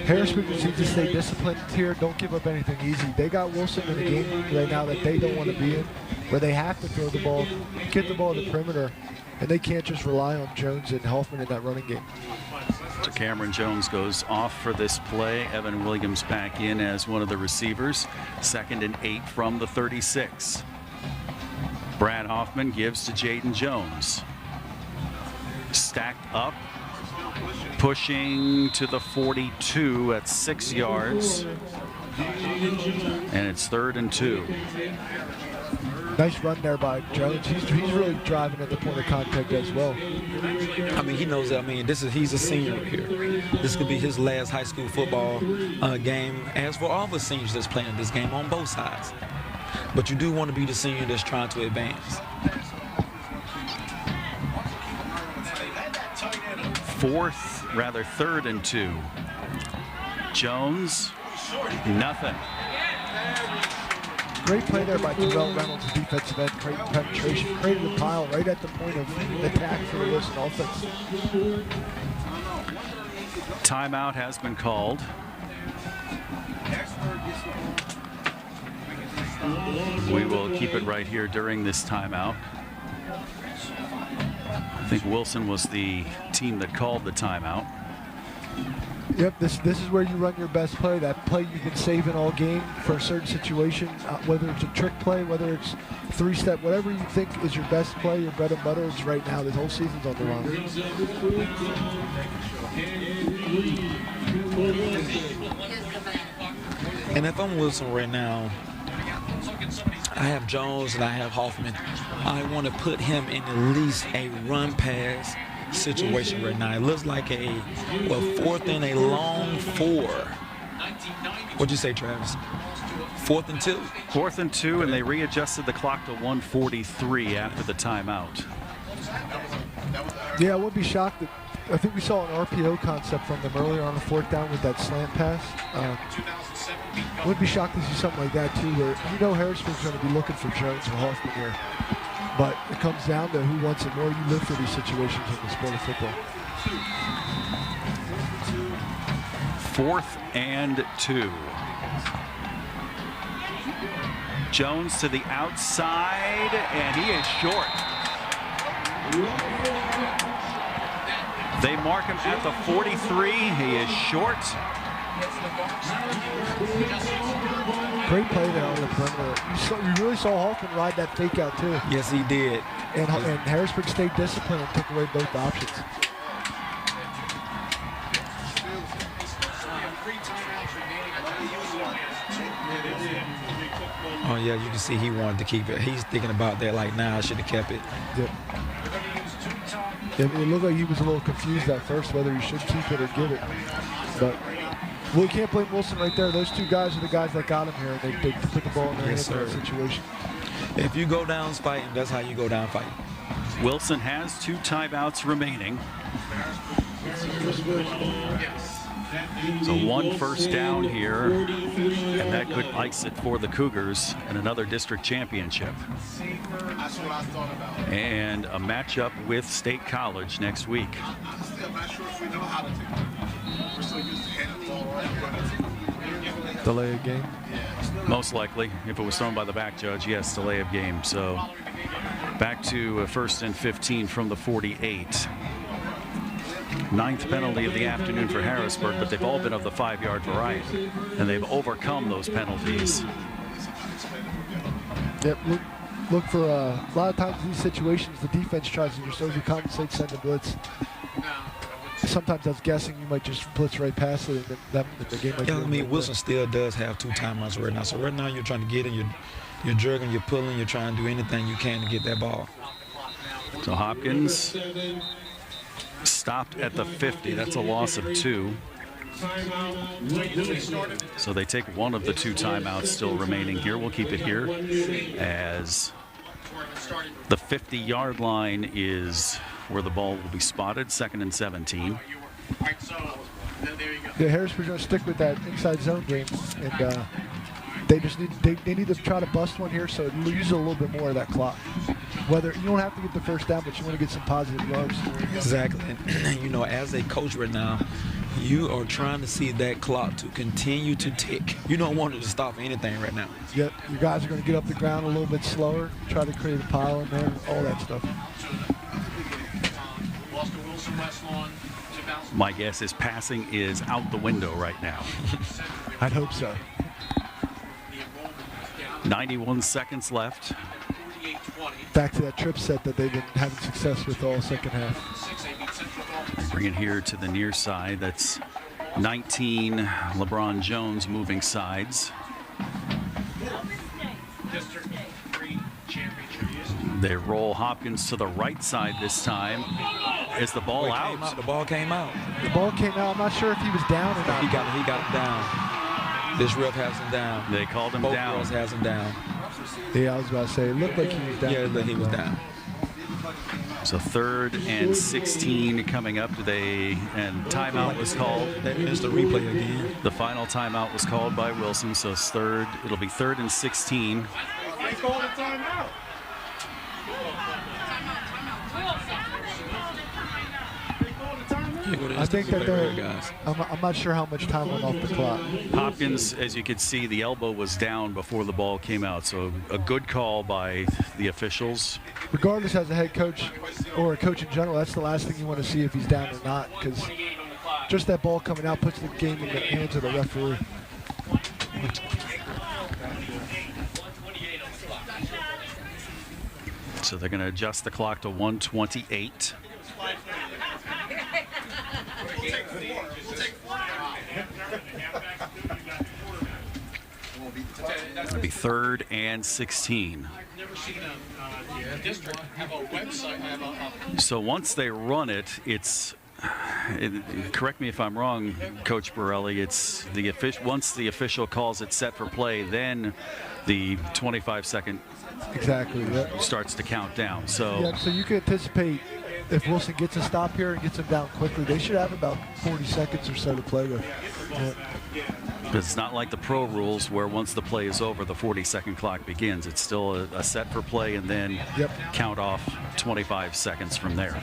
Harrisburg just needs to stay disciplined here. Don't give up anything easy. They got Wilson in a game right now that they don't want to be in, where they have to throw the ball, get the ball to the perimeter, and they can't just rely on Jones and Hoffman in that running game. So Cameron Jones goes off for this play. Evan Williams back in as one of the receivers. 2nd and 8 from the 36. Brad Hoffman gives to Jaden Jones. Stacked up pushing to the 42 at 6 yards. And it's 3rd and 2. Nice run there by Jones. He's really driving at the point of contact as well. I mean, he knows that. I mean, he's a senior here. This could be his last high school football game. As for all the seniors that's playing this game on both sides. But you do want to be the senior that's trying to advance. 3rd and 2. Jones, nothing. Great play there by Terrell Reynolds, the defensive end. Great penetration. Created a pile right at the point of attack for the Wilson offense. Timeout has been called. We will keep it right here during this timeout. I think Wilson was the team that called the timeout. Yep, this is where you run your best play. That play you've been saving all game for a certain situation, whether it's a trick play, whether it's 3-step, whatever you think is your best play, your bread and butter. It's right now. This whole season's on the run. And if I'm Wilson right now, I have Jones and I have Hoffman. I want to put him in at least a run pass situation right now. It looks like a 4th and a long 4. What'd you say, Travis? 4th and 2? 4th and 2, and they readjusted the clock to 1:43 after the timeout. Yeah, I wouldn't be shocked that I think we saw an RPO concept from them earlier on the 4th down with that slant pass. Wouldn't be shocked to see something like that too, where Harrisburg's going to be looking for Jones or Hoffman here. But it comes down to who wants it more. You live for these situations in the sport of football. 4th and 2. Jones to the outside, and he is short. They mark him at the 43. He is short. Great play there on the perimeter. You really saw Hoffman ride that fake out too. Yes, he did. And Harrisburg stayed disciplined and took away both options. Oh yeah, you can see he wanted to keep it. He's thinking about that like, nah, I should have kept it. Yep. It looked like he was a little confused at first whether he should keep it or give it. But we can't blame Wilson right there. Those two guys are the guys that got him here. They put the ball in their hands in that situation. If you go down fighting, that's how you go down fighting. Wilson has 2 timeouts remaining. So 1 first down here, and that could ice it for the Cougars in another district championship. And a matchup with State College next week. Delay of game? Most likely. If it was thrown by the back judge, yes, delay of game. So back to 1st and 15 from the 48. 9th penalty of the afternoon for Harrisburg, but they've all been of the 5-yard variety, and they've overcome those penalties. Yep, look for a lot of times in these situations, the defense tries to just overcompensate, send a blitz. Sometimes that's guessing. You might just blitz right past it, and the game might. Yeah, I mean, Wilson still does have 2 timeouts right now. So right now you're trying to get in, you're jerking, you're pulling, you're trying to do anything you can to get that ball. So Hopkins stopped at the 50. That's a loss of 2. So they take one of the 2 timeouts still remaining here. We'll keep it here as the 50-yard line is where the ball will be spotted. 2nd and 17. Yeah, Harrisburg's going to stick with that inside zone game, and they just need to try to bust one here, so use a little bit more of that clock. Whether you don't have to get the first down, but you want to get some positive yards. Exactly. And as a coach right now, you are trying to see that clock to continue to tick. You don't want it to stop anything right now. Yep, your guys are going to get up the ground a little bit slower, try to create a pile in there, all that stuff. My guess is passing is out the window right now. I'd hope so. 91 seconds left. Back to that trip set that they've been having success with all second half. Bring it here to the near side. That's 19, LeBron Jones moving sides. They roll Hopkins to the right side this time. Is the ball out? The ball came out. The ball came out. I'm not sure if he was down or not. He got him down. This ref has him down. They called him Both down. girls has him down. Yeah, I was about to say, it looked like he was down. Yeah, it looked like he was down. So 3rd and 16 coming up today, and timeout was called. They missed the replay again. The final timeout was called by Wilson, so it's it'll be 3rd and 16. They called a timeout. I think that I'm not sure how much time went off the clock. Hopkins, as you could see, the elbow was down before the ball came out, so a good call by the officials. Regardless, as a head coach or a coach in general, that's the last thing you want to see if he's down or not, because just that ball coming out puts the game in the hands of the referee. So they're going to adjust the clock to 1:28. It'll be 3rd and 16. So once they run it, correct me if I'm wrong, Coach Borelli, it's once the official calls it set for play, then the 25-second starts to count down. So you can anticipate if Wilson gets a stop here and gets him down quickly, they should have about 40 seconds or so to play with. It's not like the pro rules where once the play is over, the 40-second clock begins. It's still a set for play and then count off 25 seconds from there.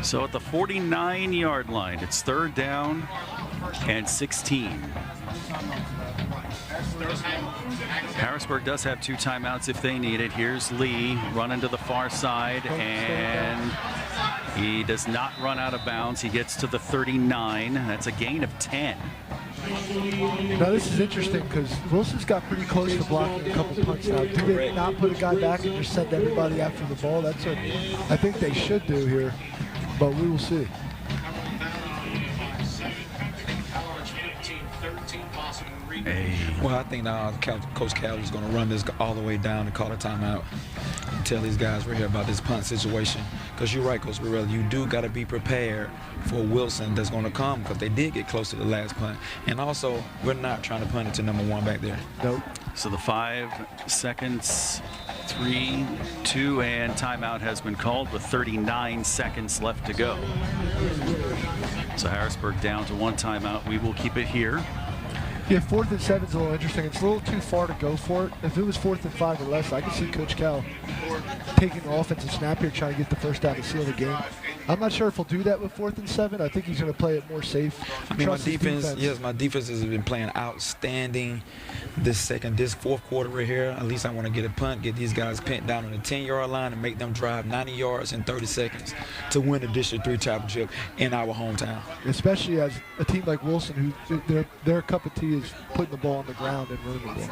So at the 49-yard line, it's 3rd down and 16. Harrisburg does have 2 timeouts if they need it. Here's Lee running to the far side, and he does not run out of bounds. He gets to the 39. That's a gain of 10. Now this is interesting because Wilson's got pretty close to blocking a couple punts now. Do they not put a guy back and just send everybody after the ball? That's what I think they should do here, but we will see. Well, I think now Coach Cal is going to run this all the way down and call a timeout and tell these guys right here about this punt situation. Because you're right, Coach Borelli, you do got to be prepared for Wilson that's going to come, because they did get close to the last punt. And also, we're not trying to punt it to number 1 back there. Nope. So the 5 seconds, 3, 2, and timeout has been called with 39 seconds left to go. So Harrisburg down to 1 timeout. We will keep it here. Yeah, 4th and 7 is a little interesting. It's a little too far to go for it. If it was 4th and 5 or less, I could see Coach Cal taking the offensive snap here, trying to get the first down to seal the game. I'm not sure if he'll do that with 4th and 7. I think he's going to play it more safe. I mean, my defense has been playing outstanding this 4th quarter right here. At least I want to get a punt, get these guys pinned down on the 10-yard line and make them drive 90 yards in 30 seconds to win the District 3 championship in our hometown. Especially as a team like Wilson, who their cup of tea is putting the ball on the ground and running the ball.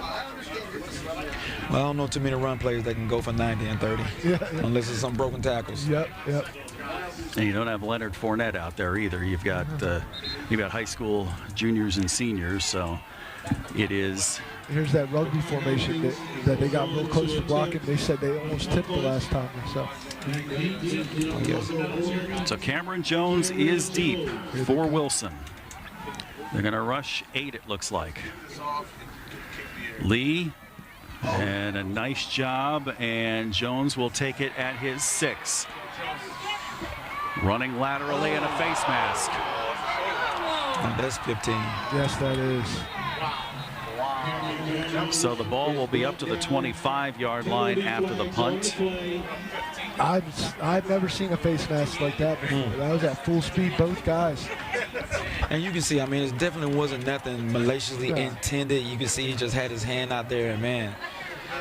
Well, I don't know too many run players that can go for 90 and 30, unless it's some broken tackles. Yep. And you don't have Leonard Fournette out there either. You've got high school juniors and seniors, so it is. Here's that rugby formation that they got real close to blocking. They said they almost tipped the last time. So Cameron Jones is deep for Wilson. They're going to rush 8, it looks like. Lee, and a nice job, and Jones will take it at his 6. Running laterally in a face mask. That's 15. Yes, that is. So the ball will be up to the 25-yard line after the punt. I've never seen a face mask like that before. That was at full speed, both guys. And you can see, I mean, it definitely wasn't nothing maliciously intended. You can see he just had his hand out there, and man,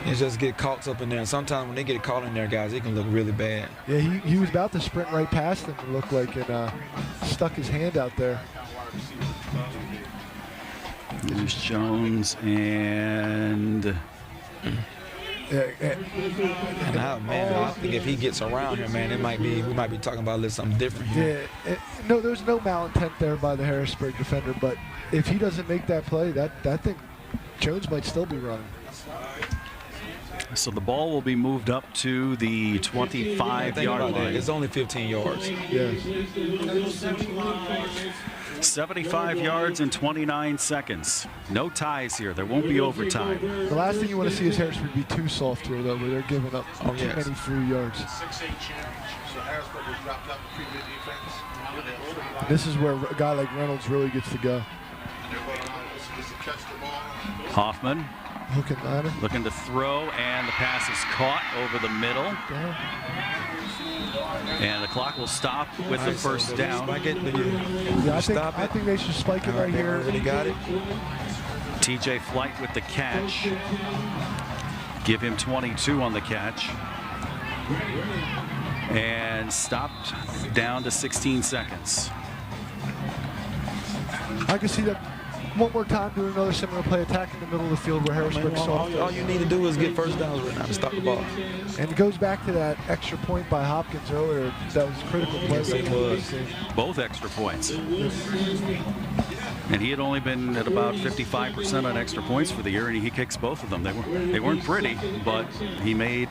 it just get caught up in there. And sometimes when they get caught in there, guys, it can look really bad. Yeah, he was about to sprint right past him, it looked like, and stuck his hand out there. There's Jones, and And now, man, I think if he gets around here, man, we might be talking about a little something different here. Yeah, no, there's no malintent there by the Harrisburg defender, but if he doesn't make that play, I think Jones might still be running. So the ball will be moved up to the 25-yard line. It's only 15 yards. Yes. 75 yards and 29 seconds. No ties here. There won't be overtime. The last thing you want to see is Harrisburg be too soft here, though, where they're giving up too many free yards. So Harrisburg has dropped out the pre-bid defense. This is where a guy like Reynolds really gets to go. And they're going on to catch the ball. Hoffman hook and ladder, looking to throw, and the pass is caught over the middle. And the clock will stop with the first down. I think they should spike it right here. Already got it. TJ Flight with the catch. Give him 22 on the catch. And stopped down to 16 seconds. I can see that one more time doing another similar play, attack in the middle of the field where Harrisburg's soft. All you need to do is get first downs right now to stop the ball. And it goes back to that extra point by Hopkins earlier. That was a critical play. Yes, it was. Both extra points. And he had only been at about 55% on extra points for the year, and he kicks both of them. They weren't pretty, but he made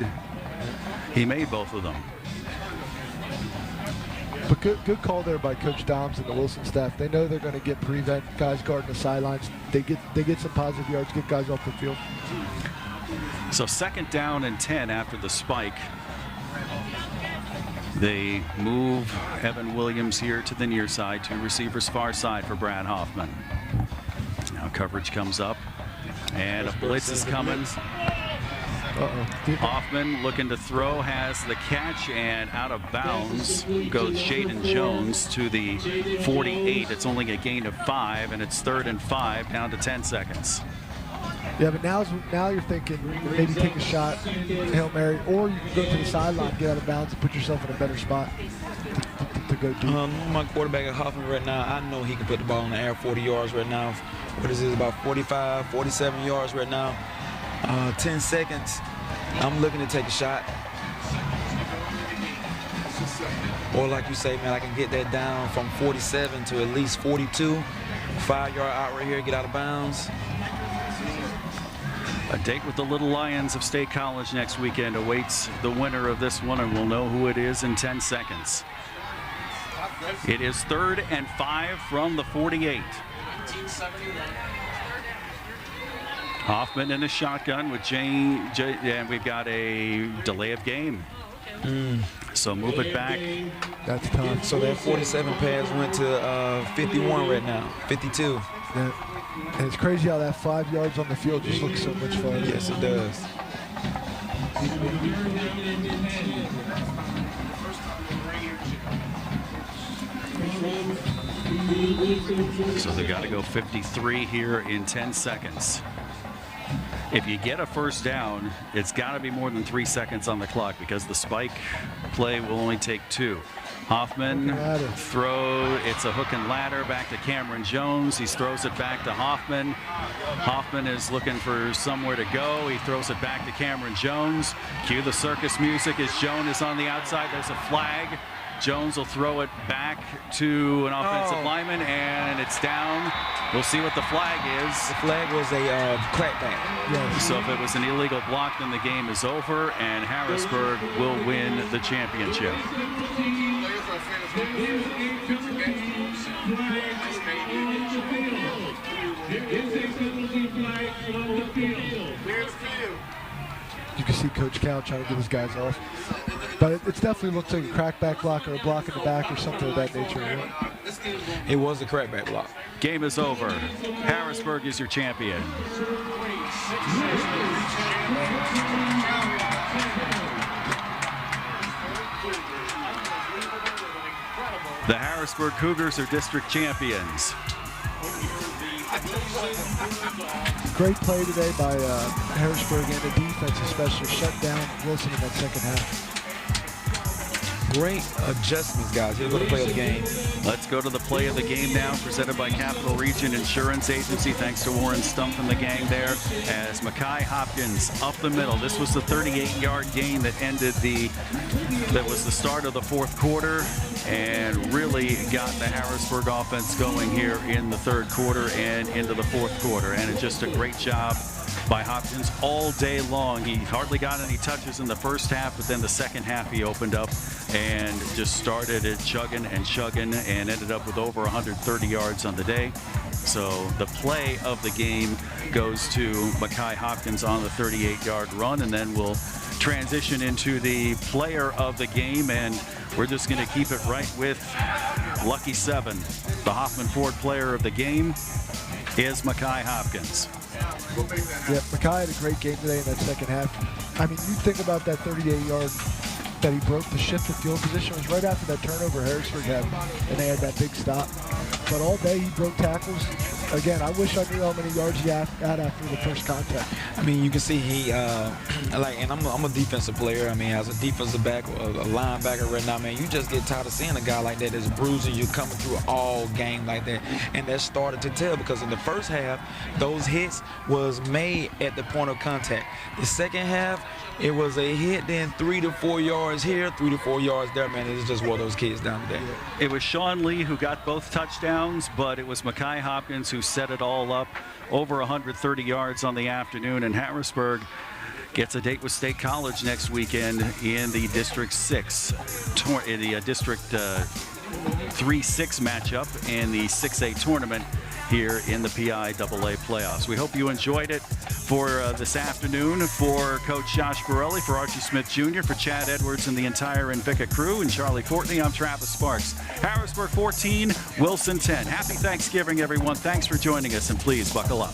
both of them. But good call there by Coach Doms and the Wilson staff. They know they're going to get prevent guys guarding the sidelines. They get some positive yards, get guys off the field. So 2nd down and 10 after the spike. They move Evan Williams here to the near side, 2 receivers far side for Brad Hoffman. Now coverage comes up, and a blitz is coming. Hoffman looking to throw, has the catch, and out of bounds goes Jaden Jones to the 48. It's only a gain of 5, and it's 3rd and 5, down to 10 seconds. Yeah, but now you're thinking maybe take a shot, Hail Mary, or you can go to the sideline, get out of bounds, and put yourself in a better spot to go deep. My quarterback at Hoffman right now, I know he can put the ball in the air 40 yards right now. What is it, about 45, 47 yards right now. 10 seconds. I'm looking to take a shot. Or like you say, man, I can get that down from 47 to at least 42. 5-yard out right here, get out of bounds. A date with the Little Lions of State College next weekend awaits the winner of this one, and we'll know who it is in 10 seconds. It is 3rd and 5 from the 48. Hoffman in the shotgun with and we've got a delay of game. So move it back. That's tough. So that 47 pass went to 51 right now, 52. And it's crazy how that 5 yards on the field just looks so much fun. Yes, it does. So they got to go 53 here in 10 seconds. If you get a first down, it's got to be more than 3 seconds on the clock because the spike play will only take 2. Hoffman throw, it's a hook and ladder back to Cameron Jones. He throws it back to Hoffman. Hoffman is looking for somewhere to go. He throws it back to Cameron Jones. Cue the circus music as Jones is on the outside. There's a flag. Jones will throw it back to an offensive lineman, and it's down. We'll see what the flag is. The flag was a crackback. Yes. So if it was an illegal block, then the game is over, and Harrisburg will win the championship. You can see Coach Cal trying to get his guys off. But it definitely looks like a crackback block or a block in the back or something of that nature. Right? It was a crackback block. Game is over. Harrisburg is your champion. The Harrisburg Cougars are district champions. Great play today by Harrisburg and the defense especially shut down Wilson in that second half. Great adjustments, guys. Here's the play of the game. Let's go to the play of the game now, presented by Capital Region Insurance Agency. Thanks to Warren Stump and the gang there, as Mekhi Hopkins up the middle. This was the 38-yard gain that was the start of the fourth quarter and really got the Harrisburg offense going here in the third quarter and into the fourth quarter. And it's just a great job by Hopkins all day long. He hardly got any touches in the first half, but then the second half he opened up and just started it chugging and ended up with over 130 yards on the day. So the play of the game goes to Mekhi Hopkins on the 38-yard run, and then we'll transition into the player of the game, and we're just going to keep it right with Lucky 7. The Hoffman Ford player of the game is Mekhi Hopkins. Yeah, Mekhi had a great game today in that second half. I mean, you think about that 38-yard that he broke to shift the field position. It was right after that turnover Harrisburg had, and they had that big stop. But all day he broke tackles. Again, I wish I knew how many yards he had after the first contact. I mean, you can see he, and I'm a defensive player. I mean, as a defensive back, a linebacker right now, man, you just get tired of seeing a guy like that that's bruising you coming through all game like that. And that started to tell, because in the first half, those hits was made at the point of contact. The second half, it was a hit, then 3 to 4 yards here, 3 to 4 yards there, man. It just wore those kids down today. It was Sean Lee who got both touchdowns, but it was Mekhi Hopkins who set it all up. Over 130 yards on the afternoon, and Harrisburg gets a date with State College next weekend in the District 6, in the District 3-6 matchup in the 6A tournament here in the PIAA playoffs. We hope you enjoyed it for this afternoon. For Coach Josh Borelli, for Archie Smith Jr., for Chad Edwards and the entire Invicta crew, and Charlie Fortney, I'm Travis Sparks. Harrisburg 14, Wilson 10. Happy Thanksgiving, everyone. Thanks for joining us, and please buckle up.